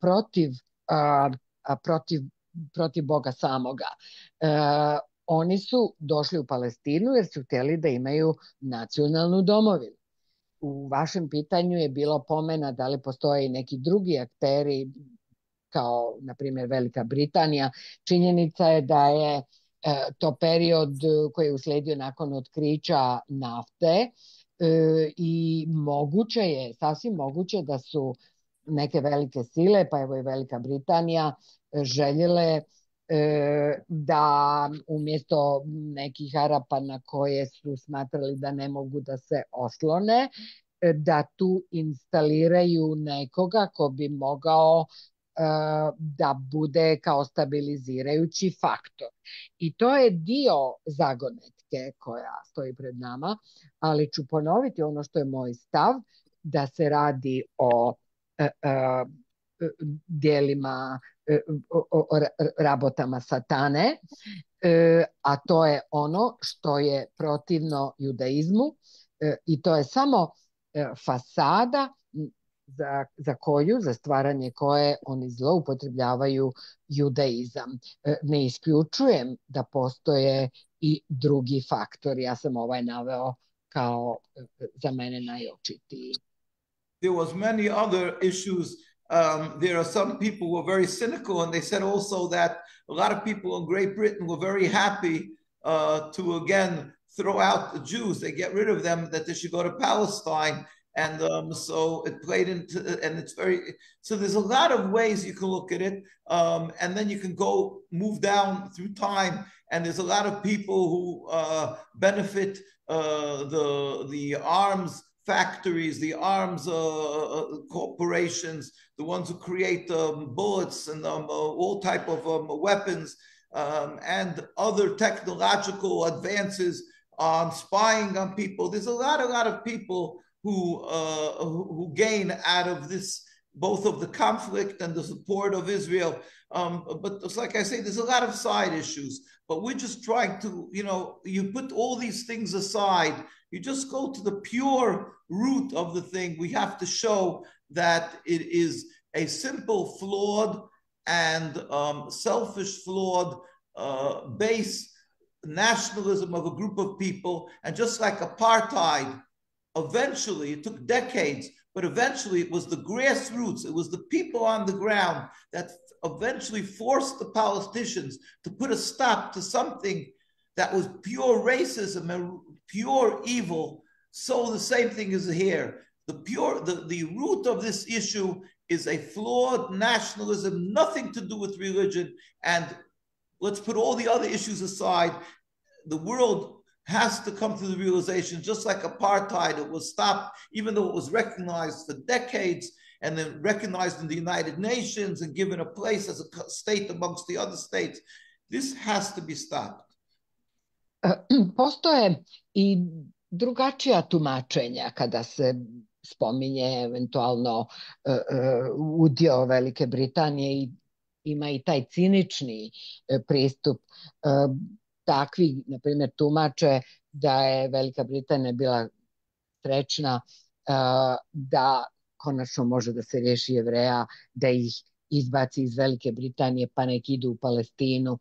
protiv Boga samoga. Oni su došli u Palestinu jer su htjeli da imaju nacionalnu domovinu. U vašem pitanju je bilo pomena da li postoje i neki drugi akteri, kao na primjer Velika Britanija. Činjenica je da je to period koji je uslijedio nakon otkrića nafte i moguće je, sasvim moguće da su neke velike sile, pa evo i Velika Britanija, željele da umjesto nekih Arapa na koje su smatrali da ne mogu da se oslone, da tu instaliraju nekoga ko bi mogao da bude kao stabilizirajući faktor. I to je dio zagonetke koja stoji pred nama, ali ću ponoviti ono što je moj stav, da se radi o dijelima, o rabotama satane, a to je ono što je protivno judaizmu i to je samo fasada za stvaranje koje oni zloupotrebljavaju judaizam. Ne isključujem da postoje i drugi faktori. Ja sam ovaj naveo kao za mene najočitiji. There was many other issues. There are some people who are very cynical, and they said also that a lot of people in Great Britain were very happy to again throw out the Jews. They get rid of them, that they should go to Palestine. And so it played into, and it's very, so there's a lot of ways you can look at it. And then you can move down through time, and there's a lot of people who benefit the arms factories, the arms corporations, the ones who create bullets and all type of weapons, and other technological advances on spying on people. There's a lot of people who gain out of this, both of the conflict and the support of Israel. But it's like I say, there's a lot of side issues, but we're just trying to, you put all these things aside, you just go to the pure root of the thing. We have to show that it is a simple, flawed, and selfish, flawed base nationalism of a group of people. And just like apartheid, eventually, it took decades, but eventually it was the grassroots, it was the people on the ground that eventually forced the politicians to put a stop to something that was pure racism and pure evil, So the same thing is here. The root of this issue is a flawed nationalism, nothing to do with religion. And let's put all the other issues aside. The world has to come to the realization, just like apartheid, it was stopped, even though it was recognized for decades and then recognized in the United Nations and given a place as a state amongst the other states. This has to be stopped. Postoje i drugačija tumačenja kada se spominje eventualno udio Velike Britanije i ima i taj cinični pristup. Takvi, na primjer, tumače da je Velika Britanija bila srećna da konačno može da se riješi Jevreja, da ih izbaci iz Velike Britanije pa nek idu u Palestinu.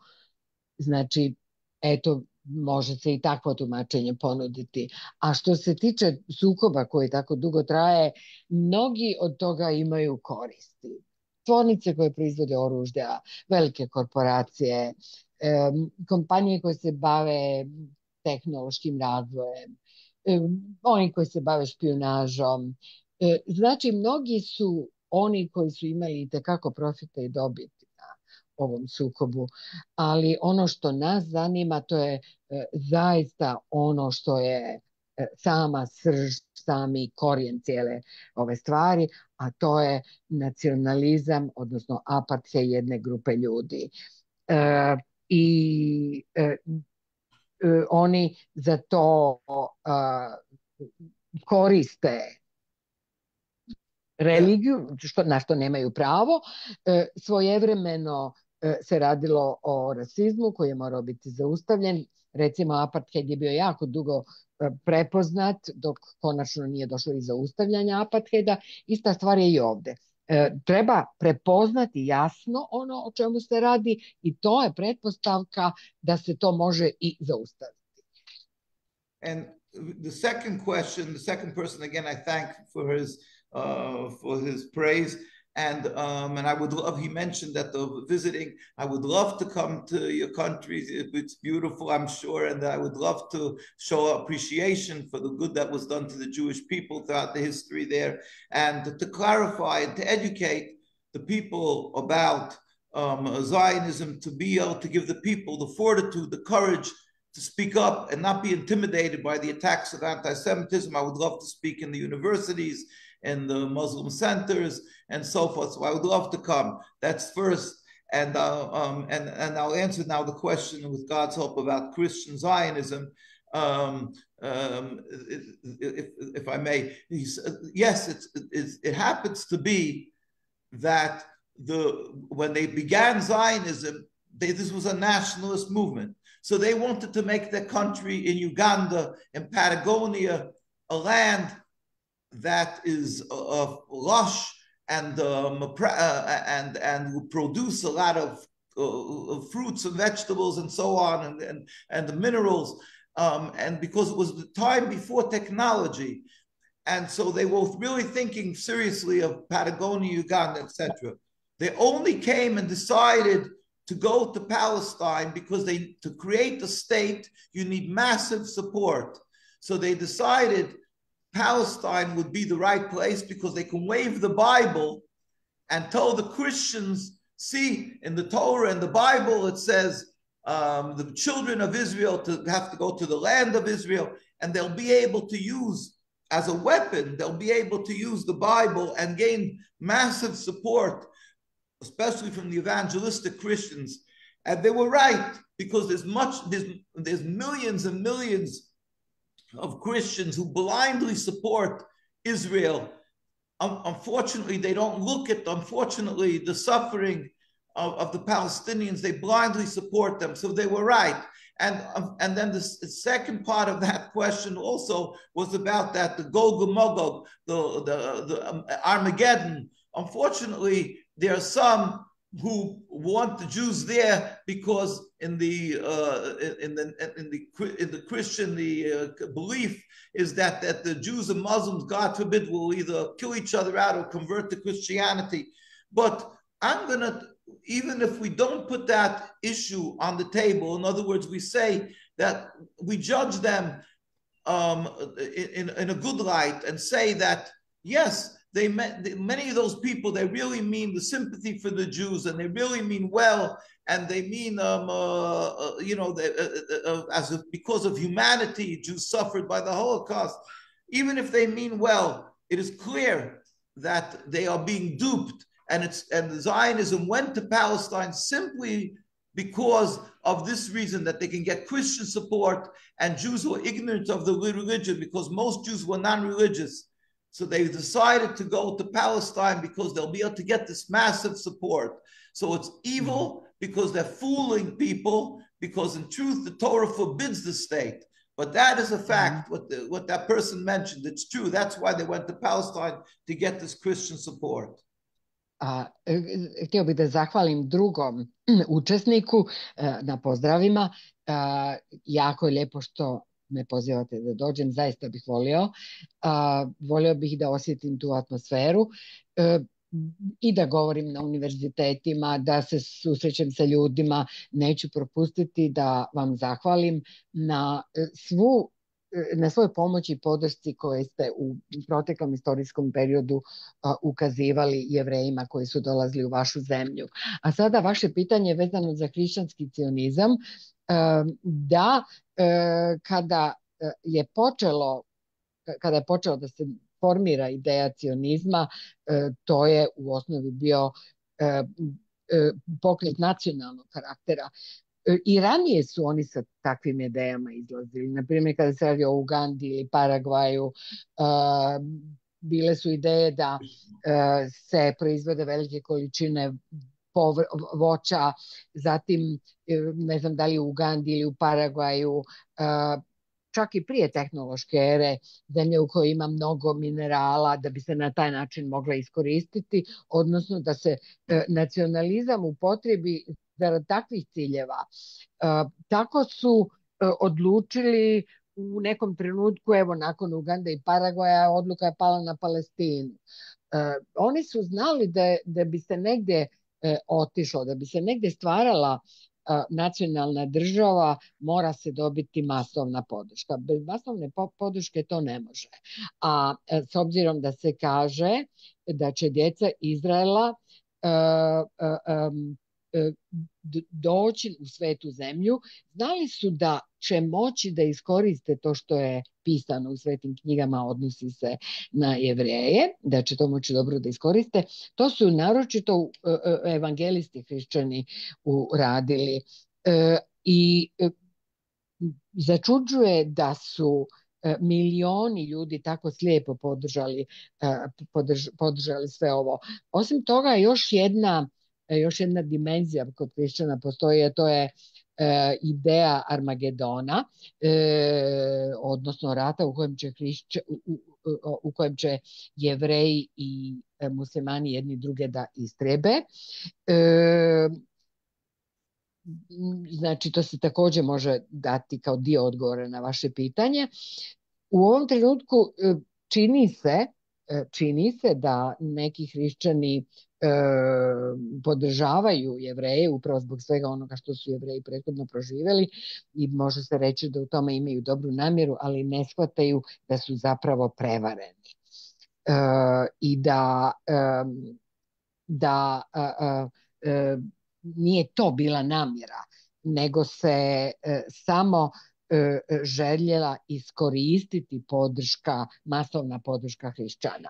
Znači, eto, može se i takvo tumačenje ponuditi. A što se tiče sukoba koji tako dugo traje, mnogi od toga imaju koristi. Tvornice koje proizvode oružja, velike korporacije, kompanije koje se bave tehnološkim razvojem, oni koji se bave špijunažom. Znači, mnogi su oni koji su imali itekako profita i dobiti na ovom sukobu, ali ono što nas zanima to je zaista ono što je sama srž, sami korijen cijele ove stvari, a to je nacionalizam, odnosno aparthejd jedne grupe ljudi. Oni za to koriste religiju, na što nemaju pravo. Svojevremeno se radilo o rasizmu koji je morao biti zaustavljen. Recimo, apartheid je bio jako dugo prepoznat, dok konačno nije došlo i zaustavljanja apartheida. Ista stvar je i ovde. Treba prepoznati jasno ono o čemu se radi i to je pretpostavka da se to može i zaustaviti. And the second question, the second person, again, I thank for his praise. And I would love, he mentioned that the visiting, I would love to come to your country. It's beautiful, I'm sure. And I would love to show appreciation for the good that was done to the Jewish people throughout the history there. And to clarify and to educate the people about Zionism, to be able to give the people the fortitude, the courage to speak up and not be intimidated by the attacks of anti-Semitism. I would love to speak in the universities and the Muslim centers and so forth. So I would love to come. That's first. And I'll answer now the question with God's help about Christian Zionism. If I may, yes, it happens to be that when they began Zionism, this was a nationalist movement. So they wanted to make their country in Uganda and Patagonia a land that is lush and will produce a lot of fruits and vegetables and so on, and the minerals. And because it was the time before technology, and so they were really thinking seriously of Patagonia, Uganda, etc. They only came and decided to go to Palestine because to create a state, you need massive support. So they decided Palestine would be the right place because they can wave the Bible and tell the Christians, see, in the Torah and the Bible, it says the children of Israel have to go to the land of Israel, and they'll be able to use as a weapon, they'll be able to use the Bible and gain massive support, especially from the evangelistic Christians. And they were right, because there's millions and millions of Christians who blindly support Israel. Unfortunately, they don't look at, the suffering of the Palestinians. They blindly support them. So they were right. And then the second part of that question also was about that, the Gog and Magog, the Armageddon. Unfortunately, there are some who want the Jews there because in the Christian belief is that the Jews and Muslims, God forbid, will either kill each other out or convert to Christianity. But even if we don't put that issue on the table, in other words, we say that we judge them in a good light and say that, yes, many of those people, they really mean the sympathy for the Jews, and they really mean well, and they mean, because of humanity, Jews suffered by the Holocaust. Even if they mean well, it is clear that they are being duped, and Zionism went to Palestine simply because of this reason, that they can get Christian support, and Jews who are ignorant of the religion, because most Jews were non-religious. So they decided to go to Palestine because they'll be able to get this massive support. So it's evil because they're fooling people, because in truth, the Torah forbids the state. But that is a fact, what that person mentioned. It's true. That's why they went to Palestine, to get this Christian support. Htio bih da zahvalim drugom učesniku na pozdravima. Jako je lijepo što me pozivate da dođem, zaista bih volio. Volio bih da osjetim tu atmosferu i da govorim na univerzitetima, da se susrećem sa ljudima. Neću propustiti da vam zahvalim na svoj pomoći i podršci koje ste u proteklom istorijskom periodu ukazivali Jevrejima koji su dolazili u vašu zemlju. A sada vaše pitanje vezano za hrišćanski cionizam. Da, kada je počelo da se formira ideja cionizma, to je u osnovi bio pokret nacionalnog karaktera. I ranije su oni sa takvim idejama izlazili. Naprimjer, kada se radi o Ugandi ili Paragvaju, bile su ideje da se proizvode velike količine voća, zatim, ne znam da li u Ugandi ili u Paragvaju, čak i prije tehnološke ere, zemlje u kojoj ima mnogo minerala, da bi se na taj način mogla iskoristiti, odnosno da se nacionalizam upotrebi zarad takvih ciljeva. Tako su odlučili u nekom trenutku, evo nakon Uganda i Paragvaja, odluka je pala na Palestinu. Oni su znali da bi se negdje otišlo, da bi se negdje stvarala nacionalna država, mora se dobiti masovna podrška. Bez masovne podrške to ne može. A s obzirom da se kaže da će djeca Izraela doći u svetu zemlju, znali su da će moći da iskoriste to što je pisano u svetim knjigama, odnosi se na Jevreje, da će to moći dobro da iskoriste. To su naročito evangelisti hrišćani uradili. I začuđuje da su milioni ljudi tako slijepo podržali sve ovo. Osim toga, još jedna dimenzija kod hrišćana postoji, a to je ideja Armagedona, odnosno rata u kojem će Jevreji i muslimani jedni druge da istrebe. Znači, to se također može dati kao dio odgovora na vaše pitanje. U ovom trenutku čini se da neki hrišćani podržavaju Jevreje upravo zbog svega onoga što su Jevreji prethodno proživjeli i može se reći da u tome imaju dobru namjeru, ali ne shvataju da su zapravo prevareni. I da nije to bila namjera, nego se samo željela iskoristiti masovna podrška hrišćana.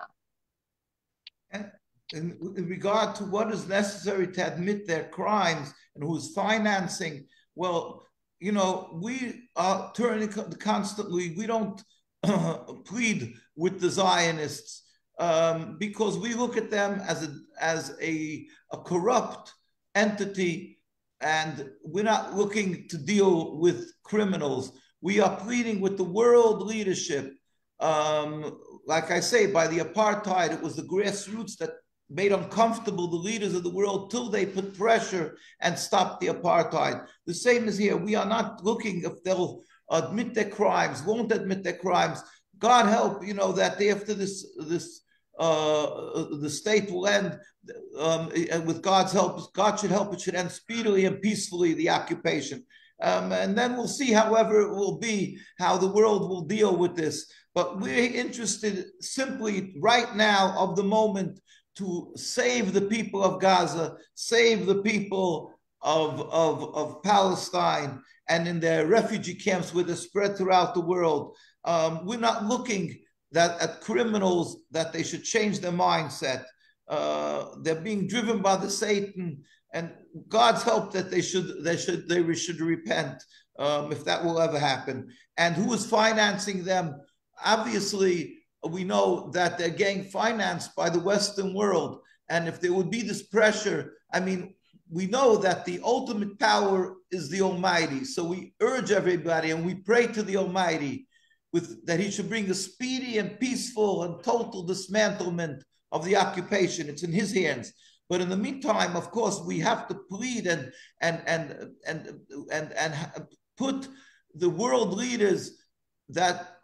In regard to what is necessary to admit their crimes and who's financing, well, we are turning constantly, we don't plead with the Zionists because we look at them as a corrupt entity, and we're not looking to deal with criminals. We are pleading with the world leadership. Like I say, by the apartheid, it was the grassroots that made uncomfortable the leaders of the world till they put pressure and stopped the apartheid. The same is here. We are not looking if they'll admit their crimes, won't admit their crimes. God help, that after this the state will end, and with God's help, God should help, it should end speedily and peacefully, the occupation. And then we'll see, however it will be, how the world will deal with this. But we're interested simply right now of the moment to save the people of Gaza, save the people of Palestine and in their refugee camps where they're spread throughout the world. We're not looking at criminals that they should change their mindset. They're being driven by the Satan, and God's help that they should repent, if that will ever happen. And who is financing them? Obviously, we know that they're getting financed by the Western world. And if there would be this pressure, I mean, we know that the ultimate power is the Almighty. So we urge everybody and we pray to the Almighty that he should bring a speedy and peaceful and total dismantlement of the occupation. It's in his hands. But in the meantime, of course, we have to plead and put the world leaders that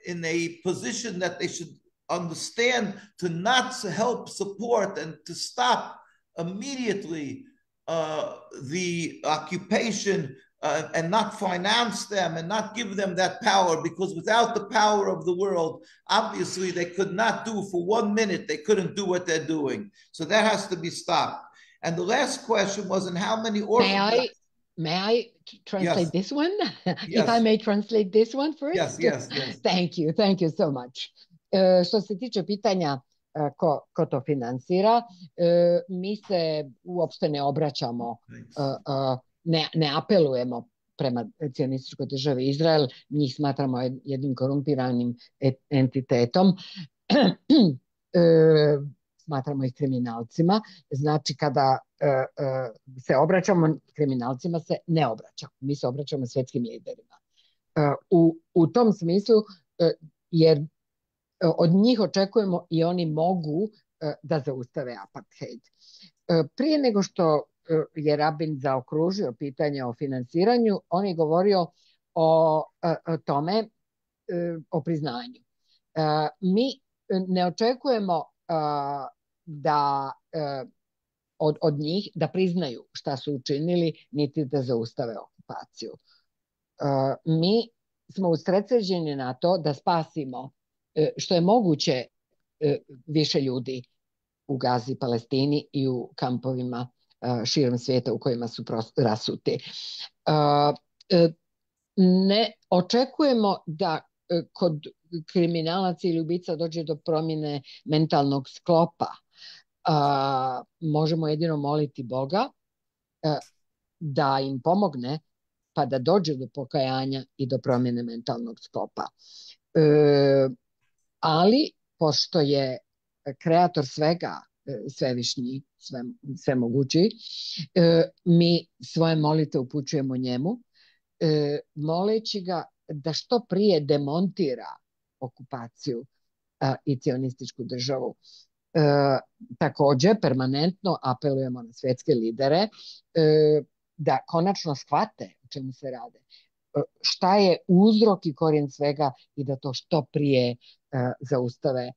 in a position that they should understand to not help support and to stop immediately the occupation and not finance them and not give them that power, because without the power of the world, obviously they could not do for 1 minute, they couldn't do what they're doing. So that has to be stopped. And the last question was, in how many Orthodox... May I translate this one? Yes. If I may translate this one first? Yes. Thank you so much. Što se tiče pitanja ko to finansira, mi se uopšte ne obraćamo, ne apelujemo prema cionističkoj državi Izrael, njih smatramo jednim korumpiranim entitetom, smatramo ih kriminalcima. Znači, kada se obraćamo kriminalcima, se ne obraćamo. Mi se obraćamo svjetskim liderima. U tom smislu, jer od njih očekujemo i oni mogu da zaustave apartheid. Prije nego što je Rabin zaokružio pitanje o finansiranju, on je govorio o tome, o priznanju. Mi ne očekujemo da od njih da priznaju šta su učinili, niti da zaustave okupaciju. Mi smo usredsređeni na to da spasimo što je moguće više ljudi u Gazi, Palestini i u kampovima širom svijeta u kojima su rasuti. Ne očekujemo da kod kriminalaca ili ubica dođe do promjene mentalnog sklopa. Možemo jedino moliti Boga da im pomogne pa da dođe do pokajanja i do promjene mentalnog sklopa. Ali, pošto je kreator svega, svevišnji, svemogući, mi svoje molite upućujemo njemu, moleći ga da što prije demontira okupaciju i cionističku državu. Također, permanentno apelujemo na svjetske lidere da konačno shvate o čemu se rade, šta je uzrok i korijen svega i da to što prije zaustave.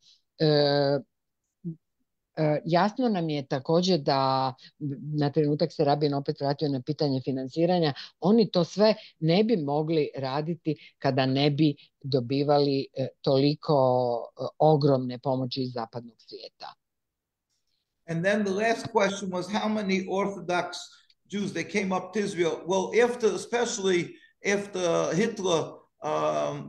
Jasno nam je također da na trenutak se Rabin opet vratio na pitanje finansiranja. Oni to sve ne bi mogli raditi kada ne bi dobivali toliko ogromne pomoći iz zapadnog svijeta. And then the last question was how many Orthodox Jews they came up to Israel. Well, especially after Hitler,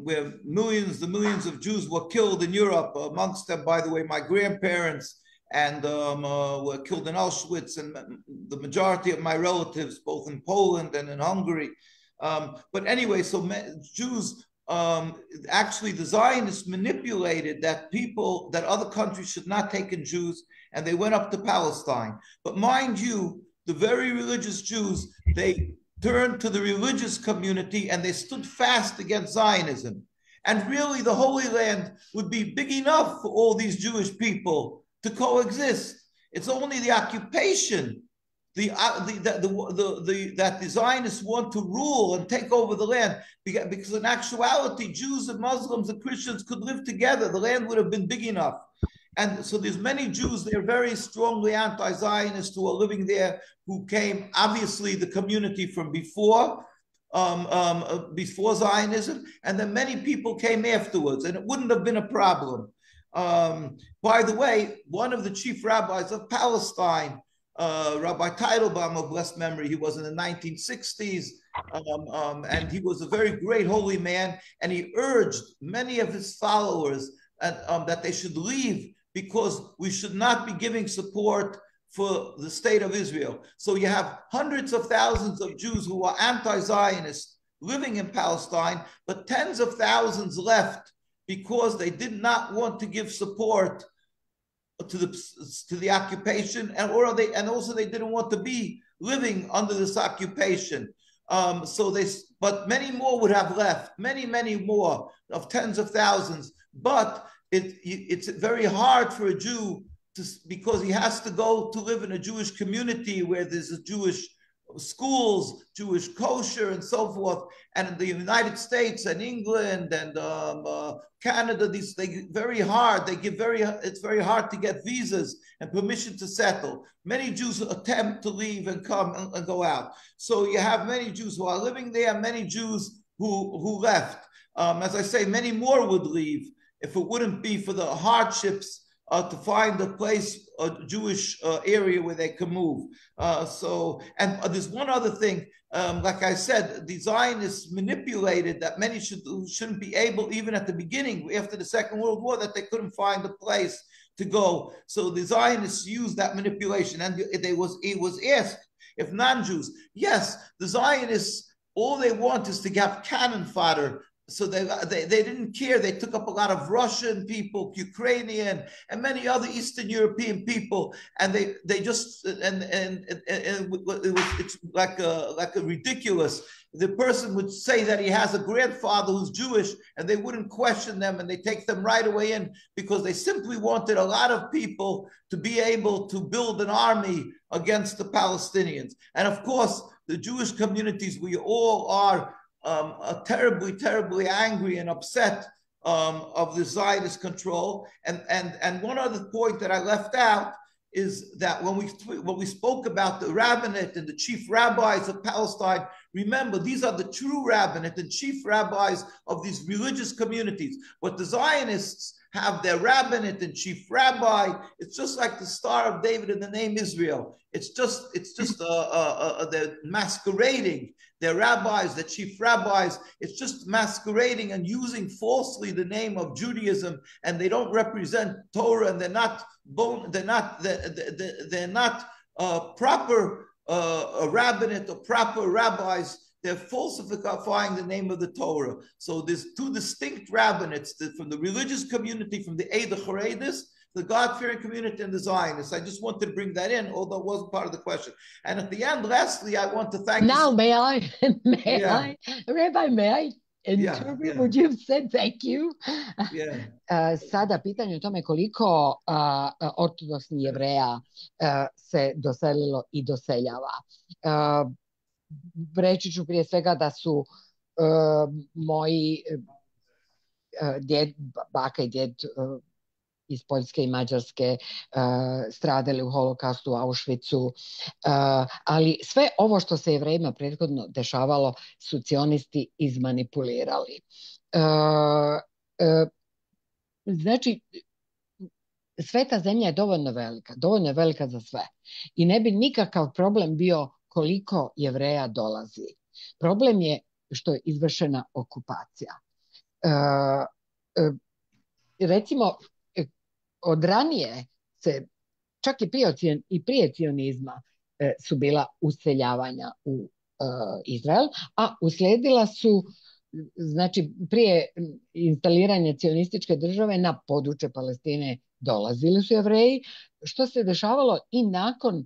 where the millions of Jews were killed in Europe, amongst them, by the way, my grandparents, and were killed in Auschwitz, and the majority of my relatives, both in Poland and in Hungary. But anyway, so Jews, actually the Zionists manipulated that other countries should not take in Jews, and they went up to Palestine. But mind you, the very religious Jews, they turned to the religious community and they stood fast against Zionism. And really the Holy Land would be big enough for all these Jewish people to coexist. It's only the occupation that the Zionists want to rule and take over the land, because in actuality, Jews and Muslims and Christians could live together. The land would have been big enough. And so there's many Jews, they're very strongly anti-Zionists who are living there, who came, obviously, the community from before Zionism, and then many people came afterwards, and it wouldn't have been a problem. By the way, one of the chief rabbis of Palestine, Rabbi Teitelbaum of blessed memory, he was in the 1960s, and he was a very great holy man, and he urged many of his followers that they should leave because we should not be giving support for the state of Israel. So you have hundreds of thousands of Jews who are anti-Zionist living in Palestine, but tens of thousands left because they did not want to give support to the occupation, and also they didn't want to be living under this occupation. But many more would have left, many more, of tens of thousands. But it's very hard for a Jew because he has to go to live in a Jewish community where there's a Jewish schools, Jewish kosher, and so forth. And in the United States and England and Canada, it's very hard to get visas and permission to settle. Many Jews attempt to leave and come and go out. So you have many Jews who are living there, many Jews who left. As I say, many more would leave if it wouldn't be for the hardships to find a place, a Jewish area where they can move. And there's one other thing, like I said, the Zionists manipulated that many shouldn't be able, even at the beginning, after the Second World War, that they couldn't find a place to go. So the Zionists used that manipulation, and it was asked if non-Jews, yes, the Zionists, all they want is to have cannon fodder. So they didn't care. They took up a lot of Russian people, Ukrainian, and many other Eastern European people, and it's like a ridiculous. The person would say that he has a grandfather who's Jewish, and they wouldn't question them, and they take them right away in because they simply wanted a lot of people to be able to build an army against the Palestinians. And of course, the Jewish communities, we all are terribly angry and upset of the Zionist control. And one other point that I left out is that when we spoke about the rabbinate and the chief rabbis of Palestine, remember, these are the true rabbinate and chief rabbis of these religious communities. But the Zionists have their rabbinate and chief rabbi. It's just like the Star of David and the name Israel. It's just they're masquerading. Their rabbis, the chief rabbis, it's just masquerading and using falsely the name of Judaism, and they don't represent Torah, and they're not proper rabbinate or proper rabbis. They're falsifying the name of the Torah. So there's two distinct rabbinates from the religious community, from the Eida Charedis, the God-fearing community, and the Zionists. I just wanted to bring that in, although it wasn't part of the question. And at the end, lastly, I want to thank now, may I, Rabbi, may I interpret what you've said? Thank you. Sada pitanje o tome koliko ortodoksnih Jevreja se doselilo i doseljava. Reći ću prije svega da su moji baka i djed iz Poljske i Mađarske stradali u holokaustu, u Auschwitzu, ali sve ovo što se Jevrejima prethodno dešavalo su cionisti izmanipulirali. Znači, sveta zemlja je dovoljno velika za sve i ne bi nikakav problem bio koliko Jevreja dolazi. Problem je što je izvršena okupacija. Recimo, od ranije se, čak i prije cionizma, su bila useljavanja u Izrael, a uslijedila su, znači, prije instaliranja cionističke države na područje Palestine dolazili su Jevreji, što se dešavalo i nakon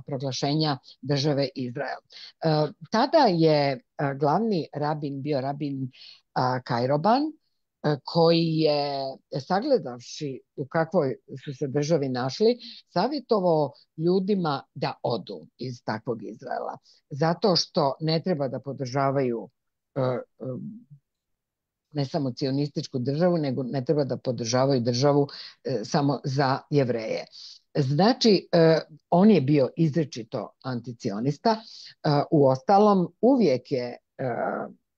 proglašenja države Izrael. Tada je glavni rabin bio rabin Kajroban, koji je, sagledavši u kakvoj su se državi našli, savjetovao ljudima da odu iz takvog Izraela. Zato što ne treba da podržavaju ne samo cionističku državu, nego ne treba da podržavaju državu samo za Jevreje. Znači, on je bio izričito anticionista. Uostalom, uvijek je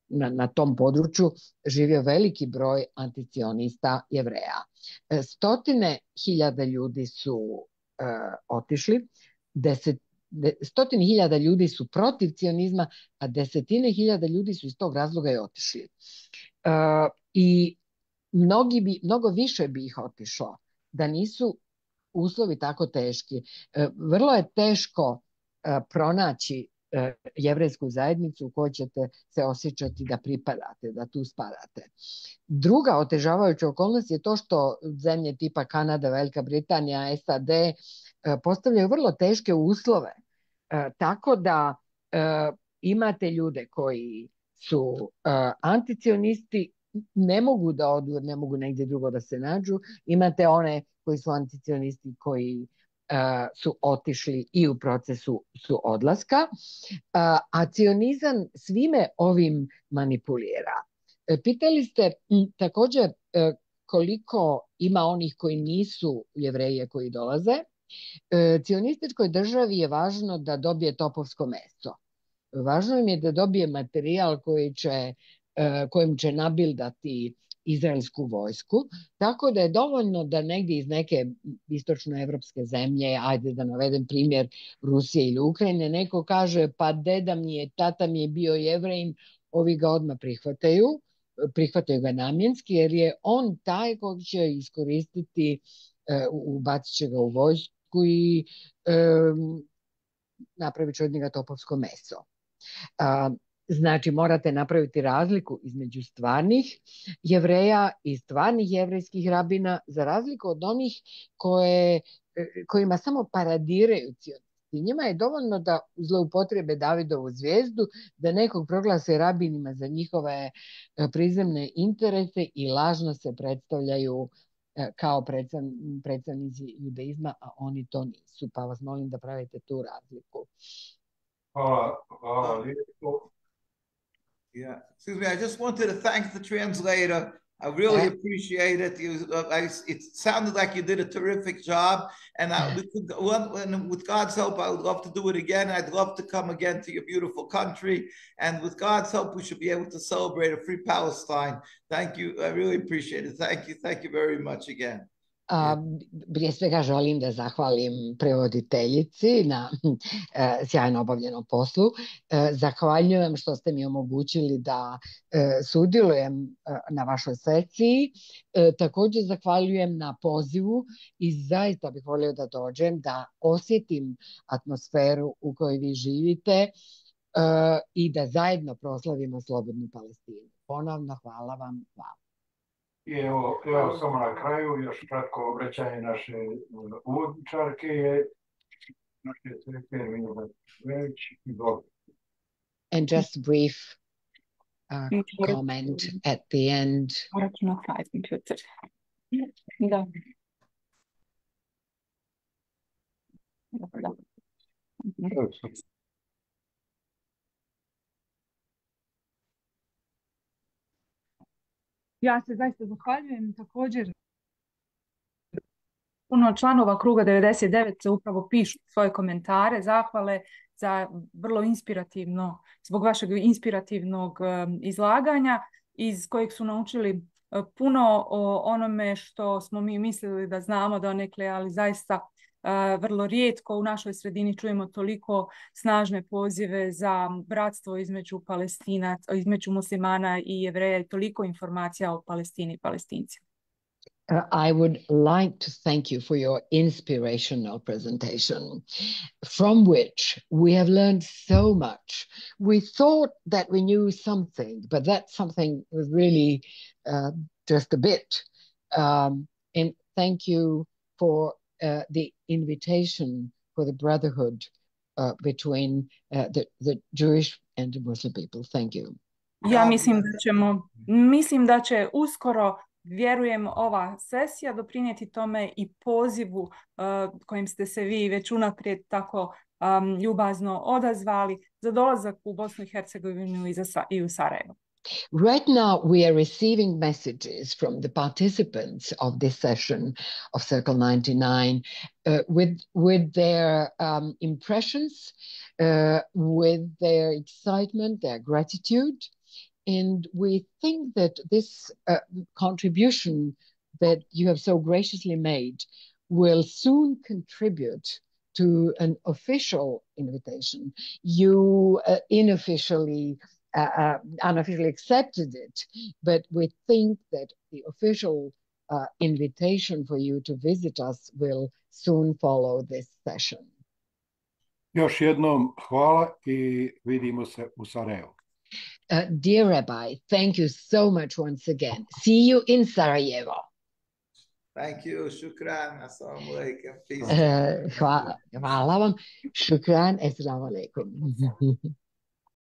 na tom području živio veliki broj anticionista Jevreja. Stotine hiljada ljudi su otišli, stotine hiljada ljudi su protiv cionizma, a desetine hiljada ljudi su iz tog razloga i otišli. I mnogo više bi ih otišlo da nisu uslovi tako teški. Vrlo je teško pronaći jevrejsku zajednicu u kojoj ćete se osjećati da pripadate, da tu spadate. Druga otežavajuća okolnost je to što zemlje tipa Kanada, Velika Britanija, SAD postavljaju vrlo teške uslove. Tako da imate ljude koji su anticionisti, ne mogu da odu, ne mogu negdje drugo da se nađu. Imate one koji su anticionisti koji su otišli i u procesu su odlaska, a cionizam svime ovim manipulira. Pitali ste također koliko ima onih koji nisu Jevreje koji dolaze. Cionističkoj državi je važno da dobije topovsko meso. Važno im je da dobije materijal kojim će nabildati izraelsku vojsku, tako da je dovoljno da negdje iz neke istočnoevropske zemlje, ajde da navedem primjer Rusije ili Ukrajine, neko kaže pa deda mi je, tata mi je bio Jevrejin, ovi ga odmah prihvataju ga namjenski, jer je on taj kog će iskoristiti, ubacit će ga u vojsku i napravit će od njega topovsko meso. Znači, morate napraviti razliku između stvarnih Jevreja i stvarnih jevrejskih rabina, za razliku od onih kojima samo paradiraju cionisti. Njima je dovoljno da zloupotrebe Davidovu zvijezdu, da nekog proglase rabinima za njihove prizemne interese i lažno se predstavljaju kao predstavnici judaizma, a oni to nisu. Pa vas molim da pravite tu razliku. Hvala lijepo. Yeah, excuse me. I just wanted to thank the translator. I really appreciate it. It sounded like you did a terrific job, and with God's help, I would love to do it again. I'd love to come again to your beautiful country, and with God's help, we should be able to celebrate a free Palestine. Thank you. I really appreciate it. Thank you very much again. Prije svega želim da zahvalim prevoditeljici na sjajno obavljenom poslu. Zahvaljujem što ste mi omogućili da sudjelujem na vašoj sekciji. Također zahvaljujem na pozivu i zaista bih volio da dođem, da osjetim atmosferu u kojoj vi živite i da zajedno proslavimo slobodnu Palestinu. Ponovno hvala vam. Hvala. I evo samo na kraju još kratko obraćanje naše uvodničarke je naše sestre Ermine Gakić-Kulenović i Dovid. And just a brief comment at the end. Ja se zaista zahvaljujem također. Puno članova Kruga 99 upravo pišu svoje komentare, zahvale za vrlo inspirativno, zbog vašeg inspirativnog izlaganja iz kojeg su naučili puno o onome što smo mi mislili da znamo donekle, ali zaista vrlo rijetko u našoj sredini čujemo toliko snažne pozive za bratstvo između između muslimana i Jevreja i toliko informacija o Palestini i Palestincima. I would like to thank you for your inspirational presentation, from which we have learned so much. We thought that we knew something, but that something was really just a bit. And thank you for the invitation for the brotherhood between the Jewish and the Muslim people. Thank you. Ja mislim da će uskoro, vjerujem, ova sesija doprinijeti tome i pozivu kojim ste se vi već unaprijed tako ljubazno odazvali za dolazak u Bosnu i Hercegovinu i u Sarajevo. Right now, we are receiving messages from the participants of this session of Circle 99 with their impressions, with their excitement, their gratitude. And we think that this contribution that you have so graciously made will soon contribute to an official invitation. You unofficially accepted it, but we think that the official invitation for you to visit us will soon follow this session. Još jednom hvala i vidimo se u Sarajevu. Dear Rabbi, thank you so much once again. See you in Sarajevo. Thank you. Shukran. Assalamu alaikum. Peace. Hvala vam. Shukran. Assalamu alaikum.